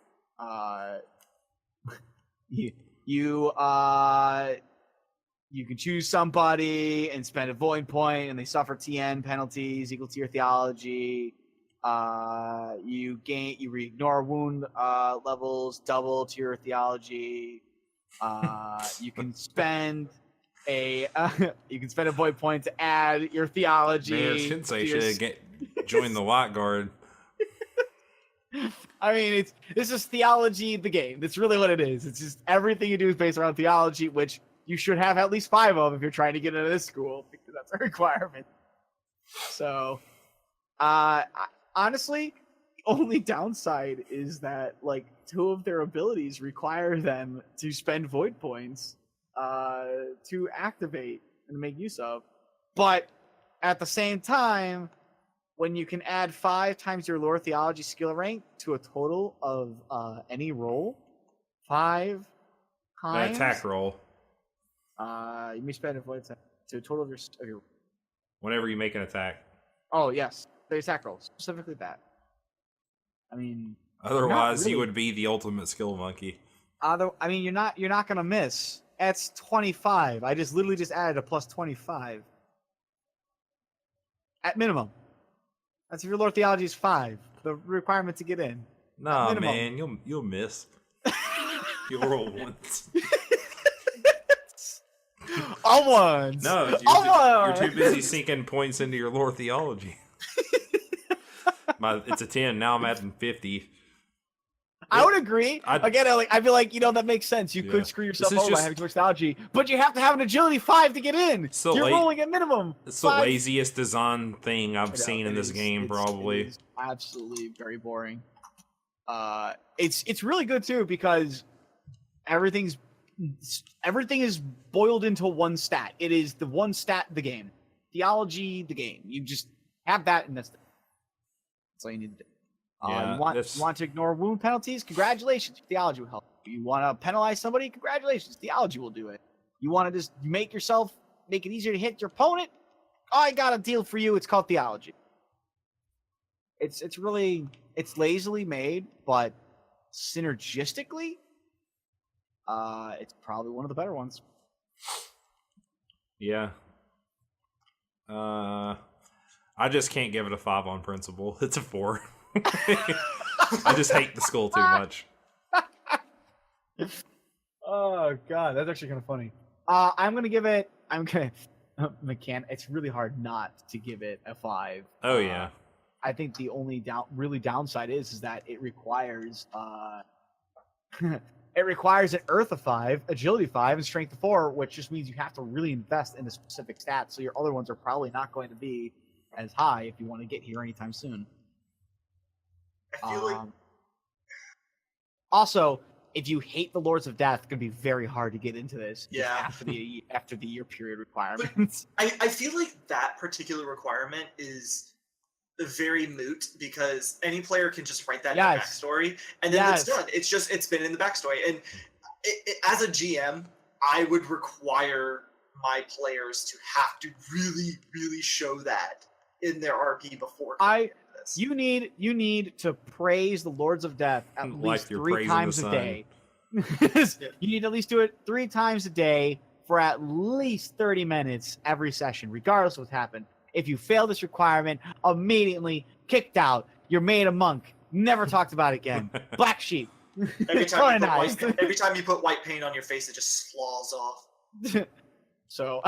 You can choose somebody and spend a void point, and they suffer TN penalties equal to your theology. You ignore wound levels double to your theology. You can spend a void point to add your theology. Man, Shinsei should join the White Guard. I mean, this is theology the game. That's really what it is. It's just everything you do is based around theology, which you should have at least 5 of if you're trying to get into this school, because that's a requirement. So, honestly, the only downside is that 2 of their abilities require them to spend void points to activate and make use of. But at the same time, when you can add 5 times your lore theology skill rank to a total of any roll, 5 times Attack roll. You may spend a void to a total of your. Whenever you make an attack. Oh yes, the attack roll, specifically that. I mean, Otherwise, really. you would be the ultimate skill monkey. You're not gonna miss. That's 25. I literally just added a plus 25 at minimum. That's if your lore theology is 5. The requirement to get in. Nah, man, you'll miss. You'll roll once. All ones. No, you're too busy sinking points into your lore theology. It's a 10. Now I'm adding 50. I would agree. Again, I'd be like, that makes sense. You could screw yourself over by having too much theology, but you have to have an agility 5 to get in. You're rolling at minimum. It's the laziest design thing I've seen in this game, probably. It's absolutely very boring. It's really good too because everything is boiled into one stat. It is the one stat the game. Theology the game. You just have that and that's all you need to do. You want to ignore wound penalties? Congratulations. Theology will help. You want to penalize somebody? Congratulations. Theology will do it. You want to just make it easier to hit your opponent? I got a deal for you. It's called theology. It's lazily made, but synergistically, it's probably one of the better ones. Yeah. I just can't give it a 5 on principle. It's a 4. I just hate the school too much. Oh god, that's actually kind of funny. It's really hard not to give it a 5. Oh yeah. I think the only downside is that it requires an Earth of 5, Agility 5, and Strength of 4, which just means you have to really invest in the specific stats. So your other ones are probably not going to be as high if you want to get here anytime soon. I feel like also, if you hate the Lords of Death, it's going to be very hard to get into this. Yeah. After the year period requirements. I feel like that particular requirement is very moot because any player can just write that in the backstory and then it's done. It's been in the backstory. And as a GM, I would require my players to have to really, really show that in their RP before. You need to praise the Lords of Death at least 3 times a day. You need to at least do it 3 times a day for at least 30 minutes every session, regardless of what's happened. If you fail this requirement, immediately kicked out. You're made a monk. Never talked about it again. Black sheep. Every time you put white paint on your face, it just slaws off. So,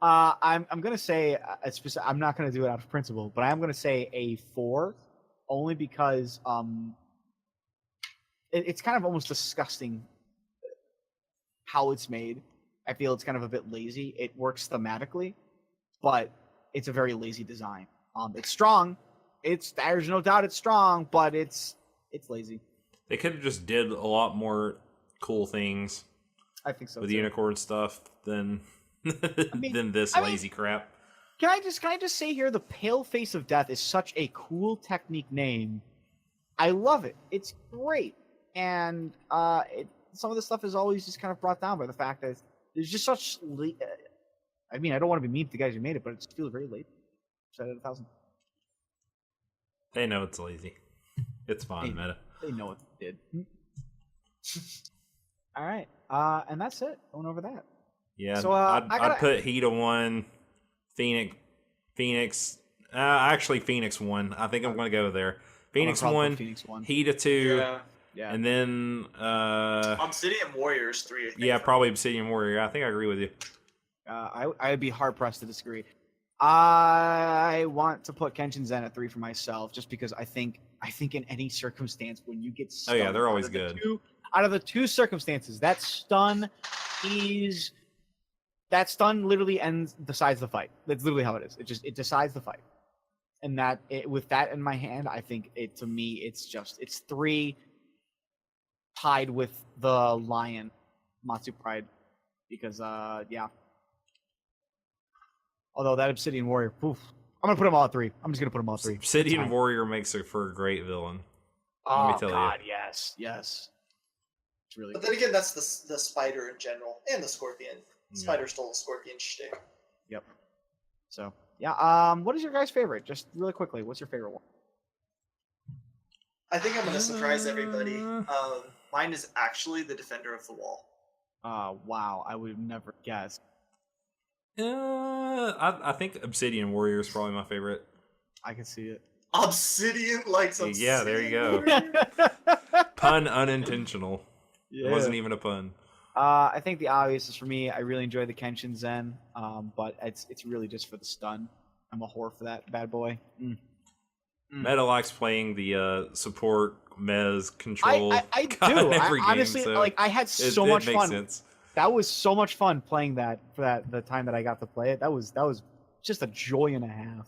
I'm gonna say I'm not gonna do it out of principle, but I'm gonna say a 4, only because it's kind of almost disgusting how it's made. I feel it's kind of a bit lazy. It works thematically, but it's a very lazy design. It's strong. There's no doubt it's strong, but it's lazy. They could have just did a lot more cool things I think so with too. unicorn stuff than than this lazy crap. Can I just say here, the Pale Face of Death is such a cool technique name. I love it. It's great, and some of the stuff is always just kind of brought down by the fact that there's just such. I mean, I don't want to be mean to the guys who made it, but it just feels very late. 7 out of 1,000. They know it's lazy. It's fine, meta. They know what they did. All right, and that's it. Going over that. Yeah, So, I'd put Heat a 1, Phoenix. Actually, Phoenix 1. I think I'm going to go there. Phoenix 1, Heat a 2, yeah, and then Obsidian Warriors 3. I think, yeah, probably Obsidian Warrior. I think I agree with you. I'd be hard pressed to disagree. I want to put Kenshin Zen at 3 for myself, just because I think in any circumstance when you get stunned, Oh yeah, they're always good. Out of the 2 circumstances, that stun literally decides the fight. That's literally how it is. It decides the fight. And with that in my hand, I think it's 3 tied with the Lion Matsu Pride, because yeah. Although that Obsidian Warrior, oof, I'm gonna put them all at 3. I'm just gonna put them all at 3. Obsidian Warrior makes it for a great villain. Oh Let me tell God, you. yes. It's really. But then again, that's the spider in general and the scorpion. Spider stole the scorpion shtick. Yep. So yeah. What is your guys' favorite? Just really quickly, what's your favorite one? I think I'm gonna surprise everybody. Mine is actually the Defender of the Wall. Wow, I would have never guessed. I think Obsidian Warrior is probably my favorite. I can see it. Obsidian likes Obsidian. Yeah, there you go. Pun unintentional. Yeah. It wasn't even a pun. I think the obvious is for me. I really enjoy the Kenshin Zen, but it's really just for the stun. I'm a whore for that bad boy. Meta likes playing the support Mez control. I do. Every game, honestly, so like I had so much fun. Sense. That was so much fun playing that for the time that I got to play it. That was just a joy and a half.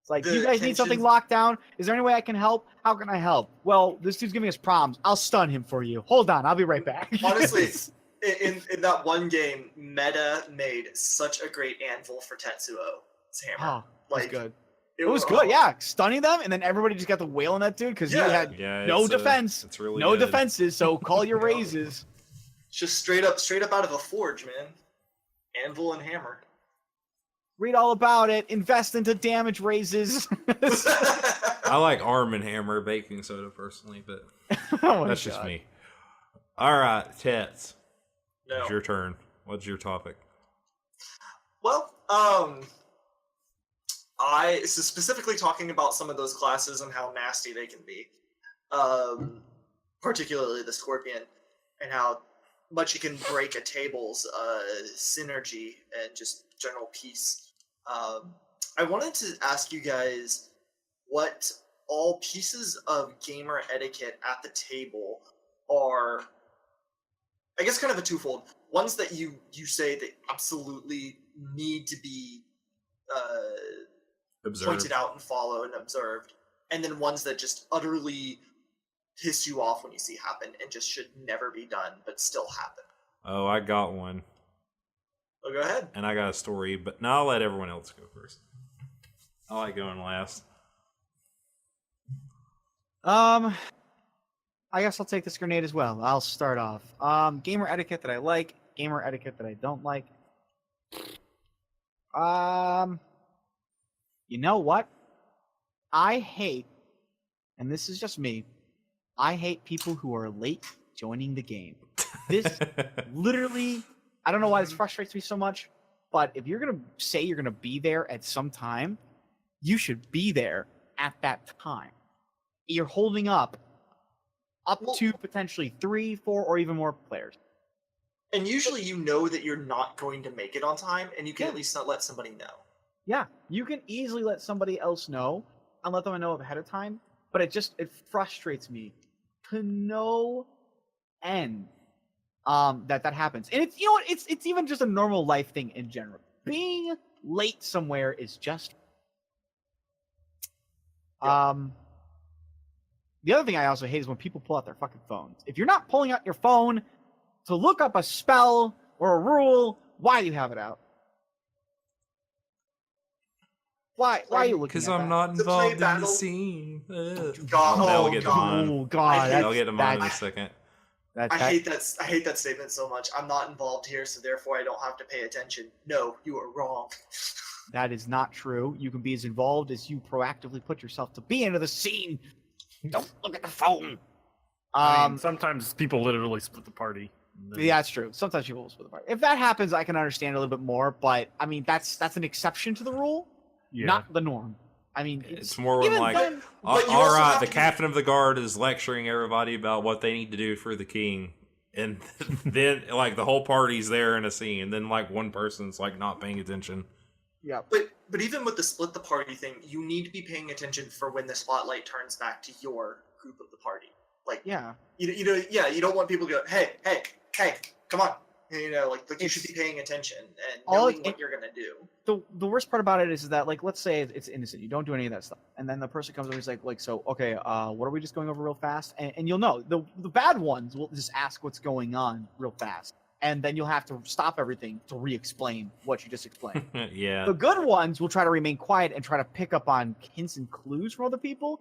It's like, you guys need something locked down? Is there any way I can help? How can I help? Well, this dude's giving us problems. I'll stun him for you. Hold on, I'll be right back. Honestly, in that one game, Meta made such a great anvil for Tetsuo's hammer. Oh, it was good. It was good, yeah. Stunning them, and then everybody just got to wail on that dude because he had no defense. It's really no good. defenses, so call your raises. Just straight up out of a forge, man. Anvil and hammer. Read all about it. Invest into damage raises. I like Arm and Hammer baking soda personally, but that's just me. All right, Tets. No. It's your turn. What's your topic? Well, so specifically talking about some of those classes and how nasty they can be. Particularly the Scorpion, and how much it can break a table's synergy and just general peace. I wanted to ask you guys what all pieces of gamer etiquette at the table are, I guess, kind of a twofold. Ones that you say that absolutely need to be pointed out and followed and observed, and then ones that just utterly piss you off when you see happen and just should never be done but still happen. Oh, I got one. Oh, go ahead. And I got a story, but now I'll let everyone else go first. I like going last. I guess I'll take this grenade as well. I'll start off. Gamer etiquette that I like, gamer etiquette that I don't like. You know what? I hate, and this is just me, I hate people who are late joining the game. This literally, I don't know why this frustrates me so much, but if you're going to say you're going to be there at some time, you should be there at that time. You're holding up to potentially 3, 4, or even more players. And usually you know that you're not going to make it on time, and you can Yeah. at least not let somebody know. Yeah, you can easily let somebody else know and let them know ahead of time, but it frustrates me to no end that happens. And it's, you know what, it's even just a normal life thing in general. Being late somewhere is just the other thing I also hate is when people pull out their fucking phones. If you're not pulling out your phone to look up a spell or a rule, why do you have it out? Why are you looking at Because that? I'm not To play involved in the battle- scene. Ugh. God, That'll get to mine. Oh god, hate- I'll get to mine in a that's- second. I hate that statement so much. I'm not involved here, so therefore I don't have to pay attention. No, you are wrong. That is not true. You can be as involved as you proactively put yourself to be into the scene. Don't look at the phone. I mean, sometimes people literally split the party. Yeah, that's true. Sometimes people will split the party. If that happens, I can understand a little bit more. But I mean, that's an exception to the rule, not the norm. I mean, It's more when even like, then- But you all also right, have the to- captain of the guard is lecturing everybody about what they need to do for the king, and then like the whole party's there in a scene, and then like one person's like not paying attention. yeah, But even with the split the party thing, you need to be paying attention for when the spotlight turns back to your group of the party. Like, yeah. you don't want people to go, hey, come on. You know, like you should be paying attention and knowing what you're gonna do. The worst part about it is that, like, let's say it's innocent, you don't do any of that stuff, and then the person comes over and is like, so okay, what are we just going over real fast? And you'll know the bad ones will just ask what's going on real fast, and then you'll have to stop everything to re-explain what you just explained. Yeah. The good ones will try to remain quiet and try to pick up on hints and clues from other people,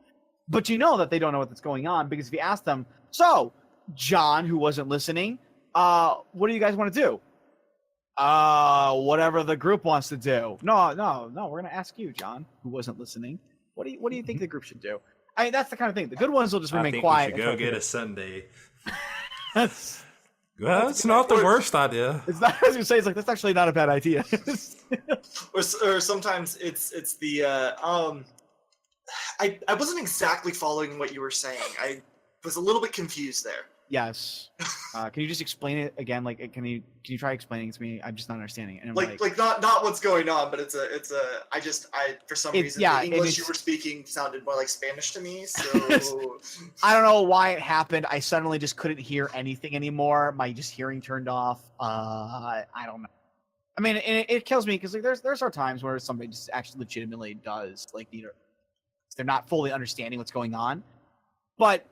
but you know that they don't know what's going on, because if you ask them, so John, who wasn't listening, what do you guys want to do? Whatever the group wants to do. No, we're gonna ask you, John, who wasn't listening. What do you think the group should do? I mean, that's the kind of thing. The good ones will just I remain think quiet. we should go get a sundae. That's That's not the worst idea. it's not, as you say, it's like, that's actually not a bad idea. Or sometimes it's the I wasn't exactly following what you were saying. I was a little bit confused there. Yes. Can you just explain it again? Like, can you try explaining it to me? I'm just not understanding it. And I'm Like not what's going on, but it's a I for some reason yeah, the and English you it's- were speaking sounded more like Spanish to me. So I don't know why it happened. I suddenly just couldn't hear anything anymore. My just hearing turned off. I don't know. I mean, it kills me because like, there's our times where somebody just actually legitimately does like they're not fully understanding what's going on, but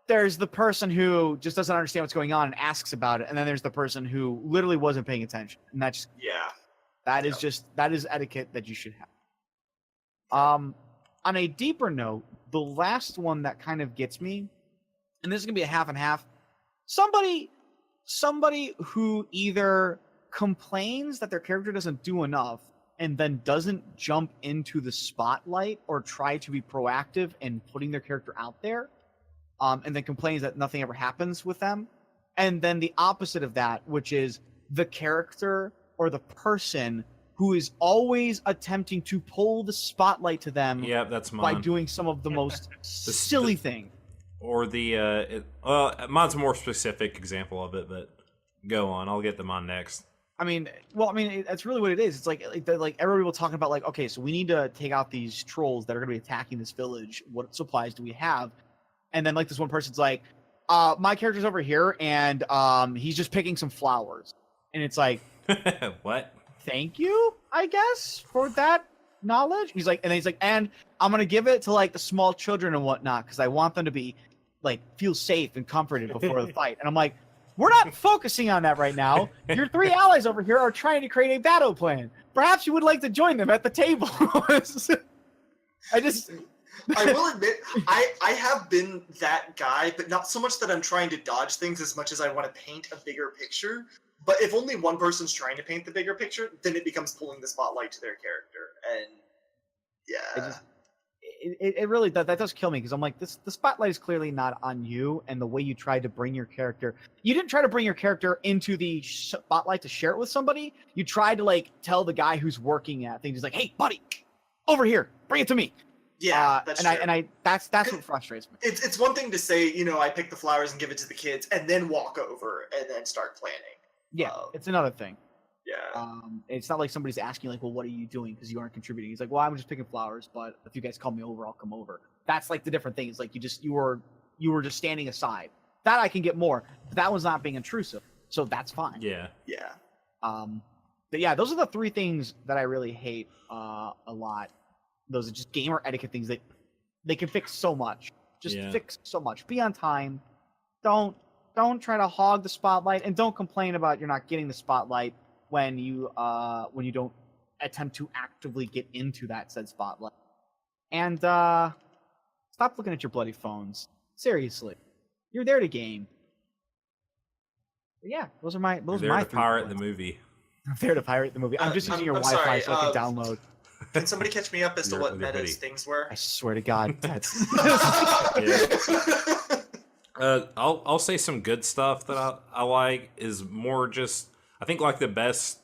there's the person who just doesn't understand what's going on and asks about it, and then there's the person who literally wasn't paying attention, and that's that is etiquette that you should have. On a deeper note, the last one that kind of gets me, and this is gonna be a half and half. Somebody who either complains that their character doesn't do enough and then doesn't jump into the spotlight or try to be proactive in putting their character out there, and then complains that nothing ever happens with them. And then the opposite of that, which is the character or the person who is always attempting to pull the spotlight to them That's by mine. doing some of the most silly thing. Or mine's a more specific example of it, but go on. I'll get them on next. That's really what it is. It's like everybody will talking about like, okay, so we need to take out these trolls that are going to be attacking this village. What supplies do we have? And then like this one person's like, my character's over here and he's just picking some flowers. And it's like, What? thank you, I guess, for that knowledge. He's like, and I'm going to give it to like the small children and whatnot because I want them to be like feel safe and comforted before the fight. And I'm like, we're not focusing on that right now. Your three allies over here are trying to create a battle plan. Perhaps you would like to join them at the table. I will admit, I have been that guy, but not so much that I'm trying to dodge things as much as I want to paint a bigger picture. But if only one person's trying to paint the bigger picture, then it becomes pulling the spotlight to their character. And yeah. It really that does kill me because I'm like, the spotlight is clearly not on you, and the way you tried to bring your character, you didn't try to bring your character into the spotlight to share it with somebody. You tried to like tell the guy who's working at things, he's like, hey buddy, over here, bring it to me. Yeah, that's true. That's what frustrates me. It's one thing to say, I pick the flowers and give it to the kids, and then walk over and then start planning. Yeah, it's another thing. Yeah. It's not like somebody's asking like, well, what are you doing because you aren't contributing. He's like, well, I'm just picking flowers, but if you guys call me over, I'll come over. That's like the different thing. It's like you were just standing aside. That I can get more. But that was not being intrusive, so that's fine. Yeah. Yeah. But yeah, those are the three things that I really hate a lot. Those are just gamer etiquette things that they can fix so much. Just fix so much. Be on time. Don't try to hog the spotlight, and don't complain about you're not getting the spotlight when you don't attempt to actively get into that said spotlight. And stop looking at your bloody phones. Seriously, you're there to game. But yeah, those are my You're there to three pirate points. the movie. I'm there to pirate the movie. I'm just using your I'm Wi-Fi sorry, so I can download. Can somebody catch me up as to You're what with your Meta's hoodie. things were? I swear to God, that's I'll say some good stuff that I like is more just I think like the best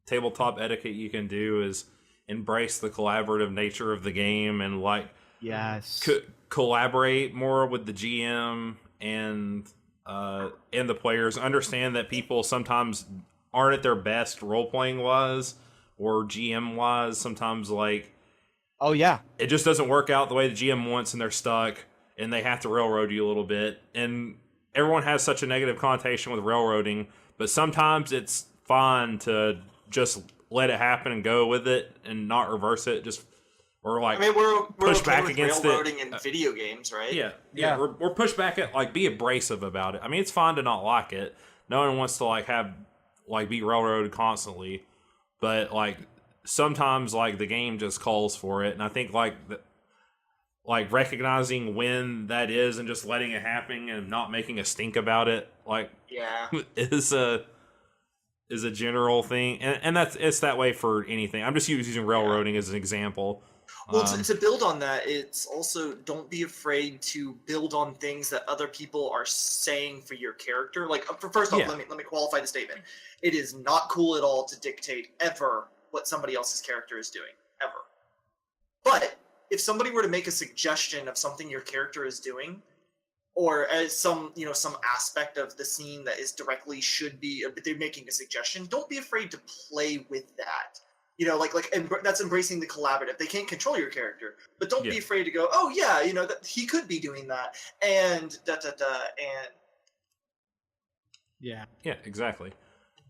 tabletop etiquette you can do is embrace the collaborative nature of the game and like yes. collaborate more with the GM and the players. Understand that people sometimes aren't at their best role playing wise or GM wise. Sometimes like Oh yeah. it just doesn't work out the way the GM wants and they're stuck and they have to railroad you a little bit. And everyone has such a negative connotation with railroading, but sometimes it's fine to just let it happen and go with it and not reverse it. Just or like I mean, we're push okay back with against railroading it. in video games, right? Yeah. We're pushed back at like be abrasive about it. I mean, it's fine to not like it. No one wants to like have like be railroaded constantly, but like sometimes like the game just calls for it, and I think like like recognizing when that is and just letting it happen and not making a stink about it, like Yeah. is a general thing, and it's that way for anything. I'm just using railroading as an example. Well, to build on that, it's also don't be afraid to build on things that other people are saying for your character. Like, first off, Yeah. let me qualify the statement. It is not cool at all to dictate ever what somebody else's character is doing, ever. But if somebody were to make a suggestion of something your character is doing, or as some aspect of the scene that is directly should be, they're making a suggestion, don't be afraid to play with that. That's embracing the collaborative. They can't control your character, but don't be afraid to go, oh yeah, that he could be doing that, and and Yeah. Yeah, exactly.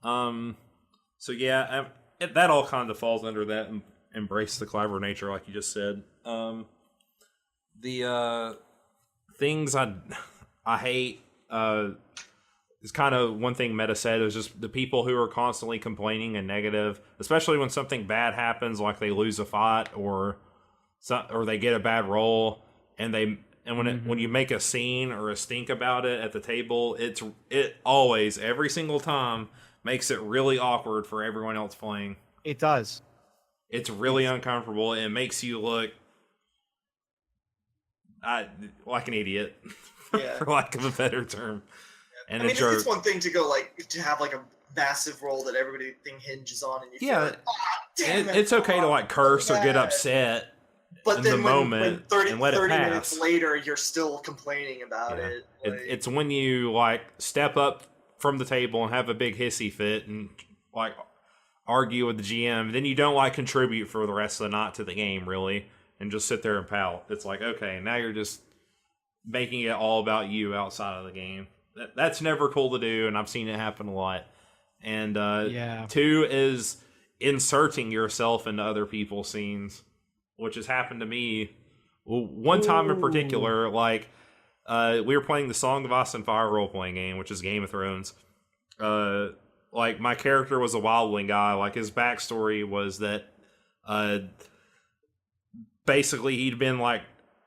So yeah, that all kind of falls under that embrace the collaborative nature, like you just said. The things I hate is kind of one thing Meta said is just the people who are constantly complaining and negative, especially when something bad happens, like they lose a fight or they get a bad roll, and when you make a scene or a stink about it at the table, it always every single time makes it really awkward for everyone else playing. It does. It's really uncomfortable. It makes you look like an idiot, for lack of a better term. And I mean, it's one thing to go to have a massive role that everything hinges on, and you feel like, damn it, it's okay to curse or get upset, but in then the moment 30 and let it pass. minutes later, you're still complaining about it. It's when you step up from the table and have a big hissy fit and argue with the GM, then you don't contribute for the rest of the night to the game really, and just sit there and pout. It's okay, now you're just making it all about you outside of the game. That's never cool to do, and I've seen it happen a lot. And two is inserting yourself into other people's scenes, which has happened to me. One time in particular, we were playing the Song of Ice and Fire role-playing game, which is Game of Thrones. My character was a wildling guy. His backstory was that basically he'd been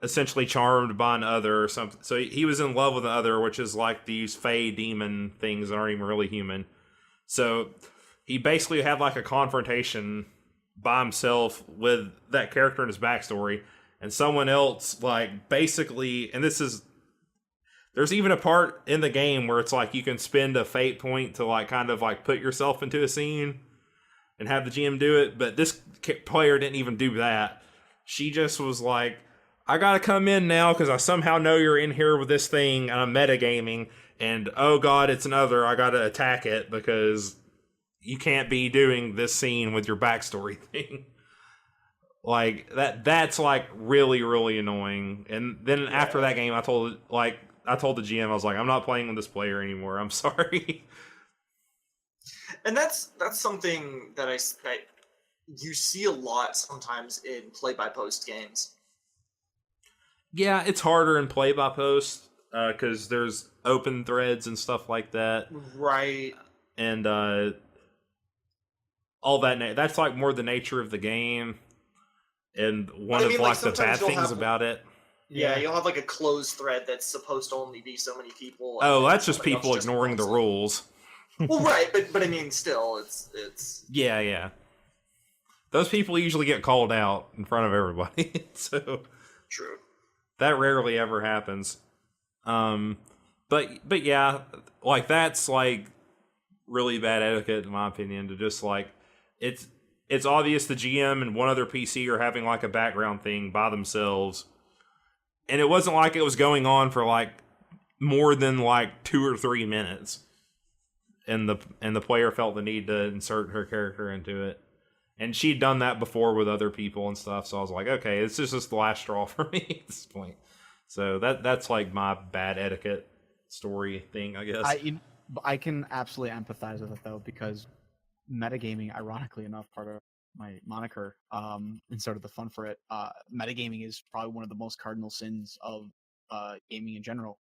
essentially charmed by an other or something. So he was in love with an other, which is these fey demon things that aren't even really human. So he basically had a confrontation by himself with that character in his backstory, and someone else basically, and there's even a part in the game where it's you can spend a fate point to put yourself into a scene and have the GM do it, but this player didn't even do that. She just was I gotta come in now because I somehow know you're in here with this thing and I'm metagaming, and oh god, it's another. I gotta attack it because you can't be doing this scene with your backstory thing. Like that's like really, really annoying. And then after that game, I told the GM, I was like, I'm not playing with this player anymore. I'm sorry. And that's something that you see a lot sometimes in play-by-post games. Yeah, it's harder in play-by-post because there's open threads and stuff like that. Right. And all that. That's like more the nature of the game. And one of like the bad things about it. Yeah, you'll have like a closed thread that's supposed to only be so many people. Oh, that's just people ignoring the rules. Well, right, but I mean, still, it's. Yeah. Those people usually get called out in front of everybody, so True. That rarely ever happens. But yeah, like that's like really bad etiquette in my opinion. To just like it's obvious the GM and one other PC are having like a background thing by themselves. And it wasn't like it was going on for like more than like 2 or 3 minutes. And the player felt the need to insert her character into it. And she'd done that before with other people and stuff, so I was like, okay, it's just the last straw for me at this point. So that's like my bad etiquette story thing, I guess. I can absolutely empathize with it though, because metagaming, ironically enough, part of my moniker, and sort of the fun for it, metagaming is probably one of the most cardinal sins of gaming in general.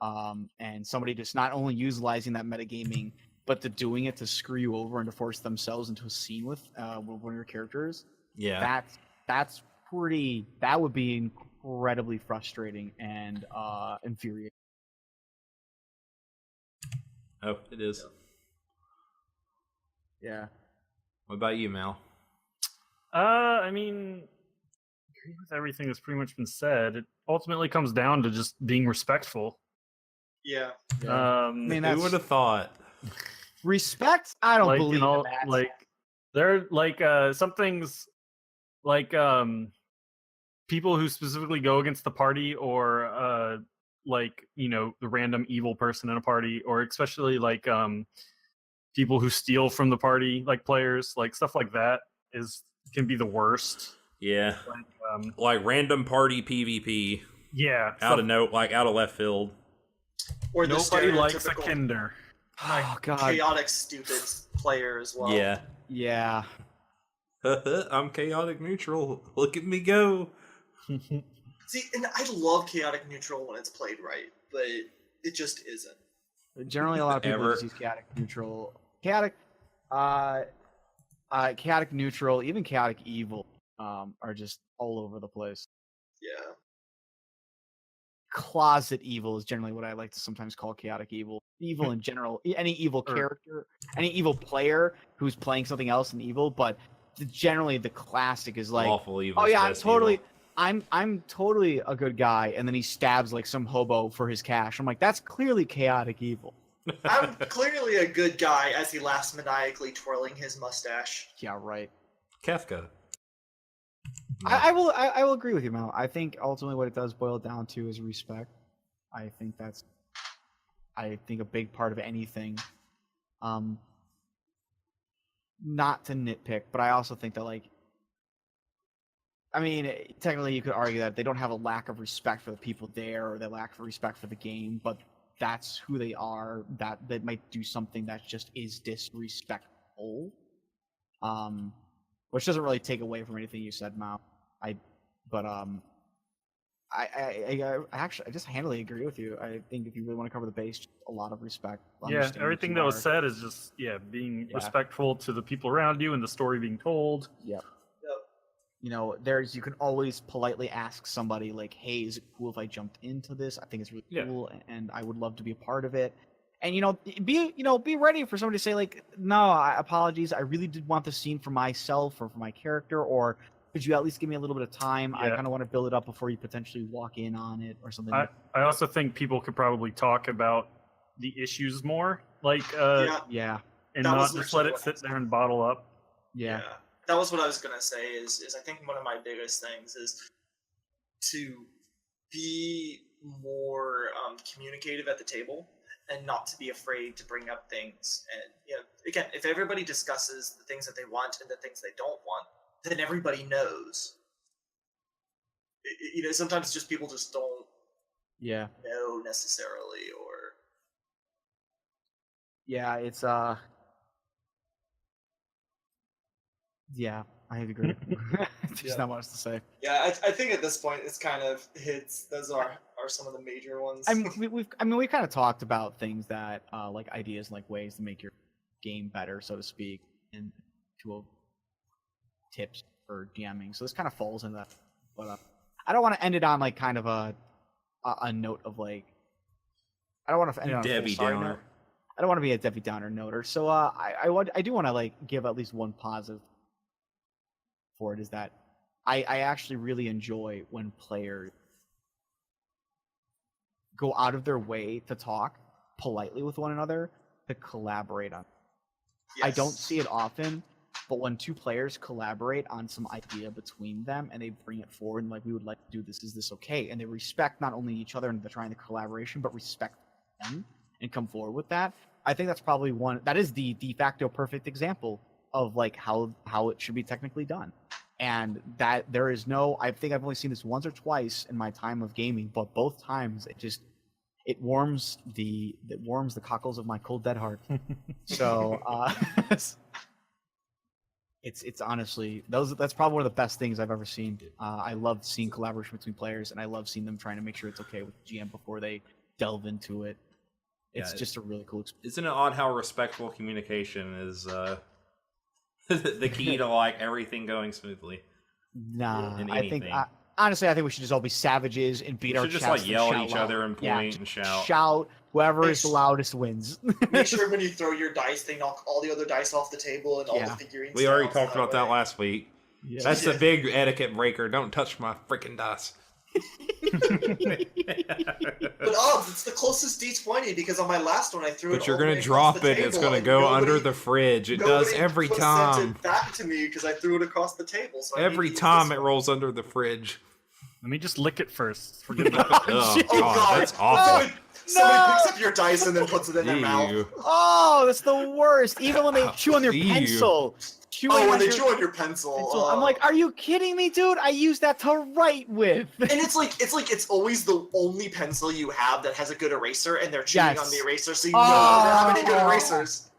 And somebody just not only utilizing that metagaming, but to doing it to screw you over and to force themselves into a scene with one of your characters. Yeah, that would be incredibly frustrating and infuriating. Oh, it is. Yeah. What about you, Mal? I mean, I agree with everything that's pretty much been said. It ultimately comes down to just being respectful. Yeah. I mean, who would have thought? Respect? I don't believe in that. Like, there, like, some things, like, people who specifically go against the party, or, like, you know, the random evil person in a party, or especially, like, people who steal from the party, like players, like stuff like that can be the worst. Yeah. Like random party PvP. Yeah. Out of left field. Or the nobody likes a kinder. Oh god. Chaotic, stupid player as well. Yeah. Yeah. I'm chaotic neutral. Look at me go. See, and I love chaotic neutral when it's played right, but it just isn't. Generally, a lot of people just use chaotic neutral. Chaotic neutral, even chaotic evil, are just all over the place. Yeah. Closet evil is generally what I like to sometimes call chaotic evil. Evil in general, any evil character, any evil player who's playing something else in evil, but generally the classic is like, lawful evil. Oh yeah, I'm totally a good guy, and then he stabs like some hobo for his cash. I'm like, that's clearly chaotic evil. I'm clearly a good guy as he laughs maniacally, twirling his mustache. Yeah, right. Kefka. I will agree with you, Mal. I think ultimately what it does boil down to is respect. I think a big part of anything. Not to nitpick, but I also think that, like, I mean, technically you could argue that they don't have a lack of respect for the people there, or they lack of respect for the game, but that's who they are. That they might do something that just is disrespectful. Which doesn't really take away from anything you said, Mao. I just handily agree with you. I think if you really want to cover the base, just a lot of respect. Yeah, everything that was said is just being respectful to the people around you and the story being told. Yep. You know, you can always politely ask somebody like, "Hey, is it cool if I jumped into this? I think it's really cool, and I would love to be a part of it." And be ready for somebody to say like, "No, apologies. I really did want the scene for myself or for my character, or could you at least give me a little bit of time? I kind of want to build it up before you potentially walk in on it or something." I also think people could probably talk about the issues more, like and not just let it sit there and bottle up. Yeah. That was what I was gonna say. Is I think one of my biggest things is to be more communicative at the table. and not to be afraid to bring up things. And again, if everybody discusses the things that they want and the things they don't want, then everybody knows. Sometimes just people just don't know necessarily, or it's I agree. There's not much to say. Yeah, I think at this point it's kind of hits. Those are some of the major ones. We've kind of talked about things that like ideas, like ways to make your game better, so to speak, and tips for DMing. So this kind of falls into that. But I don't want to end it on like kind of a note of like, I don't want to end it on a Debbie sorry Downer. note. I don't want to be a Debbie Downer noter. So I do want to like give at least one positive for it, is that I actually really enjoy when players go out of their way to talk politely with one another, to collaborate on. Yes. I don't see it often, but when two players collaborate on some idea between them and they bring it forward and like, we would like to do this, is this okay? And they respect not only each other and they're trying the collaboration, but respect them and come forward with that. I think that's probably that is the de facto perfect example of like how it should be technically done. And that there is I think I've only seen this once or twice in my time of gaming, but both times it warms the cockles of my cold dead heart. So it's honestly that's probably one of the best things I've ever seen. I love seeing collaboration between players, and I love seeing them trying to make sure it's okay with GM before they delve into it. It's just a really cool experience. Isn't it odd how respectful communication is the key to like everything going smoothly? Nah, in I think anything? honestly, I think we should just all be savages and beat We our should chests. just like yell and at each shout other loud. and point and shout. Shout. Whoever Make is the sure- loudest wins. Make sure when you throw your dice, they knock all the other dice off the table and all the figurines. We already down, talked so about that way- last week. Yeah. That's the big etiquette breaker. Don't touch my freaking dice. But it's the closest D20 because on my last one I threw it. But you're all the gonna way drop across the it. It's table, gonna and go nobody- under the fridge. It does nobody every sent time. it back to me because I threw it across the table. So I need Every to use time this it one. rolls under the fridge. Let me just lick it first. Forget about it. Oh, Oh God, God, that's awful. Somebody picks up your dice and then puts it in their mouth. Ew. Oh, that's the worst. Even when they chew on your Ew. pencil. Oh, when they chew on your pencil. I'm like, are you kidding me, dude? I use that to write with. And it's always the only pencil you have that has a good eraser, and they're chewing Yes. on the eraser, so you know they don't have any good Oh. erasers.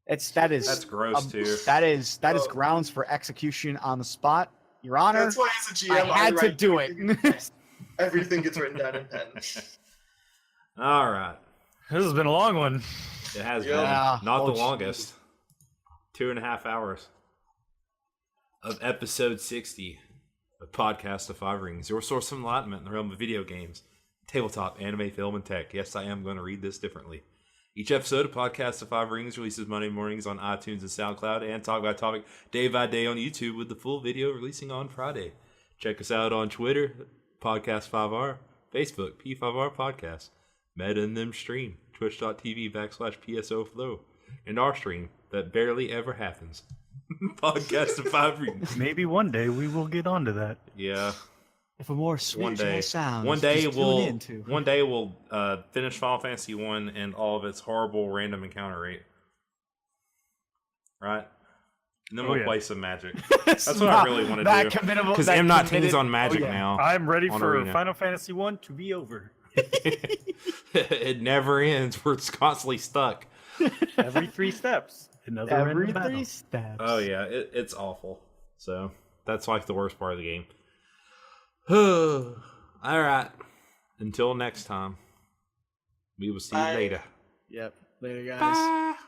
That's gross too. That is Oh. grounds for execution on the spot, Your Honor. That's why as a GM, I had to write do it. Everything gets written down in pen. All right. This has been a long one. It has Yeah. been. Not Oh, the longest. 2.5 hours of episode 60 of Podcast of Five Rings, your source of enlightenment in the realm of video games, tabletop, anime, film, and tech. Yes, I am going to read this differently. Each episode of Podcast of Five Rings releases Monday mornings on iTunes and SoundCloud, and Talk by Topic day by day on YouTube, with the full video releasing on Friday. Check us out on Twitter, Podcast5R, Facebook, P5R Podcast, Meta and them stream, twitch.tv/PSOFlow, and our stream that barely ever happens. Podcast of Five Rings. Maybe one day we will get onto that. Yeah. If a more sweet One day. sounds, One day just tune we'll into. one day we'll finish Final Fantasy 1 and all of its horrible random encounter rate. Right? And then Oh, we'll yeah. play some Magic. That's what I really want to do. Because M19's on Magic now. I'm ready On for Arena. Final Fantasy 1 to be over. It never ends. We're constantly stuck. Every 3 steps. Another Every random battle. 3 steps. Oh yeah, it's awful. So that's like the worst part of the game. All right. Until next time, we will see you Bye. Yep. Later, guys. later.